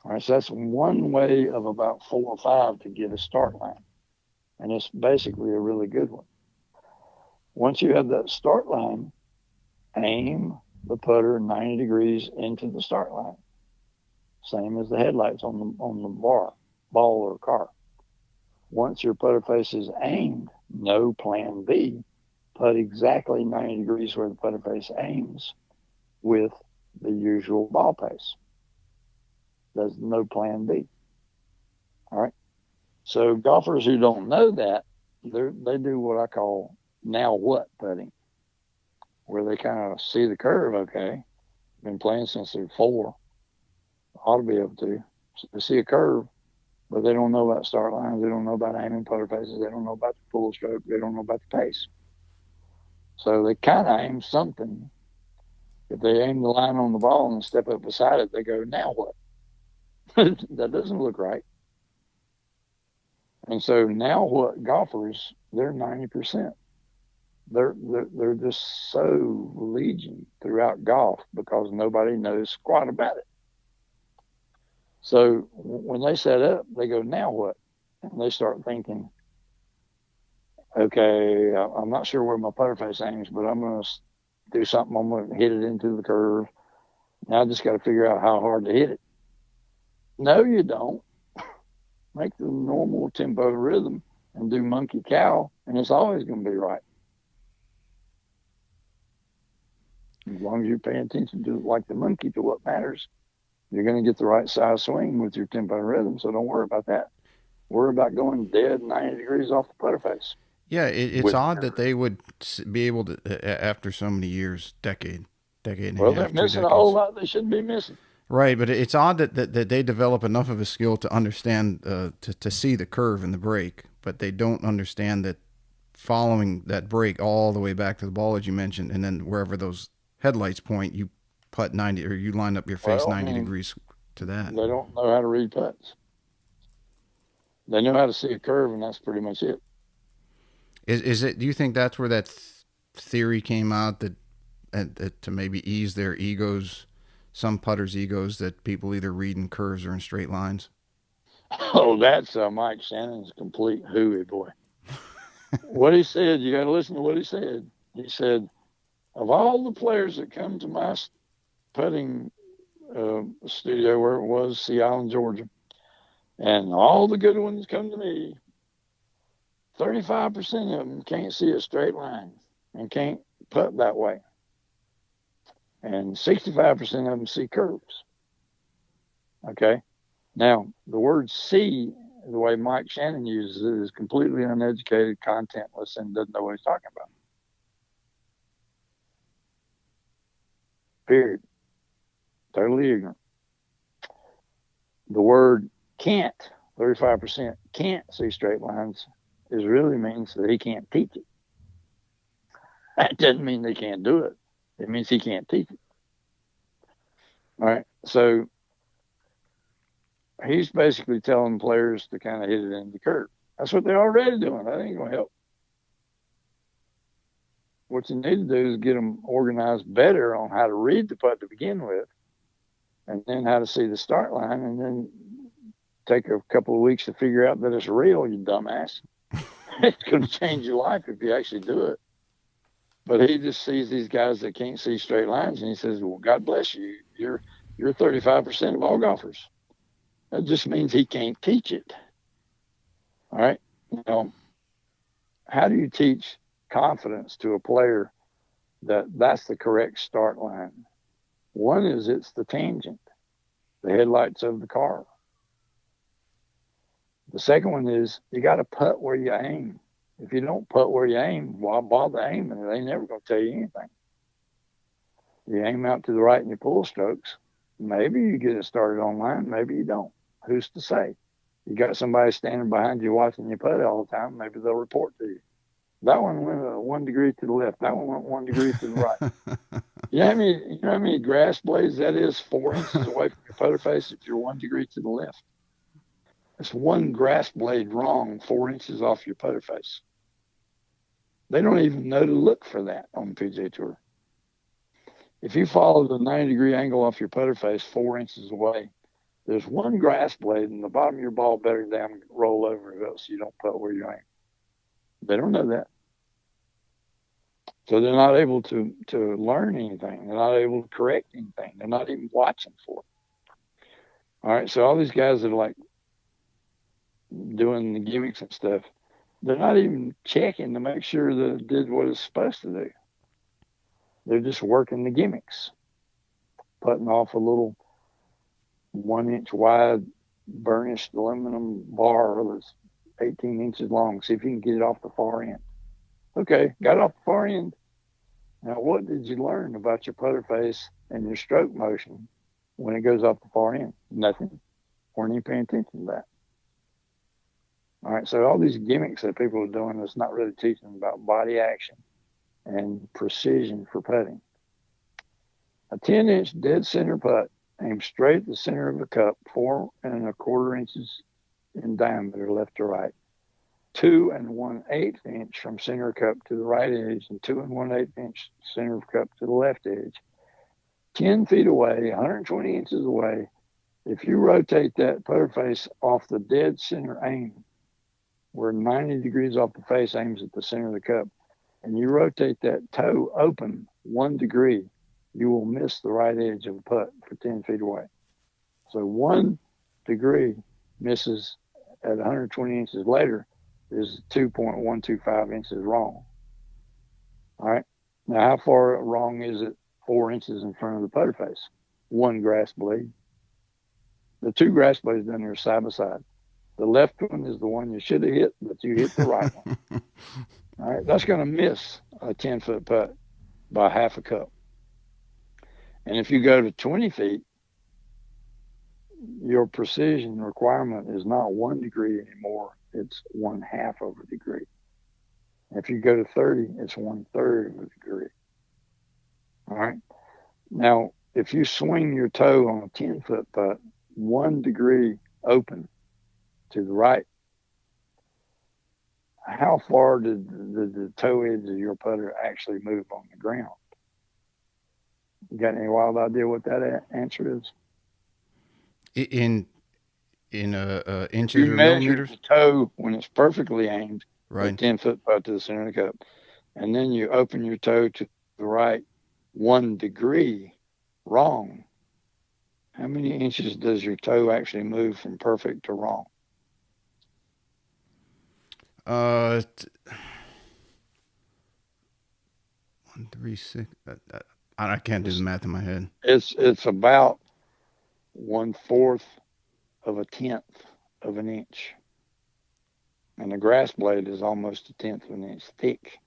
All right, so that's one way of about 4 or 5 to get a start line, and it's basically a really good one. Once you have that start line, aim the putter 90 degrees into the start line. Same as the headlights on the ball or car. Once your putter face is aimed, no plan B. Putt exactly 90 degrees where the putter face aims with the usual ball pace. There's no plan B. All right. So golfers who don't know that, they do what I call now what putting, where they kind of see the curve. Okay, been playing since they're 4. Ought to be able to. So they see a curve, but they don't know about start lines. They don't know about aiming putter faces. They don't know about the full stroke. They don't know about the pace. So they kind of aim something. If they aim the line on the ball and step up beside it, they go, now what? That doesn't look right. And so now what golfers, they're 90%. They're just so legion throughout golf because nobody knows squat about it. So when they set up, they go, now what? And they start thinking, okay, I'm not sure where my putter face aims, but I'm going to do something. I'm going to hit it into the curve. Now I just got to figure out how hard to hit it. No, you don't. Make the normal tempo rhythm and do monkey cow, and it's always going to be right. As long as you're paying attention to, like the monkey, to what matters, you're going to get the right size swing with your tempo rhythm. So don't worry about that. Worry about going dead 90 degrees off the putter face. Yeah, it's odd that they would be able to, after so many years, decade and a Well, half, they're 2 missing a whole decades. lot they shouldn't be missing. Right, but it's odd that they develop enough of a skill to understand, to see the curve in the break, but they don't understand that following that break all the way back to the ball, as you mentioned, and then wherever those headlights point, you putt 90, or you line up your face Well, 90 degrees to that. they don't know how to read putts. They know how to see a curve, and that's pretty much it. Is it? Do you think that's where that theory came out that to maybe ease their egos, some putters' egos, that people either read in curves or in straight lines? Oh, that's Mike Shannon's complete hooey, boy. What he said, you got to listen to what he said. He said, of all the players that come to my putting studio, where it was, Sea Island, Georgia, and all the good ones come to me, 35% of them can't see a straight line and can't putt that way. And 65% of them see curves. Okay. Now, the word see, the way Mike Shannon uses it, is completely uneducated, contentless, and doesn't know what he's talking about. Period. Totally ignorant. The word can't, 35% can't see straight lines, is really means that he can't teach it. That doesn't mean they can't do it. It means he can't teach it. All right. So he's basically telling players to kind of hit it into the curve. That's what they're already doing. That ain't going to help. What you need to do is get them organized better on how to read the putt to begin with, and then how to see the start line, and then take a couple of weeks to figure out that it's real, you dumbass. It's going to change your life if you actually do it. But he just sees these guys that can't see straight lines, and he says, well, God bless you. You're 35% of all golfers. That just means he can't teach it. All right. Now, how do you teach confidence to a player that that's the correct start line? One is it's the tangent, the headlights of the car. The second one is you got to putt where you aim. If you don't putt where you aim, why bother aiming? They ain't never going to tell you anything. You aim out to the right in your pull strokes. Maybe you get it started on line. Maybe you don't. Who's to say? You got somebody standing behind you watching you putt all the time. Maybe they'll report to you. That one went 1 degree to the left. That one went 1 degree to the right. You know how many grass blades that is 4 inches away from your putter face if you're 1 degree to the left? It's one grass blade wrong 4 inches off your putter face. They don't even know to look for that on the PGA Tour. If you follow the 90-degree angle off your putter face 4 inches away, there's one grass blade and the bottom of your ball better down roll over it so you don't putt where you aim. They don't know that. So they're not able to learn anything. They're not able to correct anything. They're not even watching for it. All right, so all these guys that are like doing the gimmicks and stuff, they're not even checking to make sure that it did what it's supposed to do. They're just working the gimmicks, putting off a little 1 inch wide burnished aluminum bar that's 18 inches long. See if you can get it off the far end. Okay, got it off the far end. Now, what did you learn about your putter face and your stroke motion when it goes off the far end? Nothing. Weren't even paying attention to that. All right, so all these gimmicks that people are doing is not really teaching about body action, and precision for putting. A 10-inch dead center putt aimed straight at the center of the cup, 4¼ inches in diameter, left to right. 2 1/8 inch from center cup to the right edge, and 2 1/8 inch center of cup to the left edge. 10 feet away, 120 inches away. If you rotate that putter face off the dead center aim, where 90 degrees off the face aims at the center of the cup, and you rotate that toe open 1 degree, you will miss the right edge of the putt for 10 feet away. So 1 degree misses at 120 inches later is 2.125 inches wrong. All right. Now, how far wrong is it 4 inches in front of the putter face? 1 grass blade. The 2 grass blades down there side by side. The left one is the one you should have hit, but you hit the right one. All right. That's going to miss a 10-foot putt by half a cup. And if you go to 20 feet, your precision requirement is not 1 degree anymore. It's 1/2 of a degree. If you go to 30, it's 1/3 of a degree. All right. Now, if you swing your toe on a 10-foot putt, 1 degree open to the right, how far did the toe edge of your putter actually move on the ground? You got any wild idea what that answer is? In If inches you or measure millimeters, the toe when it's perfectly aimed, a right? 10-foot putt to the center of the cup, and then you open your toe to the right 1 degree wrong, how many inches does your toe actually move from perfect to wrong? 1, 3, 6. I can't do the math in my head. It's about 1/4 of a tenth of an inch. And the grass blade is almost 1/10 of an inch thick.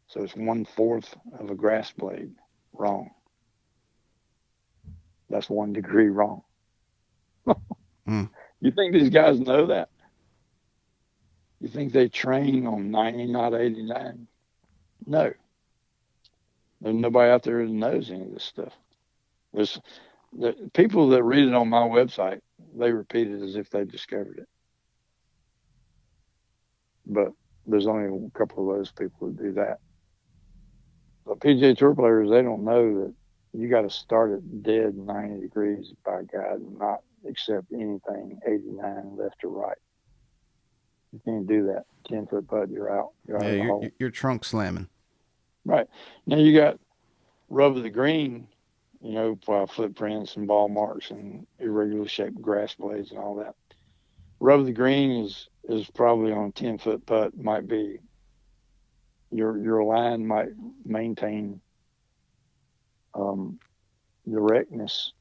So it's 1/4 of a grass blade wrong. That's 1 degree wrong. You think these guys know that? You think they train on 90, not 89? No. There's nobody out there that knows any of this stuff. There's the people that read it on my website, they repeat it as if they discovered it. But there's only a couple of those people who do that. But PGA Tour players, they don't know that you got to start at dead 90 degrees by God and not accept anything 89 left or right. You can't do that. 10-foot putt, you're out. You're out of the hole. You're trunk slamming. Right. Now you got rub of the green, footprints and ball marks and irregularly shaped grass blades and all that. Rub of the green is probably on a 10-foot putt, might be your line might maintain directness,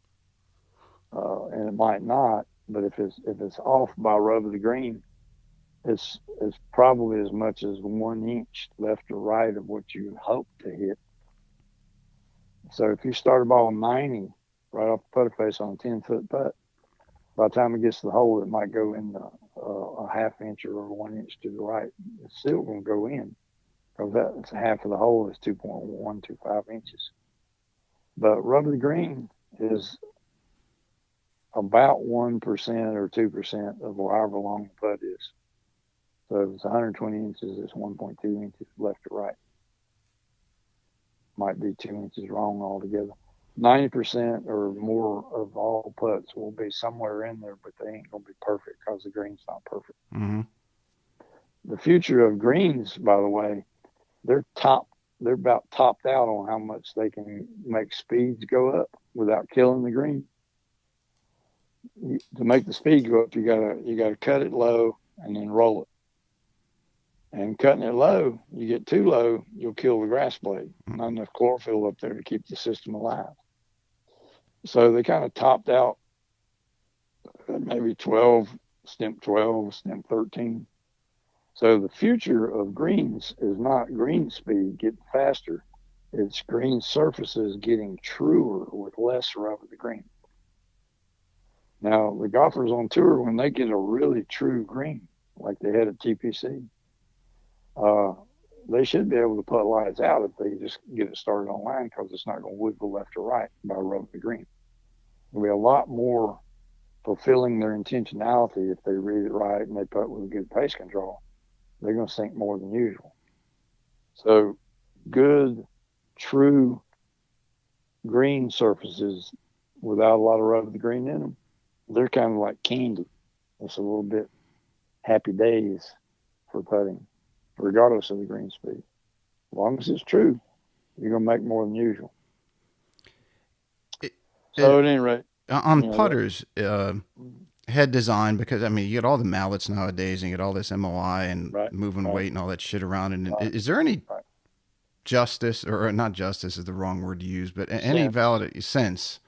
and it might not. But if it's off by rub of the green, it's probably as much as 1 inch left or right of what you hope to hit. So if you start a ball 90 right off the putter face on a 10-foot putt, by the time it gets to the hole, it might go in a half inch or 1 inch to the right. It's still going to go in because that's half of the hole is 2.125 inches. But rub of the green is about 1% or 2% of however long the putt is. So if it's 120 inches, it's 1.2 inches left or right. Might be 2 inches wrong altogether. 90% or more of all putts will be somewhere in there, but they ain't going to be perfect because the green's not perfect. Mm-hmm. The future of greens, by the way, they're about topped out on how much they can make speeds go up without killing the green. To make the speed go up, you gotta cut it low and then roll it. And cutting it low, you get too low, you'll kill the grass blade. Not enough chlorophyll up there to keep the system alive. So they kind of topped out at maybe 12, stimp 12, stimp 13. So the future of greens is not green speed getting faster. It's green surfaces getting truer with less rub of the green. Now, the golfers on tour, when they get a really true green, like they had at TPC, they should be able to put lights out if they just get it started online, because it's not going to wiggle left or right by rubbing the green. There'll be a lot more fulfilling their intentionality if they read it right and they put with good pace control. They're going to sink more than usual. So good, true green surfaces without a lot of rub of the green in them, they're kind of like candy. It's a little bit happy days for putting, regardless of the green speed. As long as it's true, you're going to make more than usual. So at any rate, on putters, head design, because I mean, you get all the mallets nowadays, and you get all this MOI and moving weight and all that shit around. And is there any justice, or not justice is the wrong word to use, but any valid sense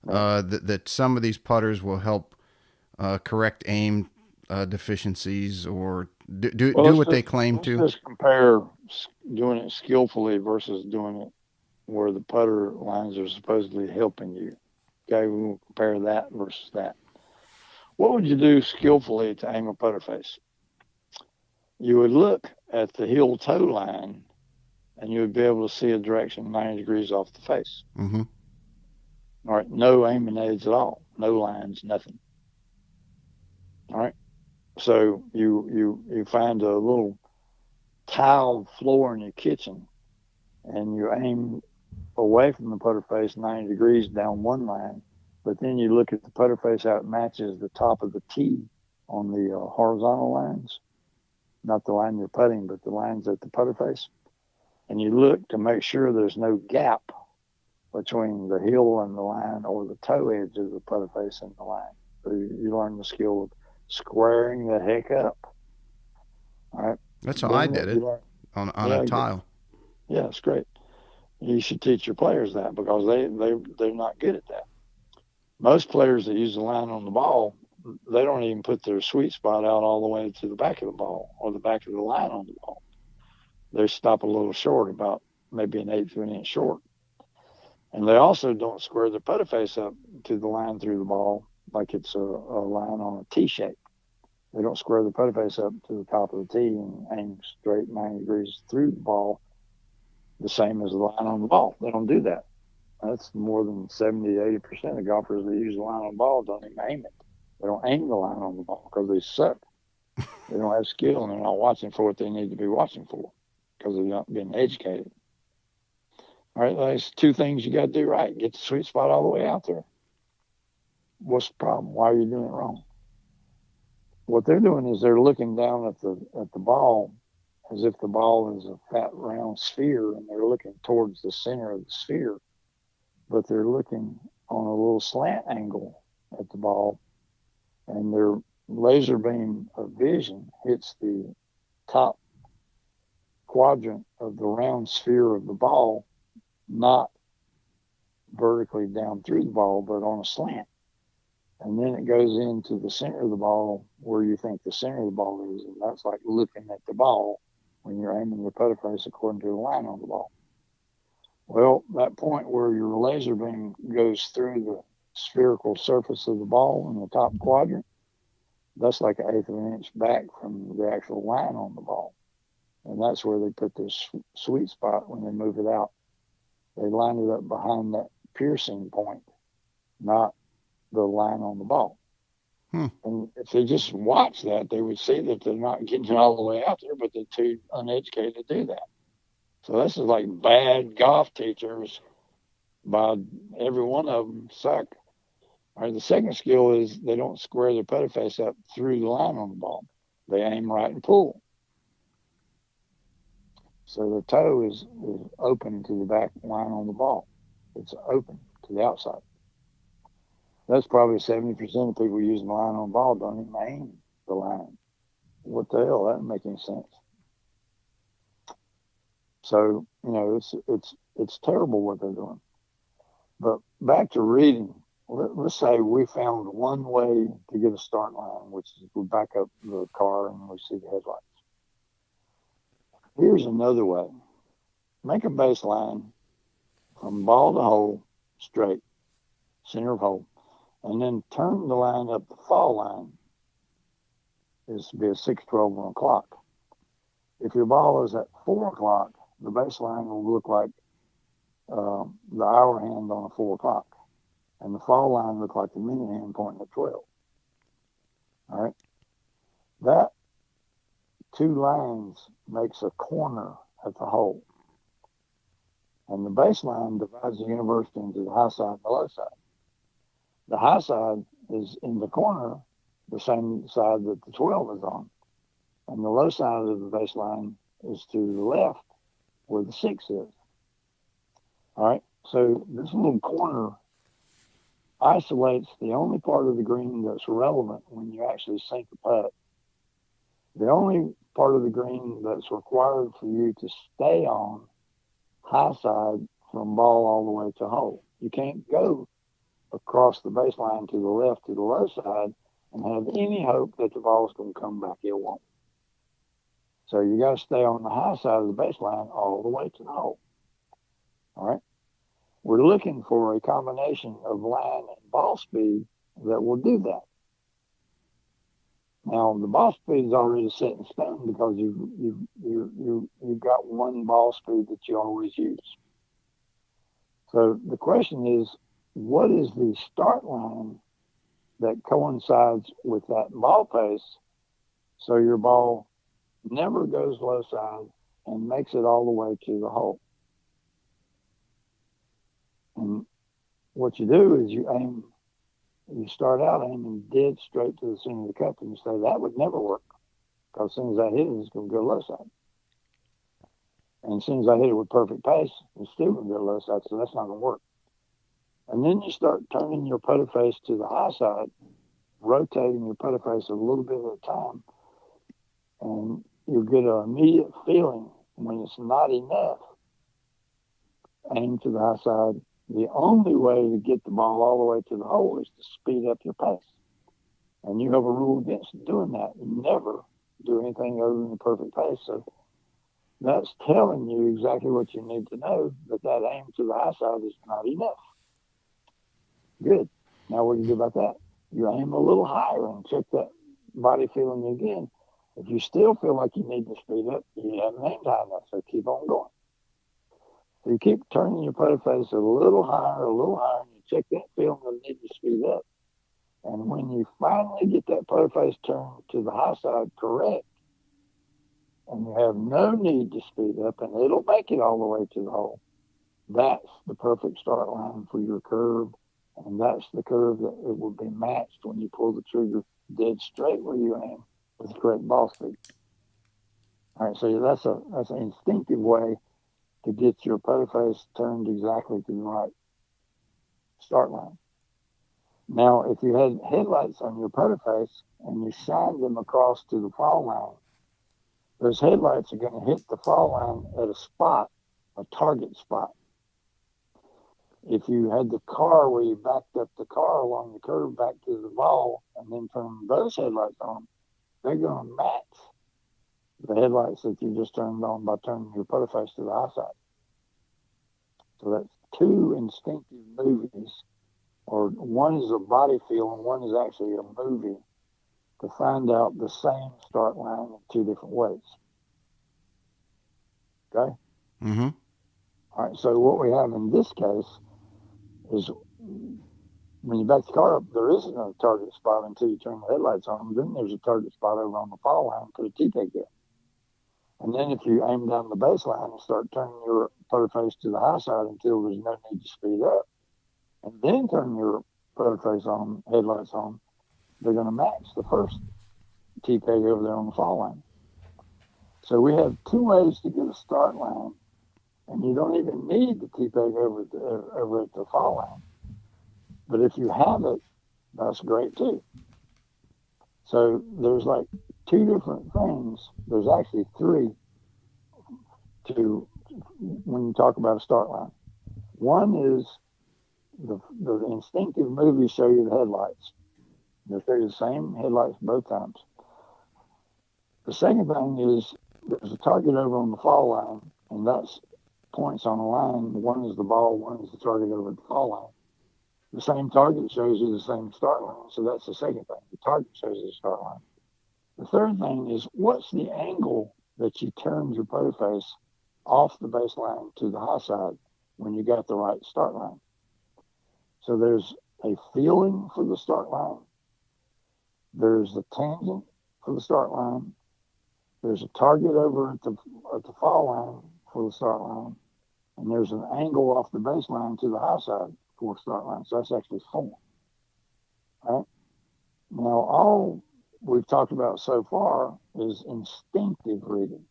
that some of these putters will help correct aim deficiencies, or do what they claim to? Let's just compare doing it skillfully versus doing it where the putter lines are supposedly helping you. Okay, we will compare that versus that. What would you do skillfully to aim a putter face? You would look at the heel toe line, and you would be able to see a direction 90 degrees off the face. Mm-hmm. All right, no aiming aids at all, no lines, nothing. All right, so you find a little tiled floor in your kitchen, and you aim away from the putter face 90 degrees down one line, but then you look at the putter face, how it matches the top of the tee on the horizontal lines, not the line you're putting, but the lines at the putter face. And you look to make sure there's no gap between the heel and the line, or the toe edge of the putter face and the line. So you learn the skill of squaring the heck up. All right. That's how I did it on a tile. Yeah, it's great. You should teach your players that, because they're not good at that. Most players that use the line on the ball, they don't even put their sweet spot out all the way to the back of the ball or the back of the line on the ball. They stop a little short, about maybe an eighth of an inch short. And they also don't square their putter face up to the line through the ball like it's a line on a T shape. They don't square the putter face up to the top of the tee and aim straight 90 degrees through the ball, the same as the line on the ball. They don't do that. That's more than 70, 80% of golfers that use the line on the ball don't even aim it. They don't aim the line on the ball because they suck. They don't have skill, and they're not watching for what they need to be watching for because they're not being educated. All right, there's two things you got to do right. Get the sweet spot all the way out there. What's the problem? Why are you doing it wrong? What they're doing is they're looking down at the ball as if the ball is a fat round sphere, and they're looking towards the center of the sphere, but they're looking on a little slant angle at the ball, and their laser beam of vision hits the top quadrant of the round sphere of the ball, not vertically down through the ball, but on a slant. And then it goes into the center of the ball where you think the center of the ball is, and that's like looking at the ball when you're aiming your putter face according to the line on the ball. Well, that point where your laser beam goes through the spherical surface of the ball in the top quadrant, that's like an eighth of an inch back from the actual line on the ball. And that's where they put their sweet spot when they move it out. They line it up behind that piercing point, not the line on the ball. And if they just watch that, they would see that they're not getting it all the way out there, but they're too uneducated to do that. So this is like bad golf teachers. By every one of them suck. All right, the second skill is they don't square their putter face up through the line on the ball. They aim right and pull. So the toe is open to the back line on the ball. It's open to the outside. That's probably 70% of people using the line on the ball don't even aim the line. What the hell? That doesn't make any sense. So, it's terrible what they're doing. But back to reading. Let's say we found one way to get a start line, which is we back up the car and we see the headlights. Here's another way. Make a baseline from ball to hole, straight, center of hole, and then turn the line up the fall line. This would be a 6, 12, 1 o'clock. If your ball is at 4 o'clock, the baseline will look like the hour hand on a 4 o'clock, and the fall line look like the minute hand pointing at 12. All right, that two lines makes a corner at the hole, and the baseline divides the universe into the high side and the low side. The high side is in the corner, the same side that the 12 is on, and the low side of the baseline is to the left where the 6 is. All right, so this little corner isolates the only part of the green that's relevant when you actually sink a putt. The only part of the green that's required for you to stay on high side from ball all the way to hole. You can't go across the baseline to the left to the low side and have any hope that the ball is going to come back. It won't. So you got to stay on the high side of the baseline all the way to the hole. All right. We're looking for a combination of line and ball speed that will do that. Now the ball speed is already set in stone because you've got one ball speed that you always use. So the question is, what is the start line that coincides with that ball pace so your ball never goes low side and makes it all the way to the hole? And what you do is you start out aiming dead straight to the center of the cup, and you say that would never work because as soon as I hit it, it's going to go low side. And as soon as I hit it with perfect pace, it's still going to go low side, so that's not going to work. And then you start turning your putter face to the high side, rotating your putter face a little bit at a time, and you get an immediate feeling when it's not enough. Aim to the high side. The only way to get the ball all the way to the hole is to speed up your pace. And you have a rule against doing that. You never do anything other than the perfect pace. So that's telling you exactly what you need to know, that aim to the high side is not enough. Good. Now what do you do about that? You aim a little higher and check that body feeling again. If you still feel like you need to speed up, you haven't aimed high enough, so keep on going. So you keep turning your putter face a little higher, and you check that feeling of need to speed up. And when you finally get that putter face turned to the high side correct, and you have no need to speed up, and it'll make it all the way to the hole, that's the perfect start line for your curve, and that's the curve that it will be matched when you pull the trigger dead straight where you aim with the correct ball speed. All right, so that's an instinctive way to get your putter face turned exactly to the right start line. Now, if you had headlights on your putter face and you shine them across to the fall line, those headlights are going to hit the fall line at a spot, a target spot. If you had the car where you backed up the car along the curve back to the ball and then turned those headlights on, they're going to match the headlights that you just turned on by turning your putter face to the high side. So that's two instinctive movies, or one is a body feel and one is actually a movie, to find out the same start line in two different ways. Okay? Mm-hmm. All right, so what we have in this case is when you back the car up, there isn't a target spot until you turn the headlights on. Then there's a target spot over on the fall line, put a T-peg there. And then if you aim down the baseline and start turning your putter face to the high side until there's no need to speed up, and then turn your putter face on, headlights on, they're going to match the first T-peg over there on the fall line. So we have two ways to get a start line, and you don't even need the T-peg over at the fall line. But if you have it, that's great too. So there's like two different things. There's actually three to when you talk about a start line. One is the instinctive movies show you the headlights. They'll show you the same headlights both times. The second thing is there's a target over on the fall line, and that's points on a line. One is the ball, one is the target over at the fall line. The same target shows you the same start line, so that's the second thing. The target shows you the start line. The third thing is what's the angle that you turned your putter face off the baseline to the high side when you got the right start line. So there's a feeling for the start line. There's a tangent for the start line. There's a target over at the fall line for the start line. And there's an angle off the baseline to the high side for the start line. So that's actually 4. Right? Now, all we've talked about so far is instinctive reading.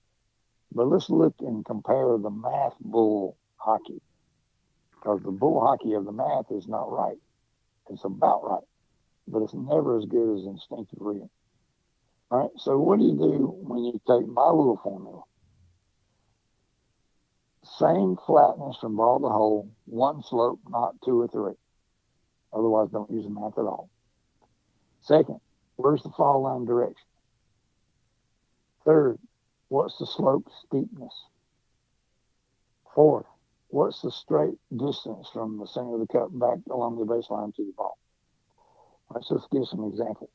But let's look and compare the math bull hockey. Because the bull hockey of the math is not right. It's about right. But it's never as good as instinctive reading. All right. So what do you do when you take my little formula? Same flatness from ball to hole, one slope, not 2 or 3. Otherwise, don't use the math at all. Second, where's the fall line direction? Third, what's the slope steepness? Fourth, what's the straight distance from the center of the cup back along the baseline to the ball? All right, so let's give some examples.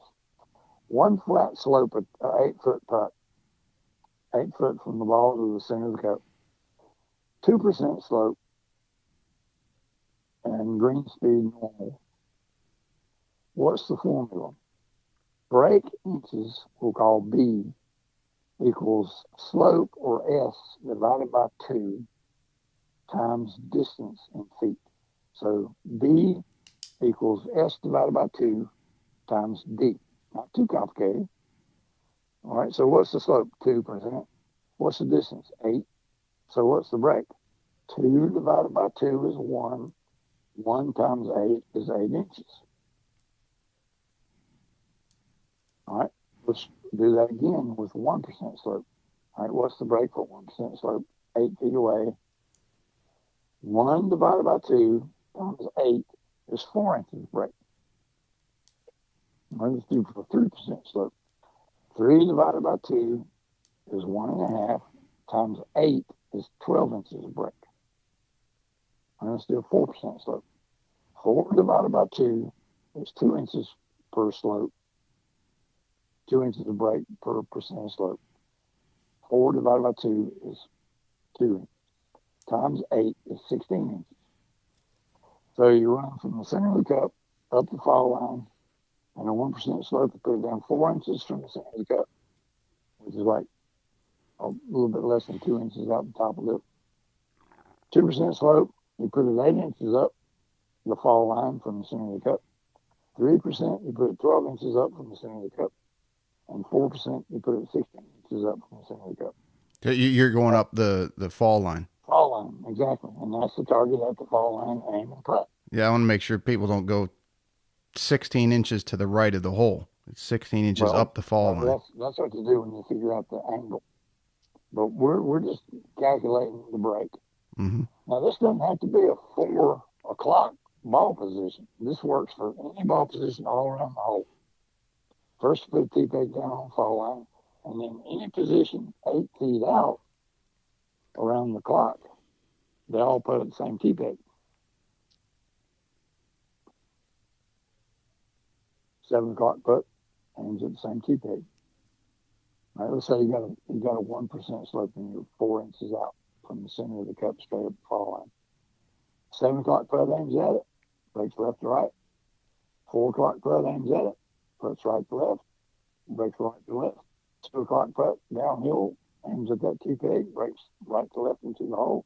One flat slope, an 8-foot putt, 8 foot from the ball to the center of the cup. 2% slope and green speed normal. What's the formula? Break inches, we'll call B, equals slope, or S, divided by 2 times distance in feet. So B equals S divided by 2 times D. Not too complicated. All right, so what's the slope? 2%. What's the distance? 8. So what's the break? 2 divided by 2 is 1. 1 times 8 is 8 inches. All right, let's do that again with 1% slope. All right, what's the break for 1% slope? 8 feet away. 1 divided by 2 times 8 is 4 inches break. All right, let's do for 3% slope. 3 divided by 2 is 1.5 times 8 is 12 inches of break. All right, let's do a 4% slope. 4 divided by 2 is 2 inches per slope. 2 inches of break per percent of slope. 4 divided by 2 is 2 inches. Times 8 is 16 inches. So you run from the center of the cup up the fall line, and a 1% slope, you put it down 4 inches from the center of the cup, which is like a little bit less than 2 inches out the top of it. 2% slope, you put it 8 inches up the fall line from the center of the cup. 3%, you put it 12 inches up from the center of the cup. And 4%, you put it 16 inches up from the center of the cup. So you're going up the fall line. Fall line, exactly. And that's the target at the fall line, aim and putt. Yeah, I want to make sure people don't go 16 inches to the right of the hole. It's 16 inches up the fall line. That's what you do when you figure out the angle. But we're just calculating the break. Mm-hmm. Now, this doesn't have to be a 4 o'clock ball position. This works for any ball position all around the hole. First, put a tee peg down on the fall line, and then any position 8 feet out around the clock, they all put the same tee peg. 7 o'clock putt aims at the same tee peg. All right, let's say you got a 1% slope and you're 4 inches out from the center of the cup straight up the fall line. 7 o'clock putt aims at it, breaks left to right. 4 o'clock putt aims at it, puts right to left, breaks right to left. 2 o'clock putt downhill, aims at that tee peg, breaks right to left into the hole.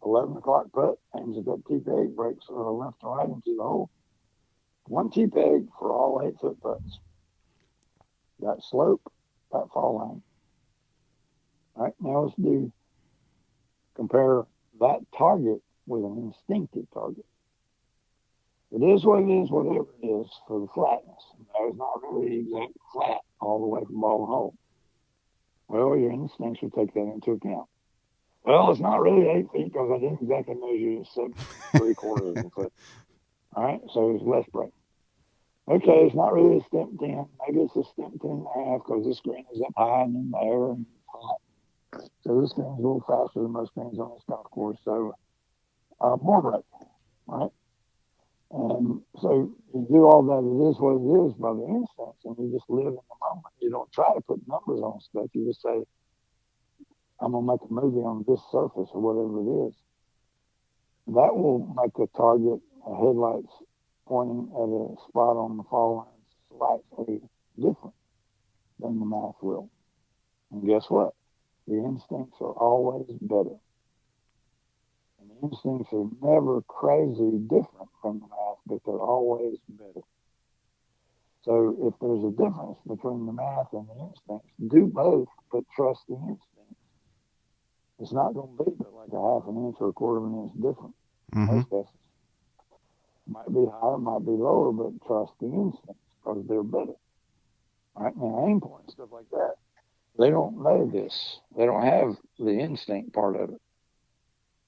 11 o'clock putt aims at that tee peg, breaks left to right into the hole. 1 tee peg for all 8-foot putts. That slope, that fall line. All right, now let's compare that target with an instinctive target. It is what it is, whatever it is, for the flatness. Now, it's not really exactly flat all the way from ball to hole. Well, your instincts will take that into account. Well, it's not really 8 feet because I didn't exactly measure it 7.75 of a foot. All right, so it's less break. Okay, it's not really a step 10. Maybe it's a step 10.5 because this green is up high and in the air and hot. So this green's a little faster than most greens on this golf course. So more break, right? And so you do all that. It is what it is by the instincts, and you just live in the moment. You don't try to put numbers on stuff. You just say, I'm going to make a movie on this surface or whatever it is. That will make a target, a headlights pointing at a spot on the fall line slightly different than the math will. And guess what? The instincts are always better. And the instincts are never crazy different from the math, but they're always better. So if there's a difference between the math and the instincts, do both, but trust the instincts. It's not going to be but like a half an inch or a quarter of an inch different. Most cases. Might be higher, might be lower, but trust the instincts because they're better. Right now, aim point, stuff like that. They don't know this. They don't have the instinct part of it.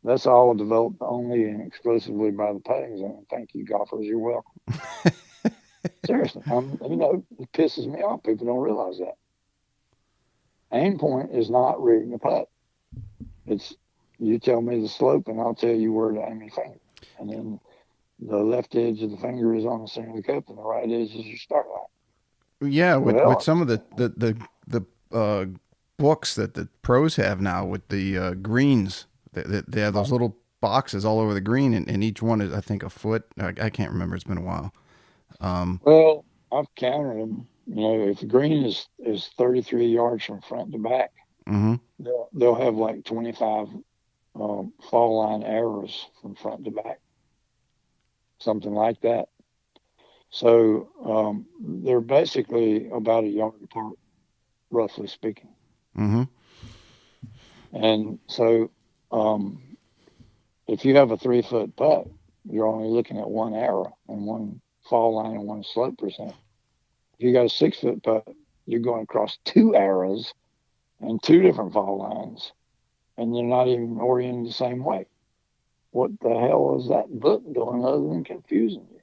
That's all developed only and exclusively by the putting zone. Thank you, golfers. You're welcome. Seriously, it pisses me off. People don't realize that. Aim point is not reading a putt. It's you tell me the slope, and I'll tell you where to aim your finger. And then the left edge of the finger is on the center of the cup, and the right edge is your start line. Yeah, with some of the books that the pros have now with the greens, they have those little boxes all over the green, and each one is, I think, a foot. I can't remember. It's been a while. Well, I've counted them. If the green is 33 yards from front to back, they'll have like 25 fall line arrows from front to back, something like that. So they're basically about a yard apart, roughly speaking. And so if you have a 3-foot putt, you're only looking at one arrow and one fall line and one slope percent. If you got a 6-foot putt, you're going across 2 arrows and 2 different fall lines, and they're not even oriented the same way. What the hell is that book doing other than confusing you?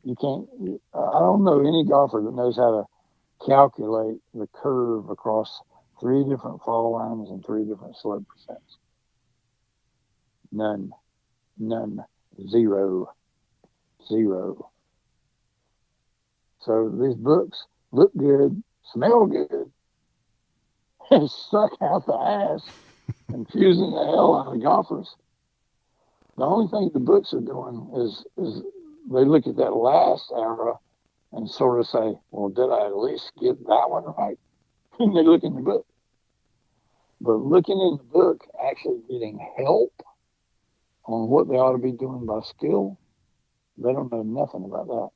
You can't. I don't know any golfer that knows how to calculate the curve across 3 different fall lines and 3 different slope percents. None. Zero. So these books look good, smell good, and suck out the ass, confusing the hell out of golfers. The only thing the books are doing is they look at that last arrow and sort of say, well, did I at least get that one right? And they look in the book. But looking in the book, actually getting help on what they ought to be doing by skill, they don't know nothing about that.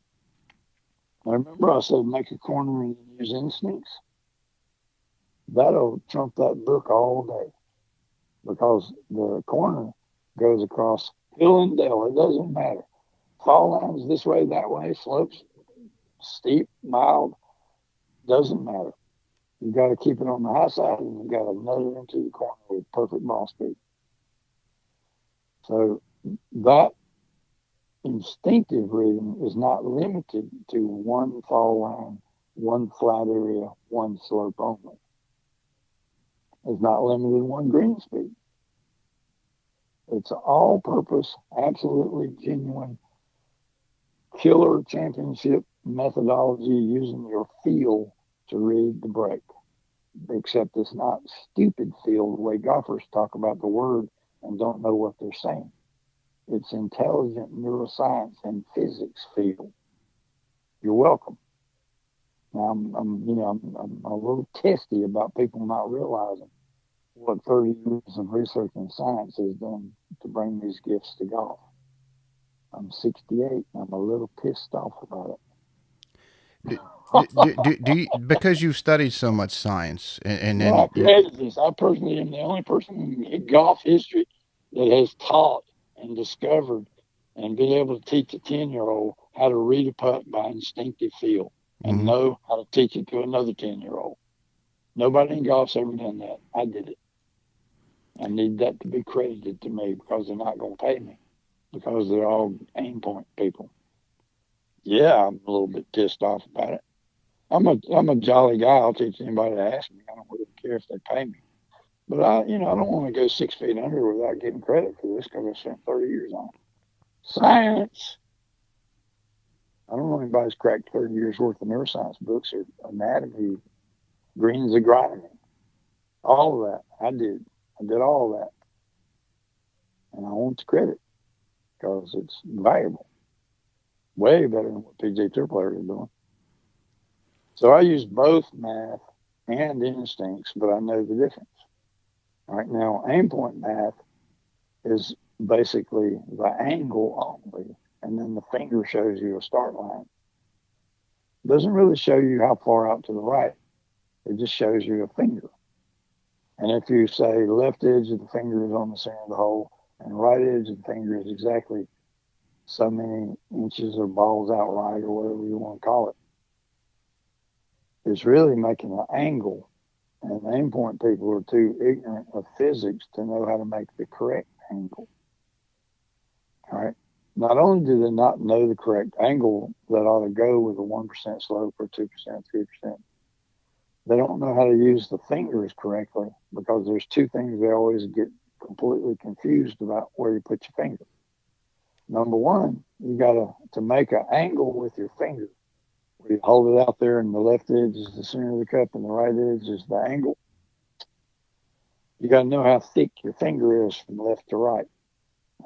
Now, remember I said make a corner and use instincts? That'll trump that book all day because the corner goes across hill and dale. It doesn't matter. Fall lines this way, that way, slopes, steep, mild, doesn't matter. You got to keep it on the high side, and you've got to nut it into the corner with perfect ball speed. So that instinctive reading is not limited to one fall line, one flat area, one slope only. It's not limited to one green speed. It's all-purpose, absolutely genuine, killer championship methodology using your feel to read the break. Except it's not stupid feel the way golfers talk about the word and don't know what they're saying. It's intelligent neuroscience and physics feel. You're welcome. Now I'm a little testy about people not realizing what 30 years of research and science has done to bring these gifts to golf. I'm 68. I'm a little pissed off about it. Do you, because you've studied so much science, and then I created this. I personally am the only person in golf history that has taught and discovered and been able to teach a 10-year-old how to read a putt by instinctive feel and know how to teach it to another 10-year-old. Nobody in golf's ever done that. I did it. I need that to be credited to me because they're not going to pay me because they're all aim point people. Yeah, I'm a little bit pissed off about it. I'm a jolly guy. I'll teach anybody to ask me. I don't really care if they pay me. But I don't want to go 6 feet under without getting credit for this because I spent 30 years on it. Science. I don't know anybody's cracked 30 years worth of neuroscience books or anatomy, greens agronomy. All of that. I did. I did all of that. And I want the credit because it's valuable. Way better than what PGA Tour players are doing. So I use both math and instincts, but I know the difference. All right. Now, aim point math is basically the angle only, and then the finger shows you a start line. It doesn't really show you how far out to the right. It just shows you a finger. And if you say left edge of the finger is on the center of the hole and right edge of the finger is exactly so many inches or balls out right or whatever you want to call it, it's really making an angle. And aim point people are too ignorant of physics to know how to make the correct angle. All right. Not only do they not know the correct angle that ought to go with a 1% slope or 2%, 3%, they don't know how to use the fingers correctly because there's two things they always get completely confused about where you put your finger. Number one, you got to make an angle with your finger. Where you hold it out there and the left edge is the center of the cup and the right edge is the angle. You got to know how thick your finger is from left to right.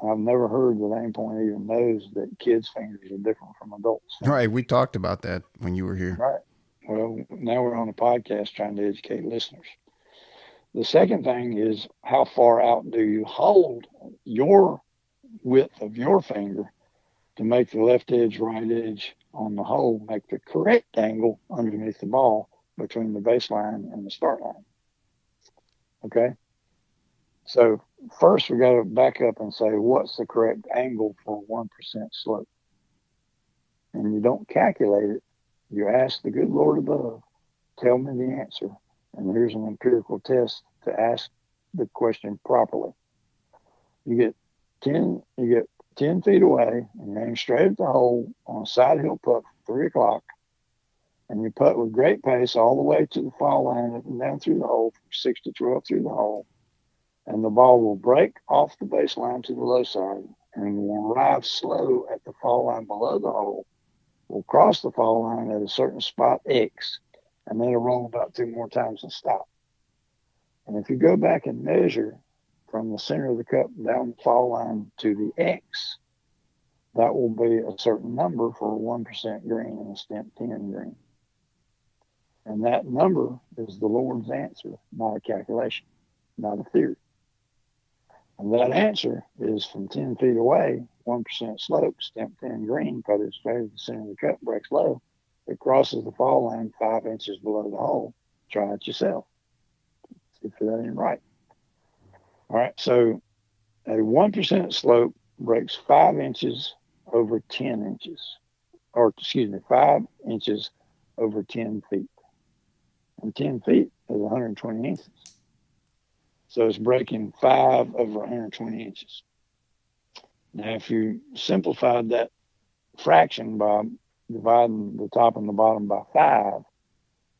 I've never heard that aim point even knows that kids' fingers are different from adults' fingers. Right. We talked about that when you were here. Right. Well, now we're on a podcast trying to educate listeners. The second thing is how far out do you hold your width of your finger to make the left edge, right edge on the hole make the correct angle underneath the ball between the baseline and the start line. Okay. So first we got to back up and say, what's the correct angle for 1% slope? And you don't calculate it. You ask the good Lord above, tell me the answer. And here's an empirical test to ask the question properly. You get 10 feet away and you aim straight at the hole on a side hill putt for 3 o'clock. And you putt with great pace all the way to the fall line up and down through the hole from 6 to 12 through the hole. And the ball will break off the baseline to the low side and will arrive slow at the fall line below the hole. Will cross the fall line at a certain spot X, and then it'll roll about 2 more times and stop. And if you go back and measure from the center of the cup down the fall line to the X, that will be a certain number for a 1% green and a stemp 10 green. And that number is the Lord's answer, not a calculation, not a theory. And that answer is from 10 feet away, 1% slope, stemp 10 green, putted straight at the center of the cup, breaks low. It crosses the fall line 5 inches below the hole. Try it yourself. See if that ain't right. All right, so a 1% slope breaks 5 inches over 10 inches, or excuse me, 5 inches over 10 feet. And 10 feet is 120 inches. So it's breaking 5 over 120 inches. Now, if you simplified that fraction by dividing the top and the bottom by 5,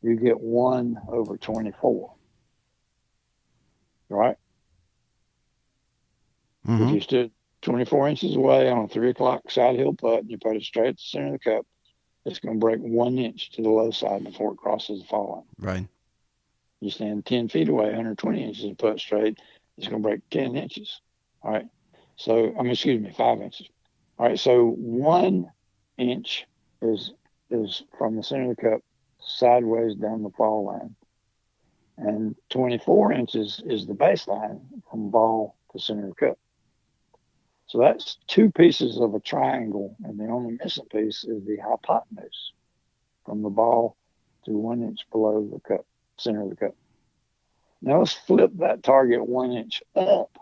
you get 1 over 24. Right? Mm-hmm. If you stood 24 inches away on a 3 o'clock side hill putt and you put it straight at the center of the cup, it's going to break 1 inch to the low side before it crosses the fall line. Right. You stand 10 feet away, 120 inches, and put it straight, it's going to break 10 inches. All right. So, 5 inches. All right. So 1 inch is from the center of the cup sideways down the fall line. And 24 inches is the baseline from ball to center of the cup. So that's 2 pieces of a triangle, and the only missing piece is the hypotenuse from the ball to 1 inch below the cup, center of the cup. Now let's flip that target 1 inch up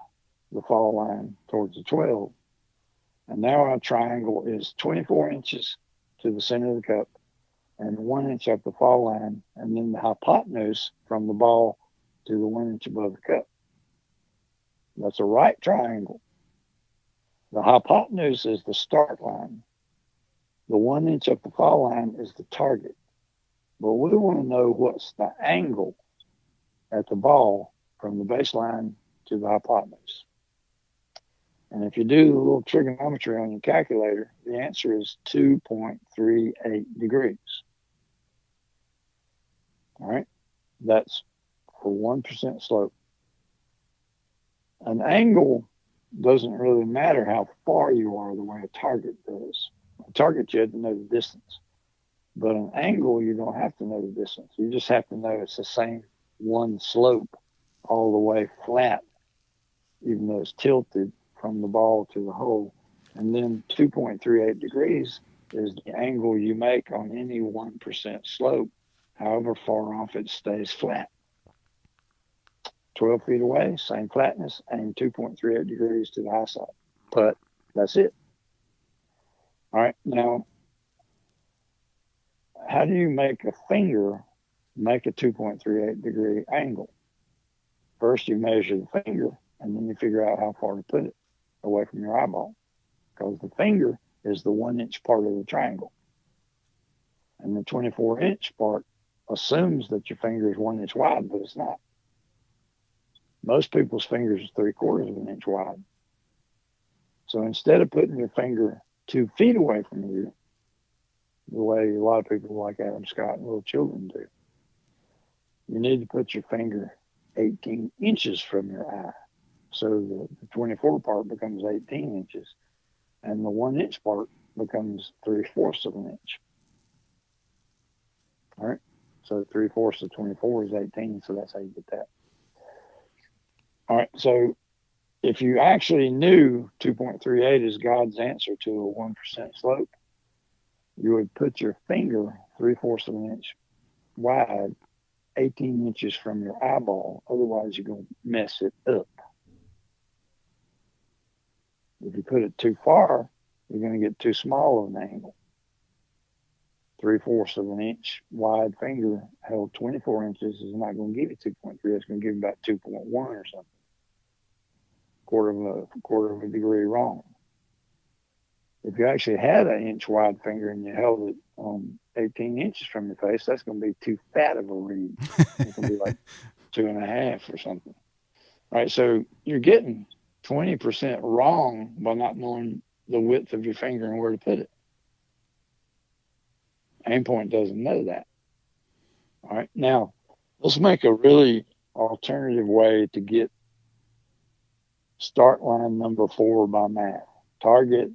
the fall line towards the 12. And now our triangle is 24 inches to the center of the cup and 1 inch up the fall line, and then the hypotenuse from the ball to the 1 inch above the cup. That's a right triangle. The hypotenuse is the start line. The 1 inch up the fall line is the target. But we want to know what's the angle at the ball from the baseline to the hypotenuse. And if you do a little trigonometry on your calculator, the answer is 2.38 degrees. All right. That's for 1% slope. An angle doesn't really matter how far you are the way a target does. A target, you have to know the distance. But an angle, you don't have to know the distance. You just have to know it's the same one slope all the way flat, even though it's tilted from the ball to the hole. And then 2.38 degrees is the angle you make on any 1% slope, however far off it stays flat. 12 feet away, same flatness, aim 2.38 degrees to the high side. But that's it. All right, now, how do you make a finger make a 2.38 degree angle? First, you measure the finger, and then you figure out how far to put it away from your eyeball, because the finger is the 1-inch part of the triangle. And the 24-inch part assumes that your finger is 1 inch wide, but it's not. Most people's fingers are 3/4 of an inch wide. So instead of putting your finger 2 feet away from you, the way a lot of people like Adam Scott and little children do, you need to put your finger 18 inches from your eye. So the 24 part becomes 18 inches, and the 1-inch part becomes 3/4 of an inch. All right. So 3/4 of 24 is 18. So that's how you get that. All right. So if you actually knew 2.38 is God's answer to a 1% slope, you would put your finger 3/4 of an inch wide, 18 inches from your eyeball. Otherwise, you're going to mess it up. If you put it too far, you're going to get too small of an angle. 3/4 of an inch wide finger held 24 inches is not going to give you 2.3. It's going to give you about 2.1 or something. Quarter of a degree wrong. If you actually had an inch wide finger and you held it 18 inches from your face, that's going to be too fat of a read. It's going to be like 2.5 or something. All right, so you're getting 20% wrong by not knowing the width of your finger and where to put it. Aimpoint doesn't know that. All right, now let's make a really alternative way to get start line number 4 by math. Target,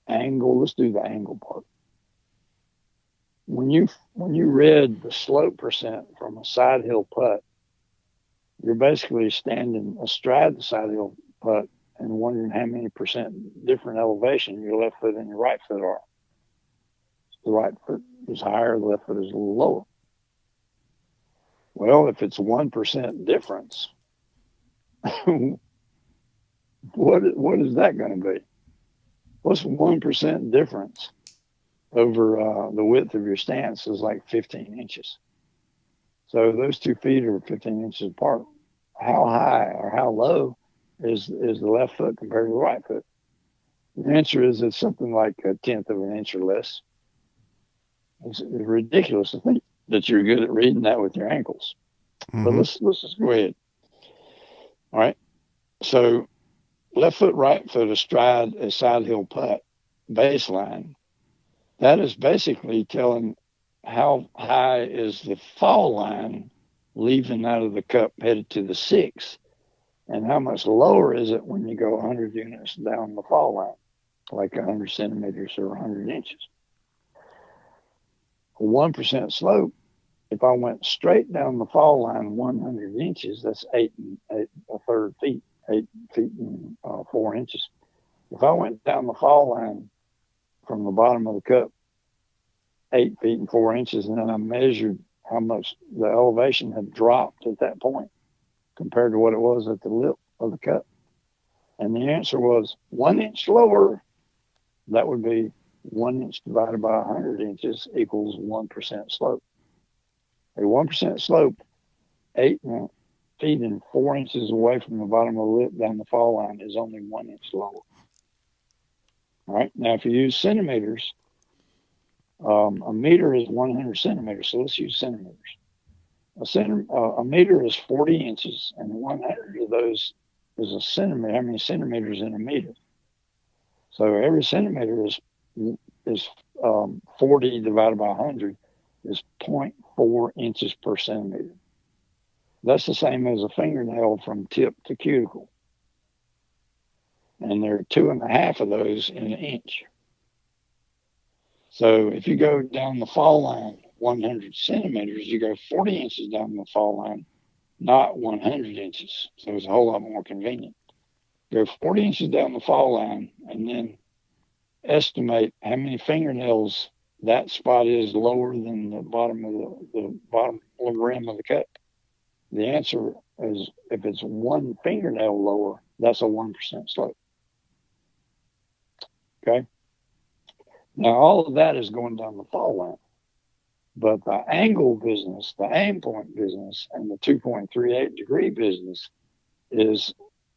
angle. Let's do the angle part. When you read the slope percent from a side hill putt, you're basically standing astride the side hill putt and wondering how many percent different elevation your left foot and your right foot are. The right foot is higher, the left foot is a little lower. Well, if it's 1% difference, what is that going to be? What's 1% difference over the width of your stance is like 15 inches. So those 2 feet are 15 inches apart. How high or how low is the left foot compared to the right foot? The answer is it's something like 1/10 of an inch or less. It's ridiculous to think that you're good at reading that with your ankles. Mm-hmm. But let's just go ahead. All right. So left foot, right foot astride a side hill putt baseline. That is basically telling how high is the fall line leaving out of the cup headed to the 6, and how much lower is it when you go 100 units down the fall line, like 100 centimeters or 100 inches. A 1% slope, if I went straight down the fall line 100 inches, that's 8 1/3 feet, 8 feet and 4 inches. If I went down the fall line from the bottom of the cup 8 feet and 4 inches, and then I measured how much the elevation had dropped at that point compared to what it was at the lip of the cup, and the answer was 1 inch lower. That would be 1 inch divided by 100 inches equals 1% slope. A 1% slope, 8 feet and 4 inches away from the bottom of the lip down the fall line, is only 1 inch lower. All right. Now, if you use centimeters, a meter is 100 centimeters. So let's use centimeters. A meter is 40 inches, and 100 of those is a centimeter. How many centimeters in a meter? So every centimeter is 40 divided by 100. is 0.4 inches per centimeter. That's the same as a fingernail from tip to cuticle. And there are 2.5 of those in an inch. So if you go down the fall line 100 centimeters, you go 40 inches down the fall line, not 100 inches. So it's a whole lot more convenient. Go 40 inches down the fall line and then estimate how many fingernails that spot is lower than the bottom of the bottom rim of the cup. The answer is, if it's one fingernail lower, that's a 1% slope. Okay. Now, all of that is going down the fall line. But the angle business, the aim point business, and the 2.38 degree business is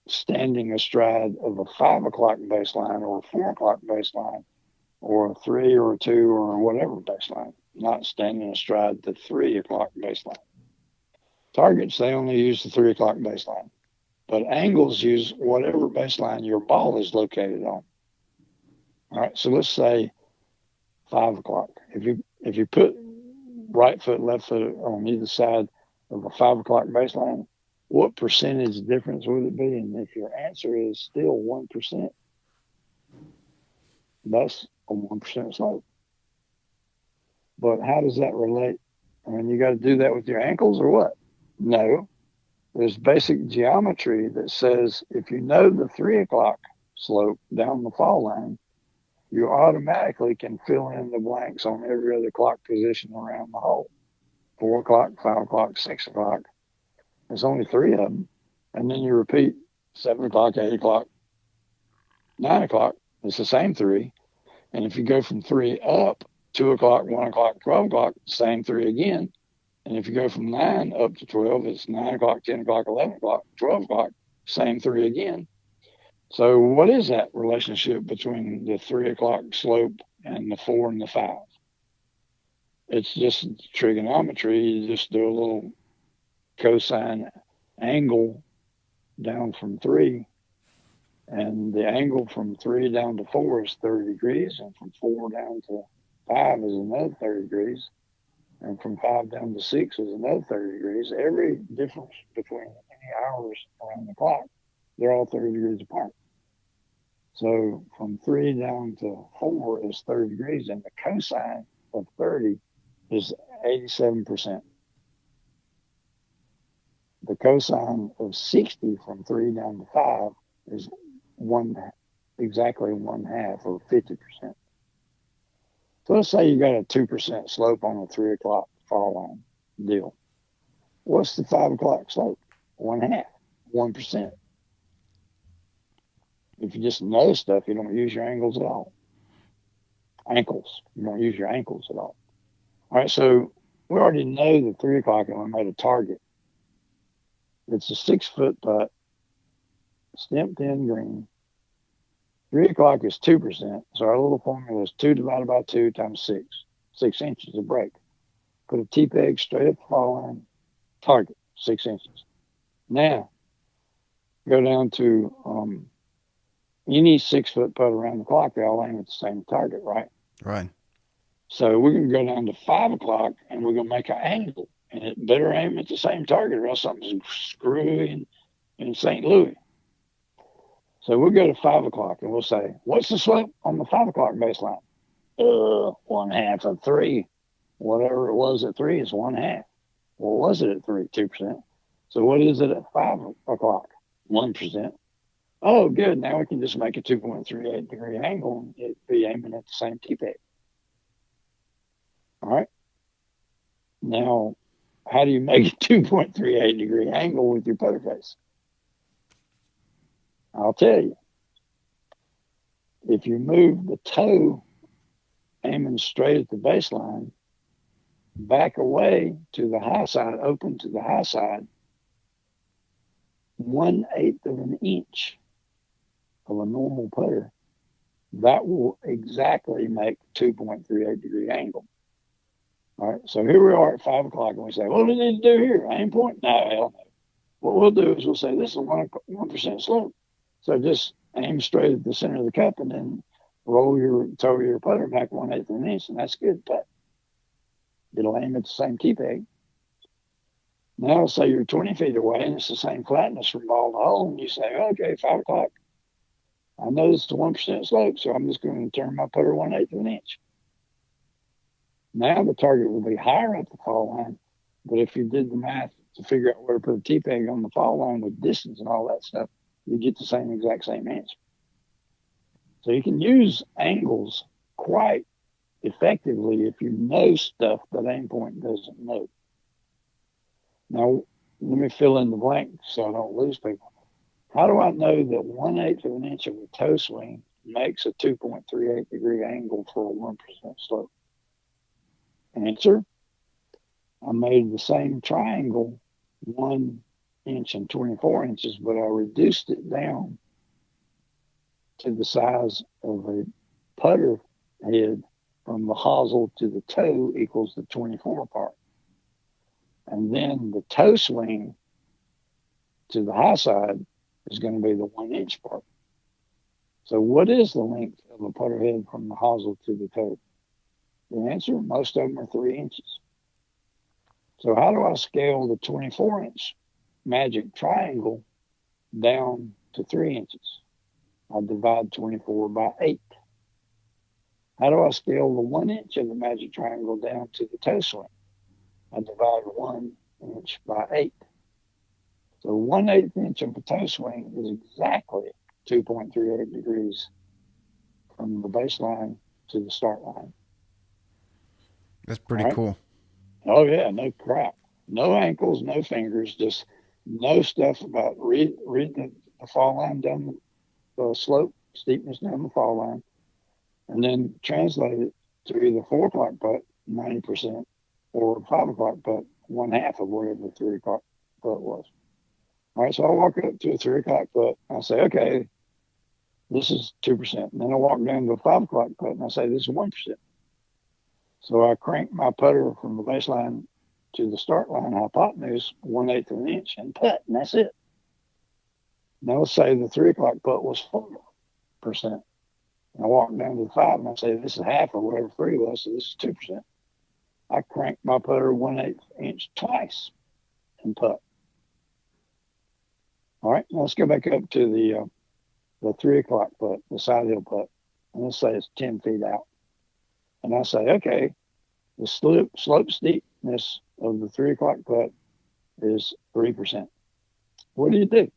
standing astride of a 5 o'clock baseline or a 4 o'clock baseline or a 3 or a 2 or whatever baseline, not standing astride the 3 o'clock baseline. Targets, they only use the 3 o'clock baseline. But angles use whatever baseline your ball is located on. All right, so let's say 5 o'clock. If you put right foot, left foot on either side of a 5 o'clock baseline, what percentage difference would it be? And if your answer is still 1%, that's a 1% slope. But how does that relate? I mean, you got to do that with your ankles or what? No. There's basic geometry that says if you know the 3 o'clock slope down the fall line, you automatically can fill in the blanks on every other clock position around the hole. 4 o'clock, 5 o'clock, 6 o'clock. There's only 3 of them. And then you repeat 7 o'clock, 8 o'clock, 9 o'clock. It's the same 3. And if you go from 3 up, 2 o'clock, 1 o'clock, 12 o'clock, same 3 again. And if you go from 9 up to 12, it's 9 o'clock, 10 o'clock, 11 o'clock, 12 o'clock, same 3 again. So what is that relationship between the 3 o'clock slope and the 4 and the 5? It's just trigonometry. You just do a little cosine angle down from 3. And the angle from 3 down to 4 is 30 degrees. And from 4 down to 5 is another 30 degrees. And from 5 down to 6 is another 30 degrees. Every difference between any hours around the clock, they're all 30 degrees apart. So from 3 down to 4 is 30 degrees, and the cosine of 30 is 87%. The cosine of 60 from 3 down to 5 is exactly 1/2 or 50%. So let's say you got a 2% slope on a 3 o'clock fall line deal. What's the 5 o'clock slope? 1/2, 1%. If you just know stuff, you don't use your angles at all. Ankles. You don't use your ankles at all. All right, so we already know the 3 o'clock and we made a target. It's a 6-foot putt, stamped in green. 3 o'clock is 2%. So our little formula is 2 divided by 2 times 6. 6 inches of break. Put a T-peg straight up the fall line, target, 6 inches. Now, go down to any 6-foot putt around the clock, they all aim at the same target, right? Right. So we're going to go down to 5 o'clock and we're going to make an angle. And it better aim at the same target or else something's screwy in St. Louis. So we'll go to 5 o'clock and we'll say, what's the slope on the 5 o'clock baseline? 1/2 of 3. Whatever it was at 3 is 1/2. What was it at 3? 2%. So what is it at 5 o'clock? 1%. Oh, good. Now we can just make a 2.38 degree angle and it'd be aiming at the same T-peg. All right. Now, how do you make a 2.38 degree angle with your putter face? I'll tell you. If you move the toe aiming straight at the baseline, back away to the high side, open to the high side, 1/8 of an inch of a normal putter, that will exactly make 2.38 degree angle. All right, so here we are at 5 o'clock, and we say, what do we need to do here? Aim point? No, hell no. What we'll do is we'll say this is a 1% slope. So just aim straight at the center of the cup and then roll your toe of your putter back 1/8 of an inch, and that's good putt. It'll aim at the same tee peg. Now, say you're 20 feet away and it's the same flatness from ball to hole, and you say, okay, 5 o'clock. I know it's the 1% slope, so I'm just going to turn my putter 1/8 of an inch. Now the target will be higher up the fall line, but if you did the math to figure out where to put a tee peg on the fall line with distance and all that stuff, you get the exact same answer. So you can use angles quite effectively if you know stuff that aim point doesn't know. Now, let me fill in the blank so I don't lose people. How do I know that 1/8 of an inch of a toe swing makes a 2.38 degree angle for a 1% slope? Answer, I made the same triangle 1 inch and 24 inches, but I reduced it down to the size of a putter head from the hosel to the toe equals the 24 part. And then the toe swing to the high side is going to be the 1 inch part. So what is the length of a putter head from the hosel to the toe? The answer, most of them are 3 inches. So how do I scale the 24-inch magic triangle down to 3 inches? I divide 24 by 8. How do I scale the 1 inch of the magic triangle down to the toe swing? I divide 1 inch by 8. So 1/8 inch of a toe swing is exactly 2.38 degrees from the baseline to the start line. That's pretty cool. Oh, yeah, no crap. No ankles, no fingers, just no stuff about read the fall line down the slope, steepness down the fall line, and then translate it to either 4 o'clock putt, 90%, or 5 o'clock putt, 1/2 of whatever the 3 o'clock putt was. All right, so I walk up to a 3 o'clock putt. I say, okay, this is 2%. And then I walk down to a 5 o'clock putt, and I say, this is 1%. So I crank my putter from the baseline to the start line hypotenuse 1/8 of an inch and putt, and that's it. Now let's say the 3 o'clock putt was 4%. And I walk down to the 5 and I say this is half of whatever 3 was, so this is 2%. I crank my putter 1/8 inch twice and putt. All right, now let's go back up to the 3 o'clock putt, the side hill putt, and let's say it's 10 feet out. And I say, okay, the slope steepness of the 3 o'clock putt is 3%. What do?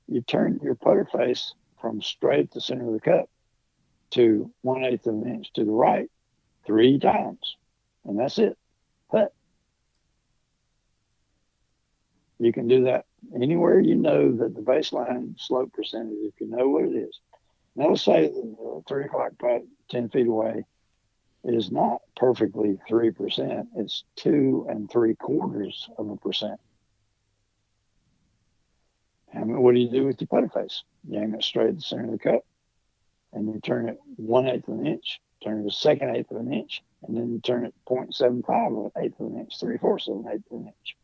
You turn your putter face from straight at the center of the cup to 1/8 of an inch to the right 3 times, and that's it. Putt. You can do that anywhere you know that the baseline slope percentage, if you know what it is. Now let's say the 3 o'clock putt 10 feet away is not perfectly 3%. It's 2 3/4%. And what do you do with your putter face? You aim it straight at the center of the cup, and you turn it 1/8 of an inch, turn it a 2/8 of an inch, and then you turn it 0.75 of an eighth of an inch, 3/4 of an eighth of an inch.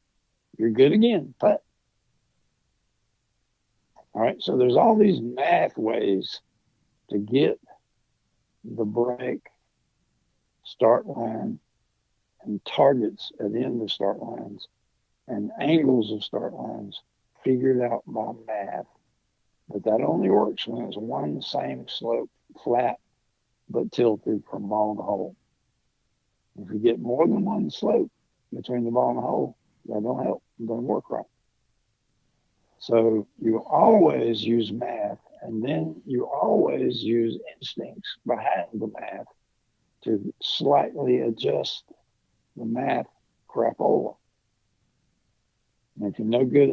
You're good again, putt. All right, so there's all these math ways to get the break, start line, and targets at the end of start lines, and angles of start lines figured out by math. But that only works when it's one same slope, flat, but tilted from ball to hole. If you get more than one slope between the ball and the hole, that don't help. It don't work right. So you always use math, and then you always use instincts behind the math to slightly adjust the math crapola. And if you're no good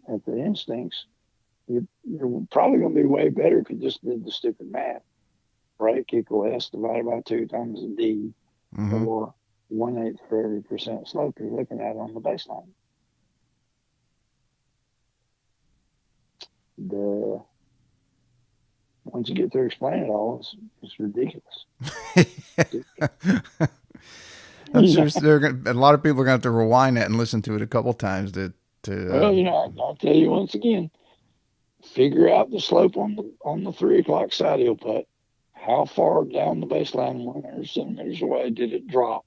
at the instincts, you're probably going to be way better if you just did the stupid math. Break equal S divided by 2 times D, or 1/8 for every percent slope you're looking at on the baseline. Once you get through explaining it all, it's ridiculous. I'm sure a lot of people are going to have to rewind that and listen to it a couple times Well, I'll tell you once again, figure out the slope on the 3 o'clock side hill putt. How far down the baseline, 100 centimeters away, did it drop?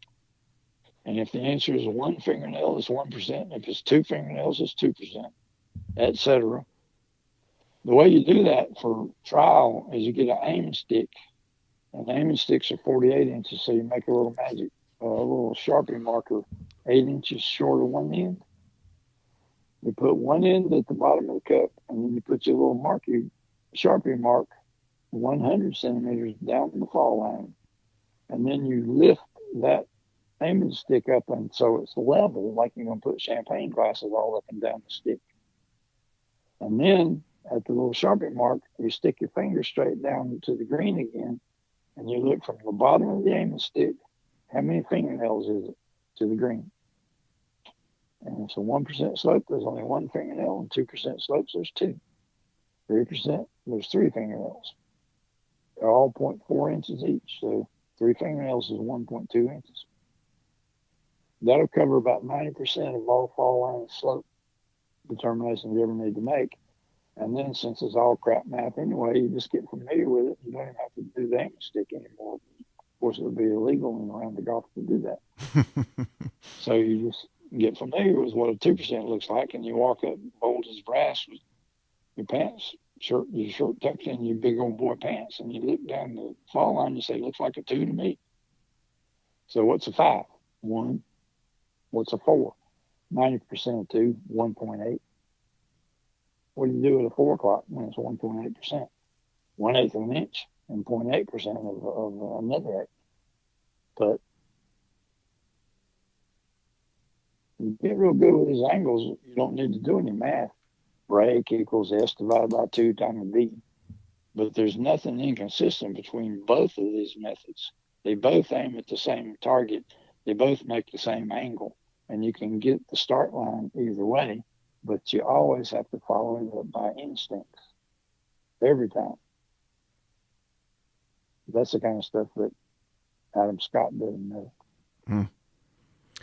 And if the answer is one fingernail, it's 1%. If it's two fingernails, it's 2%, etc. The way you do that for trial is you get an aiming stick, and the aiming sticks are 48 inches, so you make a little a little Sharpie marker 8 inches short of one end. You put one end at the bottom of the cup, and then you put your little Sharpie mark 100 centimeters down the fall line, and then you lift that aiming stick up, and so it's level, like you're going to put champagne glasses all up and down the stick. And then at the little Sharpie mark, you stick your finger straight down to the green again, and you look from the bottom of the aiming stick, how many fingernails is it to the green? And it's a 1% slope, there's only one fingernail, and 2% slopes, there's two. 3%, there's three fingernails. They're all 0.4 inches each, so three fingernails is 1.2 inches. That'll cover about 90% of all fall line slope determinations you ever need to make. And then, since it's all crap math anyway, you just get familiar with it. You don't even have to do the aiming stick anymore. Of course, it would be illegal in around the golf to do that. So you just get familiar with what a 2% looks like, and you walk up bold as brass with your pants, your shirt tucked in your big old boy pants, and you look down the fall line and you say, looks like a 2 to me. So what's a 5? 1. What's a 4? 90% of 2, 1.8. What do you do at a 4 o'clock when it's 1.8%? 1/8 of an inch and 0.8% of another 8. But you get real good with these angles, you don't need to do any math. Break equals S divided by 2 times B. But there's nothing inconsistent between both of these methods. They both aim at the same target. They both make the same angle. And you can get the start line either way, but you always have to follow it up by instincts every time. That's the kind of stuff that Adam Scott doesn't know.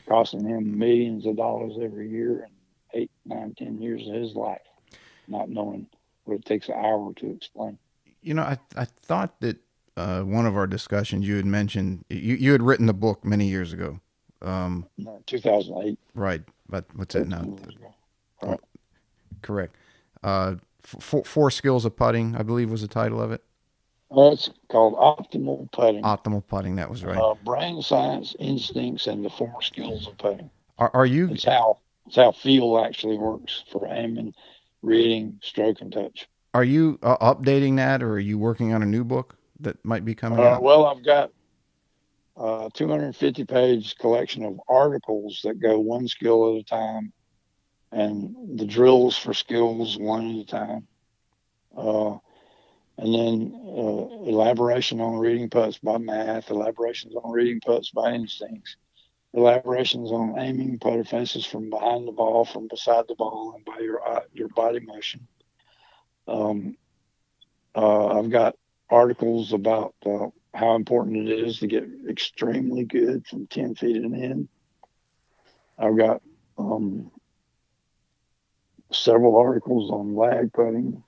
Costing him millions of dollars every year and 8, 9, 10 years of his life, not knowing what it takes an hour to explain. You know, I thought that one of our discussions you had mentioned you had written the book many years ago. 2008. Right, but what's that now? Right. Correct. Four Skills of Putting, I believe, was the title of it. It's called Optimal Putting. Optimal Putting, that was right. Brain science, instincts, and the 4 skills of putting. Are you? It's how feel actually works for aiming, reading, stroke, and touch. Are you updating that, or are you working on a new book that might be coming out? Well, I've got a 250-page collection of articles that go one skill at a time, and the drills for skills one at a time. And then elaboration on reading putts by math, elaborations on reading putts by instincts, elaborations on aiming putter faces from behind the ball, from beside the ball, and by your body motion. I've got articles about how important it is to get extremely good from 10 feet and in. I've got several articles on lag putting.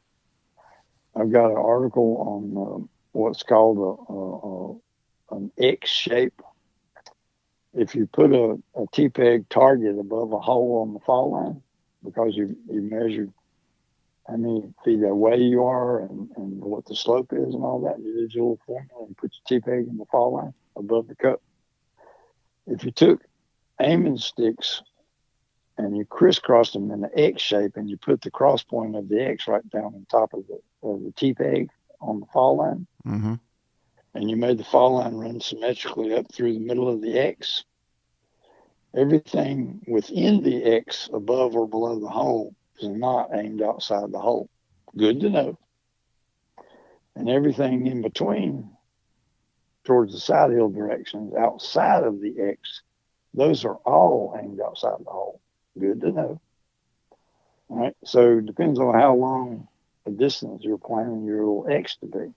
I've got an article on what's called an X shape. If you put a T-peg target above a hole on the fall line, because you measured how many feet away you are and what the slope is and all that, you did your little formula and put your T-peg in the fall line above the cup. If you took aiming sticks and you crisscrossed them in the X shape and you put the cross point of the X right down on top of the T-peg on the fall line, and you made the fall line run symmetrically up through the middle of the X, everything within the X above or below the hole is not aimed outside the hole. Good to know. And everything in between towards the side hill directions outside of the X, those are all aimed outside the hole. Good to know. All right. So it depends on how long the distance you're planning your little X to be.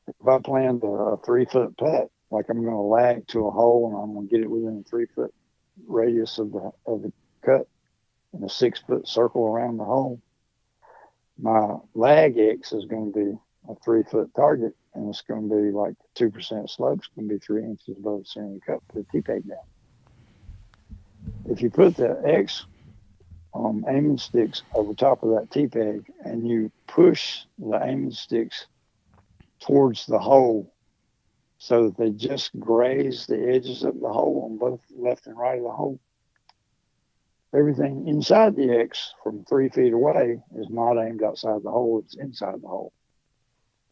If I planned a 3-foot putt, like I'm going to lag to a hole and I'm going to get it within a 3-foot radius of the cut in a 6-foot circle around the hole, my lag X is going to be a 3-foot target, and it's going to be like 2% slope. It's going to be 3 inches above the center of the cup. Put the T-peg down. If you put the X aiming sticks over top of that T-peg and you push the aiming sticks towards the hole so that they just graze the edges of the hole on both left and right of the hole, everything inside the X from 3 feet away is not aimed outside the hole, it's inside the hole.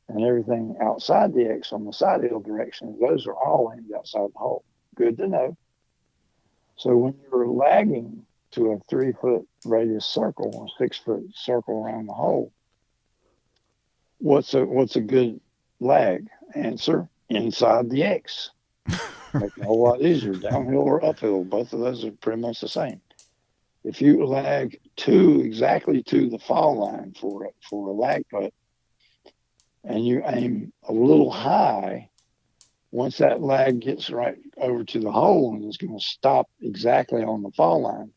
And everything outside the X on the side hill direction, those are all aimed outside the hole. Good to know. So when you're lagging to a 3-foot radius circle, a 6-foot circle around the hole, what's a good lag? Answer: inside the X. Make it a whole lot easier. Downhill or uphill, both of those are pretty much the same. If you lag exactly to the fall line for a lag putt, and you aim a little high, once that lag gets right over to the hole and it's going to stop exactly on the fall line,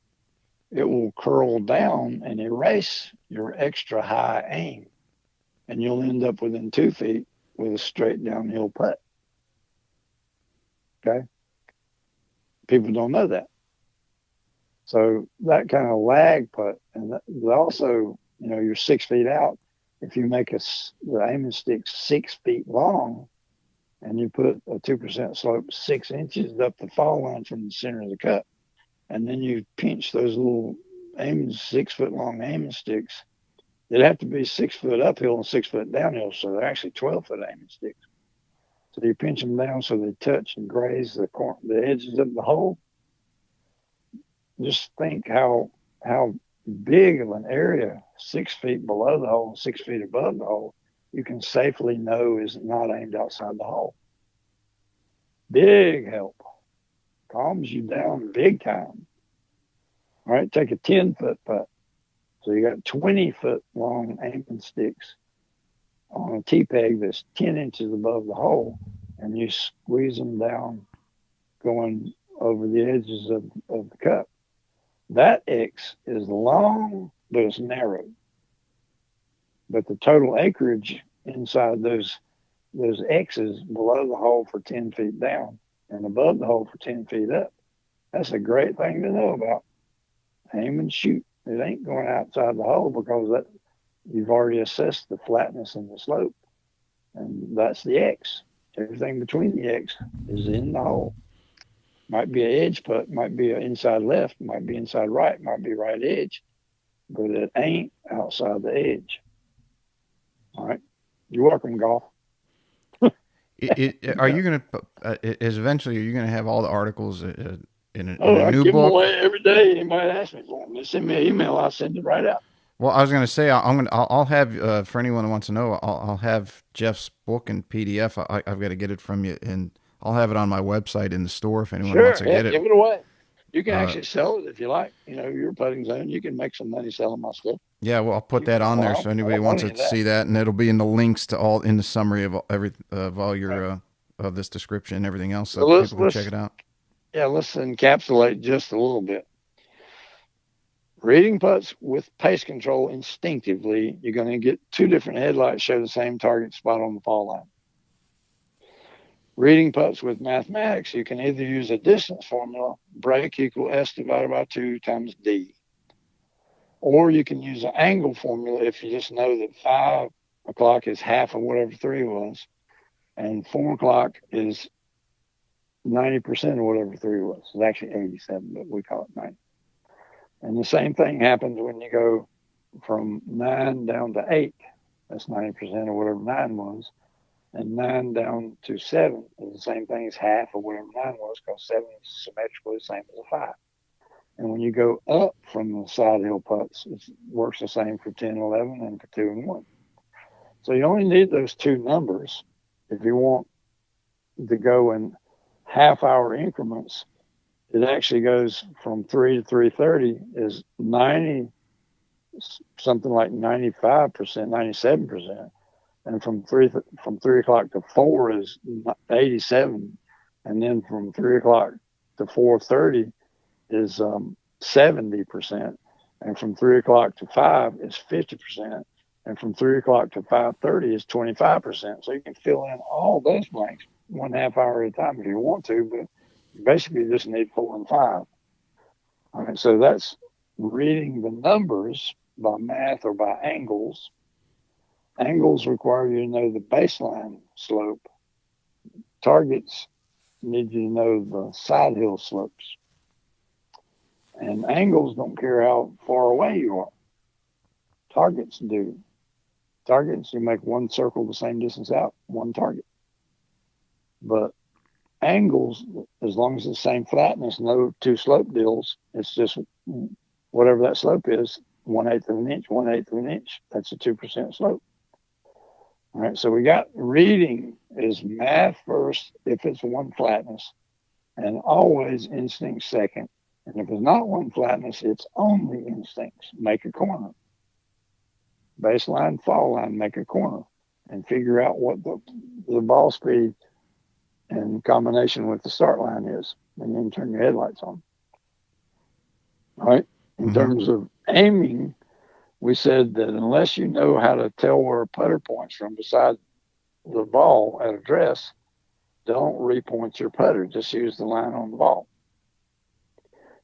it will curl down and erase your extra high aim, and you'll end up within 2 feet with a straight downhill putt. Okay? People don't know that. So that kind of lag putt, and also, you're 6 feet out. If you make the aiming stick 6 feet long, and you put a 2% slope 6 inches up the fall line from the center of the cup, and then you pinch those little 6-foot long aiming sticks, they'd have to be 6 foot uphill and 6 foot downhill, so they're actually 12-foot aiming sticks. So you pinch them down so they touch and graze the edges of the hole. Just think how big of an area 6 feet below the hole, 6 feet above the hole, you can safely know is not aimed outside the hole. Big help. Calms you down big time. All right, take a 10-foot putt. So you got 20-foot long aiming sticks on a T-peg that's 10 inches above the hole, and you squeeze them down going over the edges of the cup. That X is long, but it's narrow. But the total acreage inside those X's below the hole for 10 feet down and above the hole for 10 feet up, that's a great thing to know about. Aim and shoot. It ain't going outside the hole because you've already assessed the flatness and the slope. And that's the X. Everything between the X is in the hole. Might be an edge putt, might be an inside left, might be inside right, might be right edge, but it ain't outside the edge. All right. You're welcome, golf. Are you going to, eventually, are you going to have all the articles in a new I give book? them away every day. Anybody asks me for them, they send me an email, I'll send it right out. Well, I was going to say, I'll have, for anyone who wants to know, I'll have Geoff's book in PDF. I've got to get it from you, and I'll have it on my website in the store if anyone wants to get it. Give it away. You can actually sell it if you like. Your putting zone, you can make some money selling my stuff. Yeah, well, I'll put that on there so anybody wants to see that, and it'll be in the links to all in the summary of all your of this description and everything else, so people can check it out. Yeah, let's encapsulate just a little bit. Reading putts with pace control instinctively, you're going to get 2 different headlights show the same target spot on the fall line. Reading putts with mathematics, you can either use a distance formula, break equal S divided by 2 times D, or you can use an angle formula if you just know that 5 o'clock is half of whatever 3 was, and 4 o'clock is 90% of whatever 3 was. It's actually 87, but we call it 90. And the same thing happens when you go from 9 down to 8. That's 90% of whatever 9 was. And 9 down to 7 is the same thing as half of whatever 9 was, because 7 is symmetrically the same as a 5. And when you go up from the side hill putts, it works the same for 10, 11, and for 2 and 1. So you only need those 2 numbers if you want to go in half-hour increments. It actually goes from 3 to 3:30 is 90, something like 95%, 97%. And from 3 o'clock to 4 is 87, and then from 3 o'clock to 4:30 is 70%, and from 3 o'clock to 5 is 50%, and from 3 o'clock to 5:30 is 25%. So you can fill in all those blanks 1/2 hour at a time if you want to, but you basically just need 4 and 5. All right, so that's reading the numbers by math or by angles. Angles require you to know the baseline slope. Targets need you to know the side hill slopes. And angles don't care how far away you are. Targets do. Targets, you make one circle the same distance out, one target. But angles, as long as it's the same flatness, no two slope deals, it's just whatever that slope is, 1/8 of an inch, 1/8 of an inch. That's a 2% slope. All right, so we got reading is math first if it's one flatness, and always instinct second. And if it's not one flatness, it's only instincts. Make a corner. Baseline, fall line, make a corner. And figure out what the ball speed in combination with the start line is. And then turn your headlights on. All right. In terms of aiming, we said that unless you know how to tell where a putter points from beside the ball at address, don't repoint your putter. Just use the line on the ball.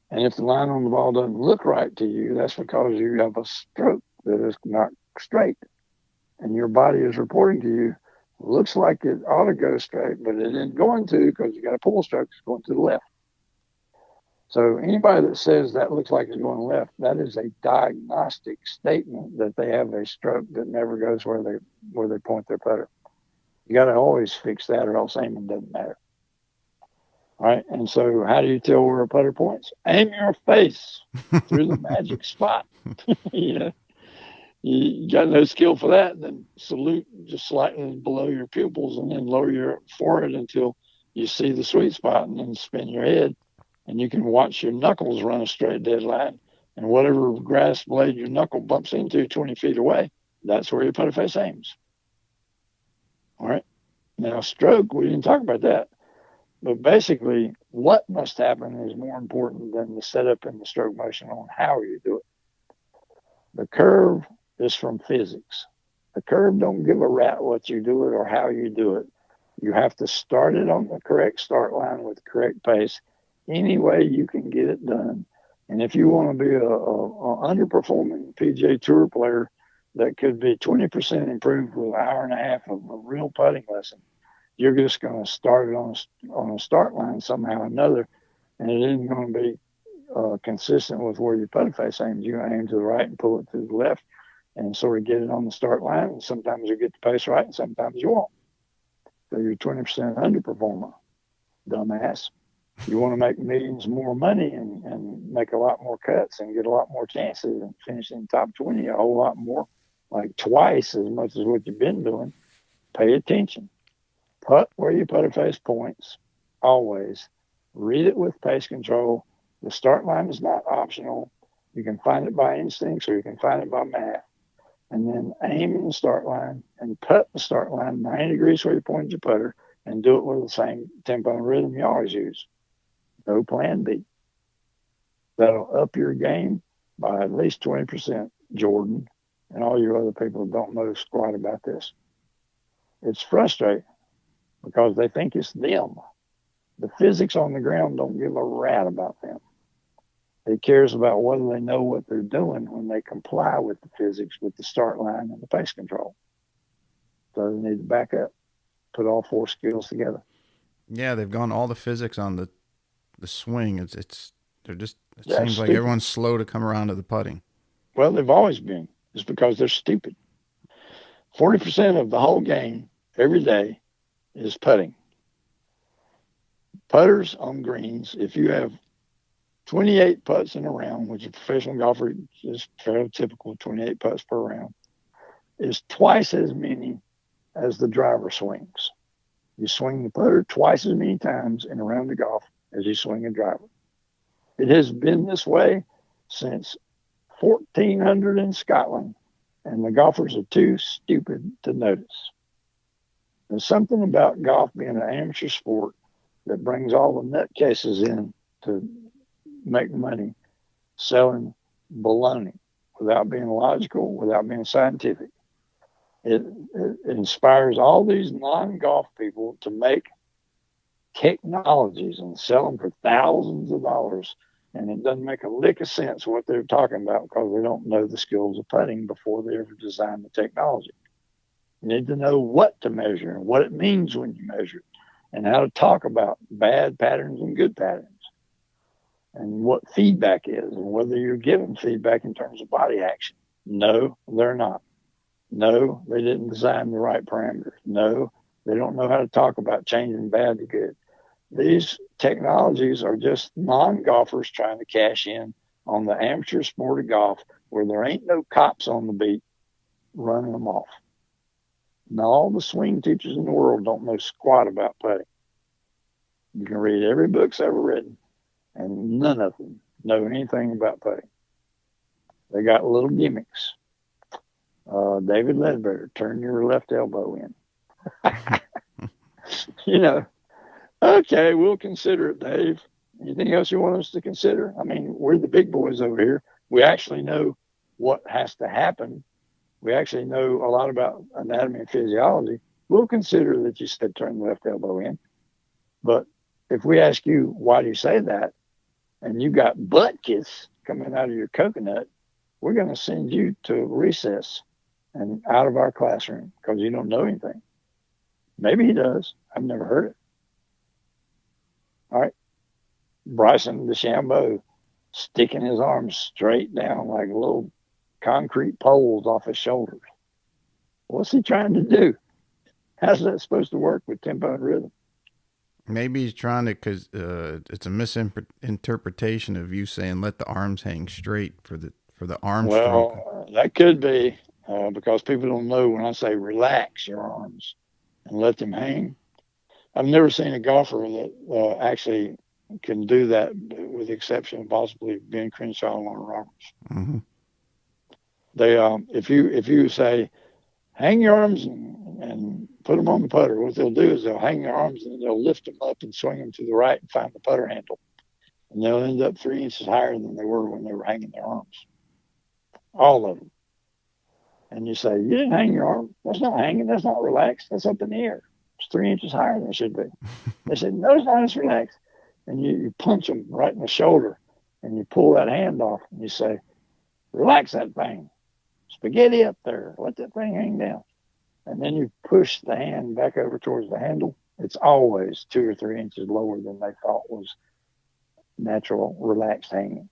And if the line on the ball doesn't look right to you, that's because you have a stroke that is not straight. And your body is reporting to you, looks like it ought to go straight, but it isn't going to because you got a pull stroke that's going to the left. So anybody that says that looks like it's going left, that is a diagnostic statement that they have a stroke that never goes where they point their putter. You got to always fix that, or else aiming doesn't matter. All right, and so how do you tell where a putter points? Aim your face through the magic spot. You know, you got no skill for that, then salute just slightly below your pupils, and then lower your forehead until you see the sweet spot, and then spin your head. And you can watch your knuckles run a straight dead line. And whatever grass blade your knuckle bumps into 20 feet away, that's where your putter face aims. All right. Now, stroke, we didn't talk about that. But basically, what must happen is more important than the setup and the stroke motion on how you do it. The curve is from physics. The curve don't give a rat what you do it or how you do it. You have to start it on the correct start line with the correct pace. Any way you can get it done. And if you want to be a underperforming PGA Tour player that could be 20% improved with an hour and a half of a real putting lesson, you're just going to start it on a start line somehow or another, and it isn't going to be consistent with where your putter face aims. You aim to the right and pull it to the left and sort of get it on the start line. And sometimes you get the pace right and sometimes you won't. So you're 20% underperformer, dumbass. You want to make millions more money and make a lot more cuts and get a lot more chances and finish in the top 20 a whole lot more, like twice as much as what you've been doing. Pay attention. Putt where your putter face points, always. Read it with pace control. The start line is not optional. You can find it by instincts or you can find it by math. And then aim in the start line and putt the start line 90 degrees where you pointed your putter and do it with the same tempo and rhythm you always use. No plan B. That'll up your game by at least 20%, Jordan, and all you other people that don't know squat about this. It's frustrating because they think it's them. The physics on the ground don't give a rat about them. It cares about whether they know what they're doing when they comply with the physics, with the start line and the pace control. So they need to back up, put all four skills together. Yeah, they've gone all the physics on the swing. They're just, it Yeah, seems like stupid. everyone's slow to come around to the putting. Well, they've always been. It's because they're stupid. 40% of the whole game every day is putting. Putters on greens, if you have 28 putts in a round, which a professional golfer is fairly typical, 28 putts per round, is twice as many as the driver swings. You swing the putter twice as many times in a round of golf as you swing a driver. It has been this way since 1400 in Scotland, and the golfers are too stupid to notice. There's something about golf being an amateur sport that brings all the nutcases in to make money selling baloney without being logical, without being scientific. It inspires all these non-golf people to make technologies and sell them for thousands of dollars And it doesn't make a lick of sense what they're talking about because they don't know the skills of putting before they ever design the technology. You need to know what to measure and what it means when you measure it, and how to talk about bad patterns and good patterns, and what feedback is, and whether you're giving feedback in terms of body action. No, they're not. No, they didn't design the right parameters. No, they don't know how to talk about changing bad to good. These technologies are just non-golfers trying to cash in on the amateur sport of golf where there ain't no cops on the beat running them off. Now, all the swing teachers in the world don't know squat about putting. You can read every book's ever written, and none of them know anything about putting. They got little gimmicks. David Ledbetter, turn your left elbow in. You know, okay, we'll consider it, Dave. Anything else you want us to consider? I mean, we're the big boys over here. We actually know what has to happen. We actually know a lot about anatomy and physiology. We'll consider that you said turn the left elbow in. But if we ask you, why do you say that? And you got butt kiss coming out of your coconut, we're going to send you to recess and out of our classroom because you don't know anything. Maybe he does. I've never heard it. All right. Bryson DeChambeau sticking his arms straight down like little concrete poles off his shoulders. What's he trying to do? How's that supposed to work with tempo and rhythm? Maybe he's trying to, because it's a misinterpretation of you saying let the arms hang straight for the arm stroke. Well, that could be because people don't know when I say relax your arms and let them hang. I've never seen a golfer that actually can do that, with the exception of possibly Ben Crenshaw and Lauren Roberts. Mm-hmm. They, if you say hang your arms and put them on the putter, what they'll do is they'll hang their arms and they'll lift them up and swing them to the right and find the putter handle, and they'll end up 3 inches higher than they were when they were hanging their arms. All of them. And you say, you didn't hang your arm. That's not hanging. That's not relaxed. That's up in the air. It's 3 inches higher than it should be. They said, no, it's not. It's relaxed. And you punch them right in the shoulder and you pull that hand off and you say, relax that thing. Spaghetti up there. Let that thing hang down. And then you push the hand back over towards the handle. It's always 2 or 3 inches lower than they thought was natural, relaxed hanging.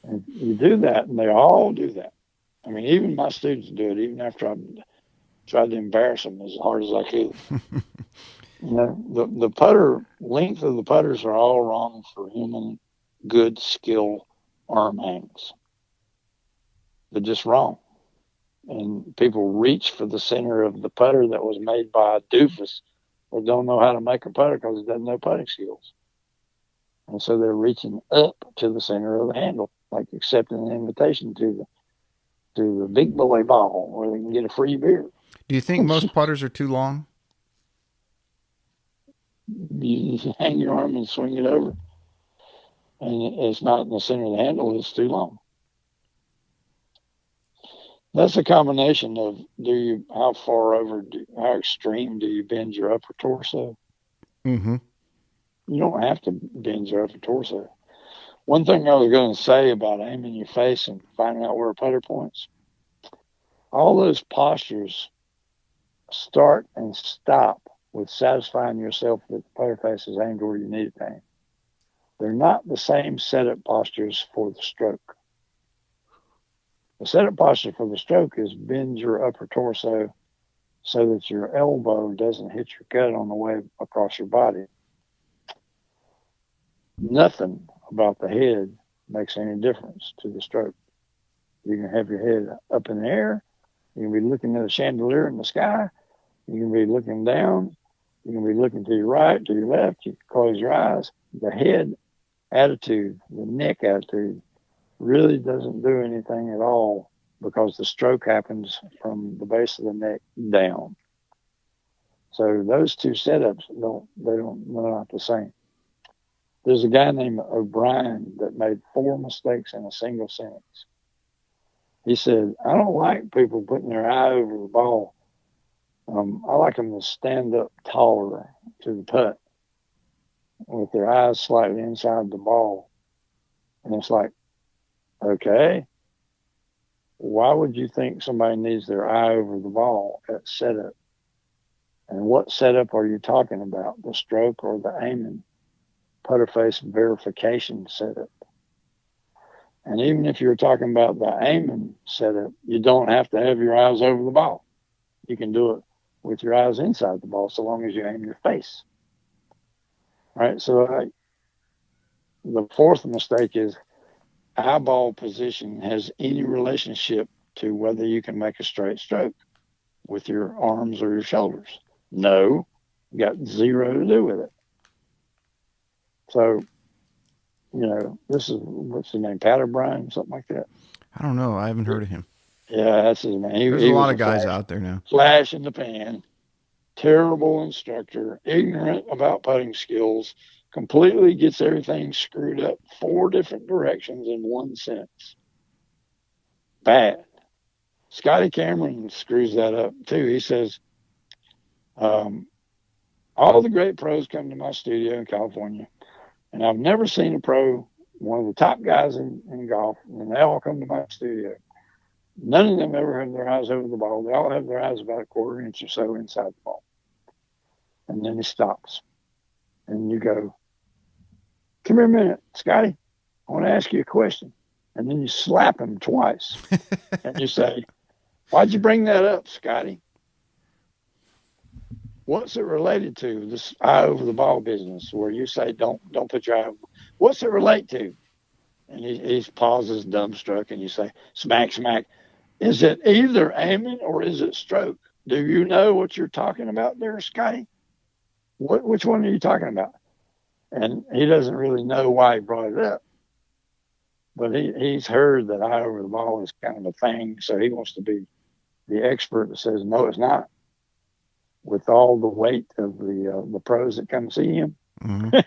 And you do that, and they all do that. I mean, even my students do it, even after I've tried to embarrass them as hard as I could. You know, the putter length of the putters are all wrong for human good skill arm hangs. They're just wrong. And people reach for the center of the putter that was made by a doofus that don't know how to make a putter because he doesn't know putting skills. And so they're reaching up to the center of the handle, like accepting an invitation to the big boy ball where they can get a free beer. Do you think most putters are too long? You hang your arm and swing it over, and it's not in the center of the handle. It's too long. That's a combination of how far over, how extreme do you bend your upper torso? Mm-hmm. You don't have to bend your upper torso. One thing I was going to say about aiming your face and finding out where a putter points, all those postures start and stop with satisfying yourself that the putter face is aimed where you need it to aim. They're not the same setup postures for the stroke. The setup posture for the stroke is bend your upper torso so that your elbow doesn't hit your gut on the way across your body. Nothing about the head makes any difference to the stroke. You can have your head up in the air. You can be looking at a chandelier in the sky. You can be looking down. You can be looking to your right, to your left. You can close your eyes. The head attitude, the neck attitude, really doesn't do anything at all because the stroke happens from the base of the neck down. So those two setups they're not the same. There's a guy named O'Brien that made 4 mistakes in a single sentence. He said, I don't like people putting their eye over the ball. I like them to stand up taller to the putt. with their eyes slightly inside the ball. And it's like, okay, why would you think somebody needs their eye over the ball at setup? And what setup are you talking about? The stroke or the aiming? Putter face verification setup. And even if you're talking about the aiming setup, you don't have to have your eyes over the ball. You can do it with your eyes inside the ball so long as you aim your face. All right. So the fourth mistake is eyeball position has any relationship to whether you can make a straight stroke with your arms or your shoulders. No, got zero to do with it. So, this is, what's his name, Pat O'Brien, something like that. I don't know. I haven't heard of him. Yeah, that's his name. There's a He lot was of guys out there now. flash in the pan, terrible instructor, ignorant about putting skills, completely gets everything screwed up 4 different directions in one sentence. Bad. Scotty Cameron screws that up too. He says, all the great pros come to my studio in California, and I've never seen a pro, one of the top guys in golf, and they all come to my studio. None of them ever have their eyes over the ball. They all have their eyes about a quarter inch or so inside the ball. And then he stops. And you go, come here a minute, Scotty. I want to ask you a question. And then you slap him twice. And you say, why'd you bring that up, Scotty? What's it related to, this eye over the ball business where you say don't put your eye over? What's it relate to? And he pauses, dumbstruck, and you say, smack, smack. Is it either aiming or is it stroke? Do you know what you're talking about there, Scotty? Which one are you talking about? And he doesn't really know why he brought it up. But he's heard that eye over the ball is kind of a thing, so he wants to be the expert that says, no, it's not, with all the weight of the pros that come see him. Mm-hmm.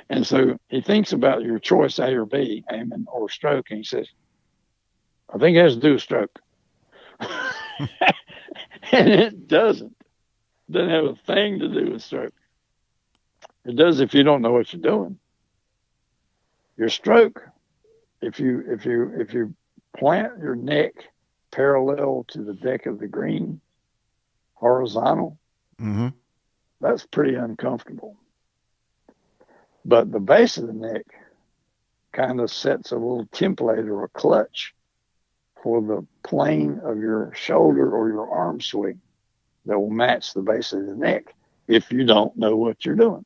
And so he thinks about your choice, A or B, aiming or stroke, and he says, I think it has to do with stroke. And it doesn't. It doesn't have a thing to do with stroke. It does if you don't know what you're doing. Your stroke, if you plant your neck parallel to the deck of the green, horizontal, Mm-hmm. that's pretty uncomfortable. But the base of the neck kind of sets a little template or a clutch for the plane of your shoulder or your arm swing that will match the base of the neck if you don't know what you're doing.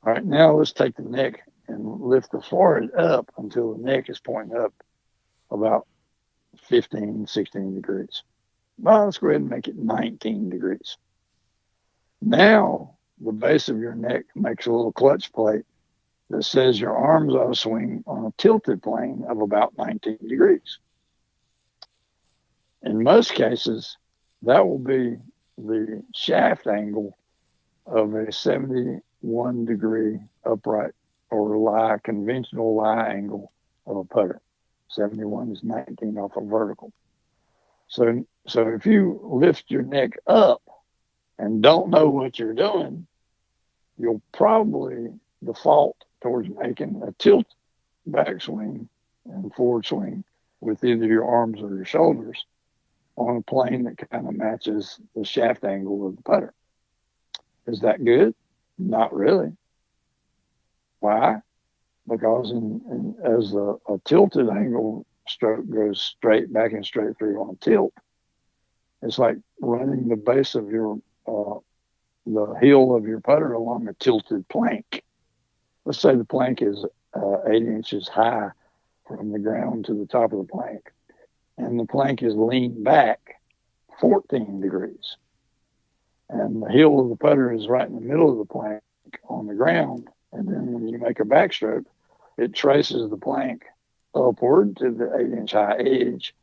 All right, now let's take the neck and lift the forehead up until the neck is pointing up about 15, 16 degrees. Well, let's go ahead and make it 19 degrees. Now, the base of your neck makes a little clutch plate that says your arms ought to swing on a tilted plane of about 19 degrees. In most cases, that will be the shaft angle of a 71 degree upright or conventional lie angle of a putter. 71 is 19 off a vertical. So if you lift your neck up and don't know what you're doing, you'll probably default towards making a tilt backswing and forward swing with either your arms or your shoulders on a plane that kind of matches the shaft angle of the putter. Is that good? Not really. Why? Because as a tilted angle stroke goes straight back and straight through on a tilt, it's like running the base of your the heel of your putter along a tilted plank. Let's say the plank is 8 inches high from the ground to the top of the plank, and the plank is leaned back 14 degrees. And the heel of the putter is right in the middle of the plank on the ground. And then when you make a backstroke, it traces the plank upward to the 8-inch high edge.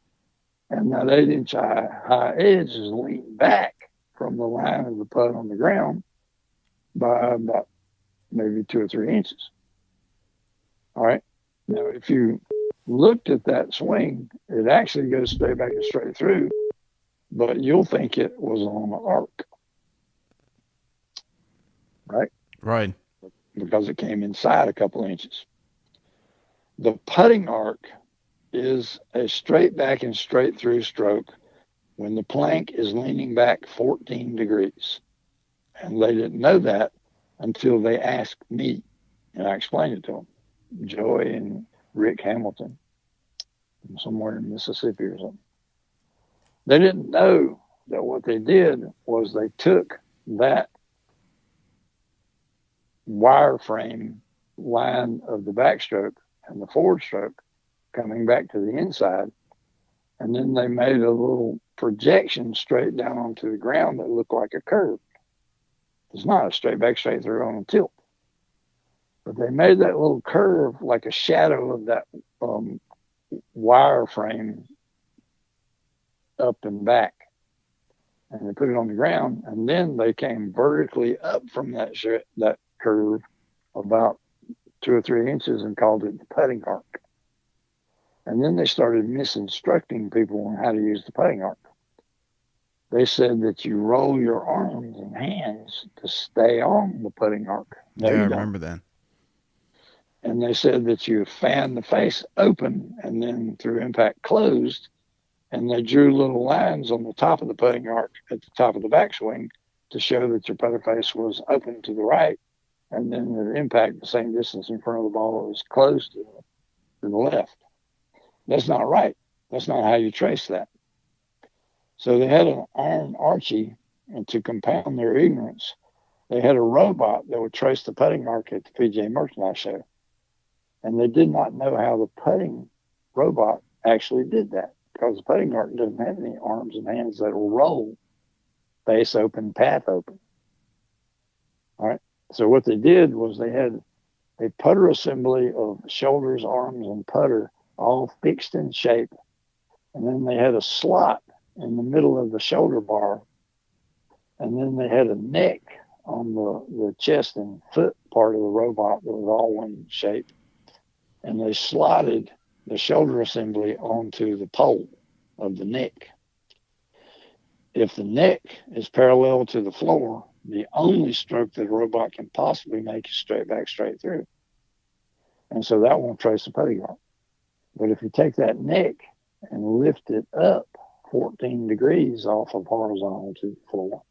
And that 8-inch high edge is leaned back from the line of the putt on the ground by about maybe 2 or 3 inches. All right. Now, if you looked at that swing, it actually goes straight back and straight through, but you'll think it was on an arc. Right? Right. because it came inside a couple of inches. The putting arc is a straight back and straight through stroke when the plank is leaning back 14 degrees. And they didn't know that until they asked me, and I explained it to them. Joey and Rick Hamilton, somewhere in Mississippi or something. They didn't know that what they did was they took that wireframe line of the backstroke and the forward stroke coming back to the inside, and then they made a little projection straight down onto the ground that looked like a curve. It's not a straight back, straight through on a tilt, but they made that little curve like a shadow of that wireframe up and back, and they put it on the ground, and then they came vertically up from that curve about 2 or 3 inches and called it the putting arc. And then they started misinstructing people on how to use the putting arc. They said that you roll your arms and hands to stay on the putting arc. No, Yeah, I you don't. remember that. And they said that you fan the face open and then through impact closed. And they drew little lines on the top of the putting arc at the top of the backswing to show that your putter face was open to the right. And then the impact the same distance in front of the ball was closed to the left. That's not right. That's not how you trace that. So they had an iron Archie, and to compound their ignorance, they had a robot that would trace the putting arc at the PGA Merchandise Show. And they did not know how the putting robot actually did that, because the putting arc doesn't have any arms and hands that will roll face open, path open. All right. So what they did was they had a putter assembly of shoulders, arms, and putter all fixed in shape. And then they had a slot in the middle of the shoulder bar. And then they had a neck on the chest and foot part of the robot that was all one shape. And they slotted the shoulder assembly onto the pole of the neck. If the neck is parallel to the floor, the only stroke that a robot can possibly make is straight back, straight through. And so that won't trace the putting arc. But if you take that neck and lift it up 14 degrees off of horizontal to the floor,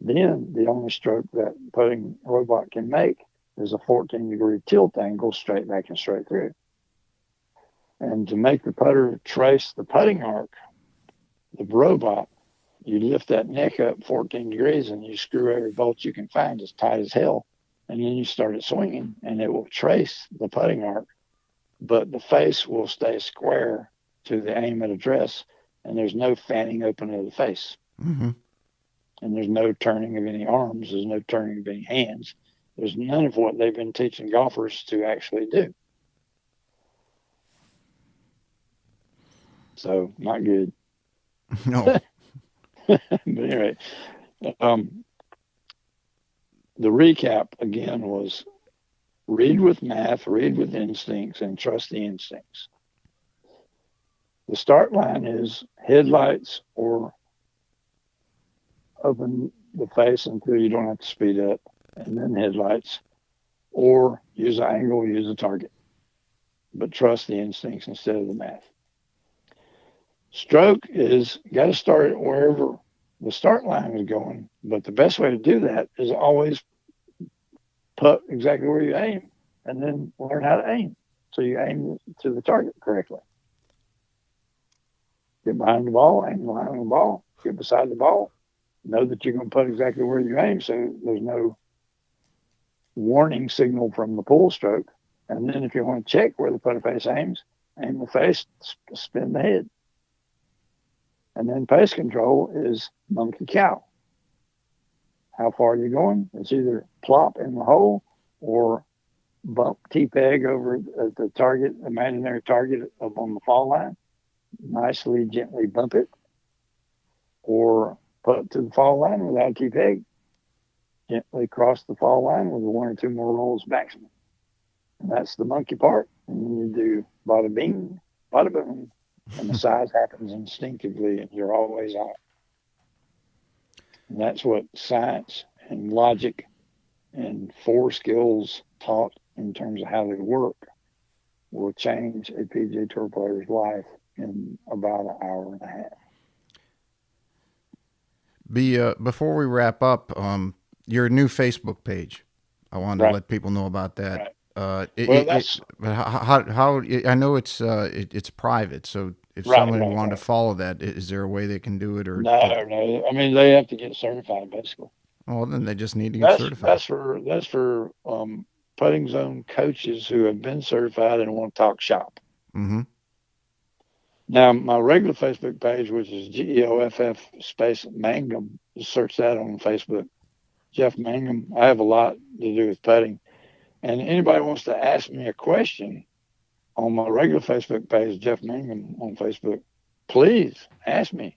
then the only stroke that putting robot can make is a 14-degree tilt angle straight back and straight through. And to make the putter trace the putting arc, the robot, you lift that neck up 14 degrees and you screw every bolt you can find as tight as hell. And then you start it swinging and it will trace the putting arc, but the face will stay square to the aim at address, and there's no fanning open of the face. Mm-hmm. And there's no turning of any arms. There's no turning of any hands. There's none of what they've been teaching golfers to actually do. So, not good. No. But anyway, the recap again was read with math, read with instincts, and trust the instincts. The start line is headlights or open the face until you don't have to speed up, and then headlights, or use an angle, use a target. But trust the instincts instead of the math. Stroke is got to start it wherever the start line is going, but the best way to do that is always put exactly where you aim and then learn how to aim so you aim to the target correctly. Get behind the ball, aim behind the ball, get beside the ball, know that you're going to put exactly where you aim so there's no warning signal from the pull stroke. And then if you want to check where the putter face aims, aim the face, spin the head. And then pace control is monkey cow. How far are you going? It's either plop in the hole or bump T-peg over at the target, imaginary target up on the fall line. Nicely, gently bump it. Or put to the fall line without T-peg. Gently cross the fall line with 1 or 2 more rolls backswing. And that's the monkey part. And then you do bada bing, bada boom. And the size happens instinctively, and you're always out. And that's what science and logic and 4 skills taught in terms of how they work will change a PGA Tour player's life in about an hour and a half. Before we wrap up, your new Facebook page. I wanted to let people know about that. Right. How I know it's private. So if someone wanted to follow that, is there a way they can do it? Or no. I mean, they have to get certified, basically. Well, then they just need to get certified. That's for putting zone coaches who have been certified and want to talk shop. Mm-hmm. Now, my regular Facebook page, which is Geoff space Mangum, just search that on Facebook. Geoff Mangum. I have a lot to do with putting. And anybody wants to ask me a question on my regular Facebook page, Geoff Mangum on Facebook, please ask me.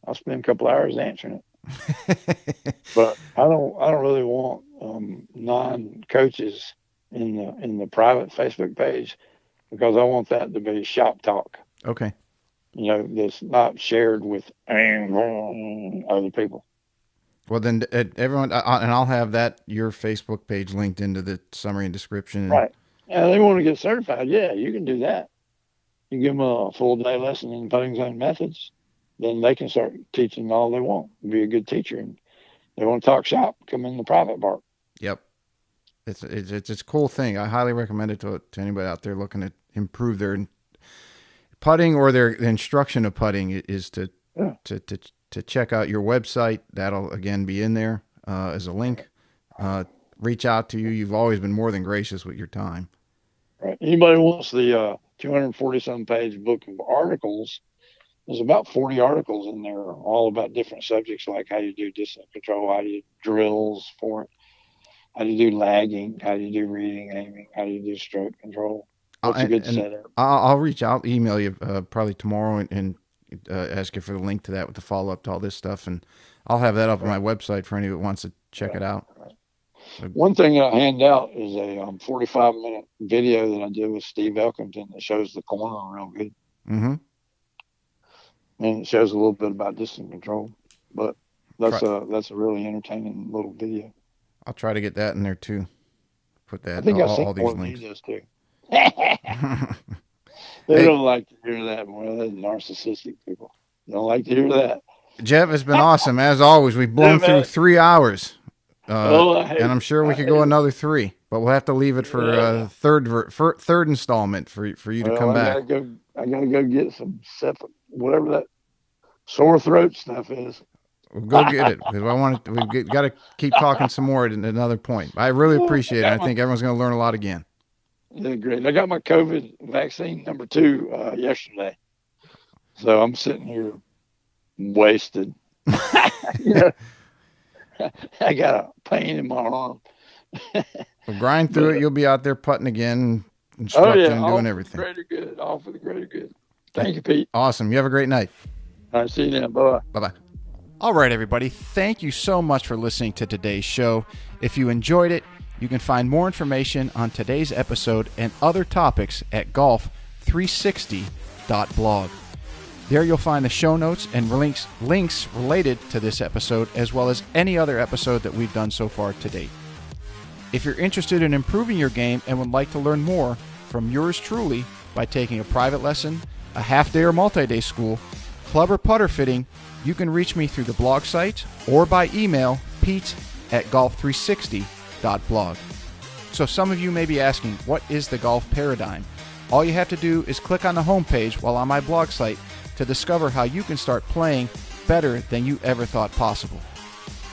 I'll spend a couple hours answering it. But I don't really want non-coaches in the private Facebook page, because I want that to be shop talk. Okay. You know, that's not shared with other people. Well, then everyone, and I'll have your Facebook page linked into the summary and description. Right. Yeah, they want to get certified. Yeah, you can do that. You give them a full day lesson in putting zone methods, then they can start teaching all they want. Be a good teacher, and they want to talk shop, come in the private bar. Yep. It's a cool thing. I highly recommend it to anybody out there looking to improve their putting or their instruction of putting. Is to check out your website. That'll again be in there as a link. Reach out to you. You've always been more than gracious with your time. Right. Anybody wants the 240-some page book of articles? There's about 40 articles in there, all about different subjects, like how you do distance control, how you do drills for it, how do you do lagging, how do you do reading, aiming, how do you do stroke control. What's a good setup? I'll reach out, email you probably tomorrow, and ask you for the link to that with the follow up to all this stuff, and I'll have that up on my website for anyone who wants to check it out. Right. So, one thing that I hand out is a 45-minute video that I did with Steve Elkington that shows the corner real good. Mm-hmm. And it shows a little bit about distance control, but that's a really entertaining little video. I'll try to get that in there too. Put that. I think all these links. Does too. They don't like to hear that. Well, they're narcissistic people. They don't like to hear that. Jeff, it's been awesome as always. We've blown through 3 hours, and I'm sure we could go another 3, but we'll have to leave it for third installment for you to come back. I gotta go get some whatever that sore throat stuff is. We'll go get it, because we've got to keep talking some more at another point. I really appreciate it. I think everyone's going to learn a lot again. Yeah, great. I got my COVID vaccine number 2 yesterday, so I'm sitting here wasted. I got a pain in my arm. Well, grind through it. You'll be out there putting again, instructing and doing everything. All for the greater good. Thank you, Pete. Awesome. You have a great night. All right, see you then. Bye-bye. Bye-bye. All right, everybody. Thank you so much for listening to today's show. If you enjoyed it, you can find more information on today's episode and other topics at golf360.blog. There you'll find the show notes and links related to this episode, as well as any other episode that we've done so far to date. If you're interested in improving your game and would like to learn more from yours truly by taking a private lesson, a half-day or multi-day school, club or putter fitting, you can reach me through the blog site or by email, pete@golf360.blog. So some of you may be asking, what is the golf paradigm? All you have to do is click on the homepage while on my blog site to discover how you can start playing better than you ever thought possible.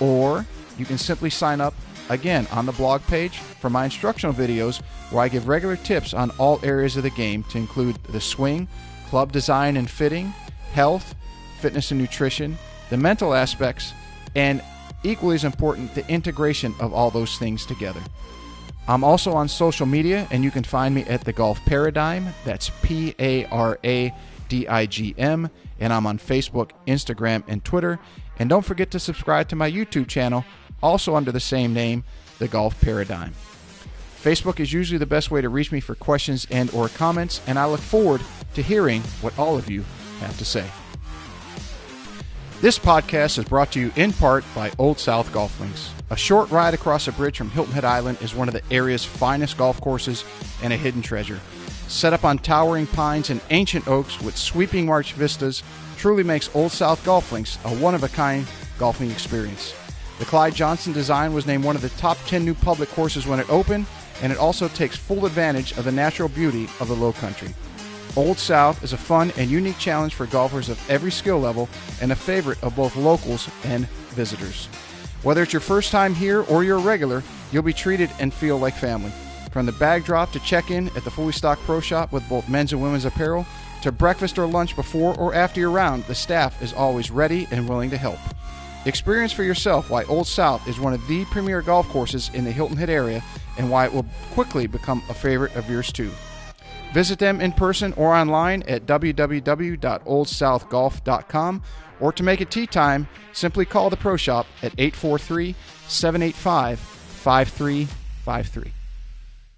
Or you can simply sign up, again, on the blog page for my instructional videos where I give regular tips on all areas of the game to include the swing, club design and fitting, health, fitness and nutrition, the mental aspects, and equally as important, the integration of all those things together. I'm also on social media, and you can find me at The Golf Paradigm. That's PARADIGM. And I'm on Facebook, Instagram, and Twitter. And don't forget to subscribe to my YouTube channel, also under the same name, The Golf Paradigm. Facebook is usually the best way to reach me for questions and or comments, and I look forward to hearing what all of you have to say. This podcast is brought to you in part by Old South Golf Links. A short ride across a bridge from Hilton Head Island is one of the area's finest golf courses and a hidden treasure. Set up on towering pines and ancient oaks with sweeping marsh vistas, truly makes Old South Golf Links a one-of-a-kind golfing experience. The Clyde Johnson design was named one of the top 10 new public courses when it opened, and it also takes full advantage of the natural beauty of the Low Country. Old South is a fun and unique challenge for golfers of every skill level and a favorite of both locals and visitors. Whether it's your first time here or you're a regular, you'll be treated and feel like family. From the bag drop to check-in at the fully stocked pro shop with both men's and women's apparel, to breakfast or lunch before or after your round, the staff is always ready and willing to help. Experience for yourself why Old South is one of the premier golf courses in the Hilton Head area and why it will quickly become a favorite of yours too. Visit them in person or online at www.oldsouthgolf.com, or to make it tee time, simply call the pro shop at 843-785-5353.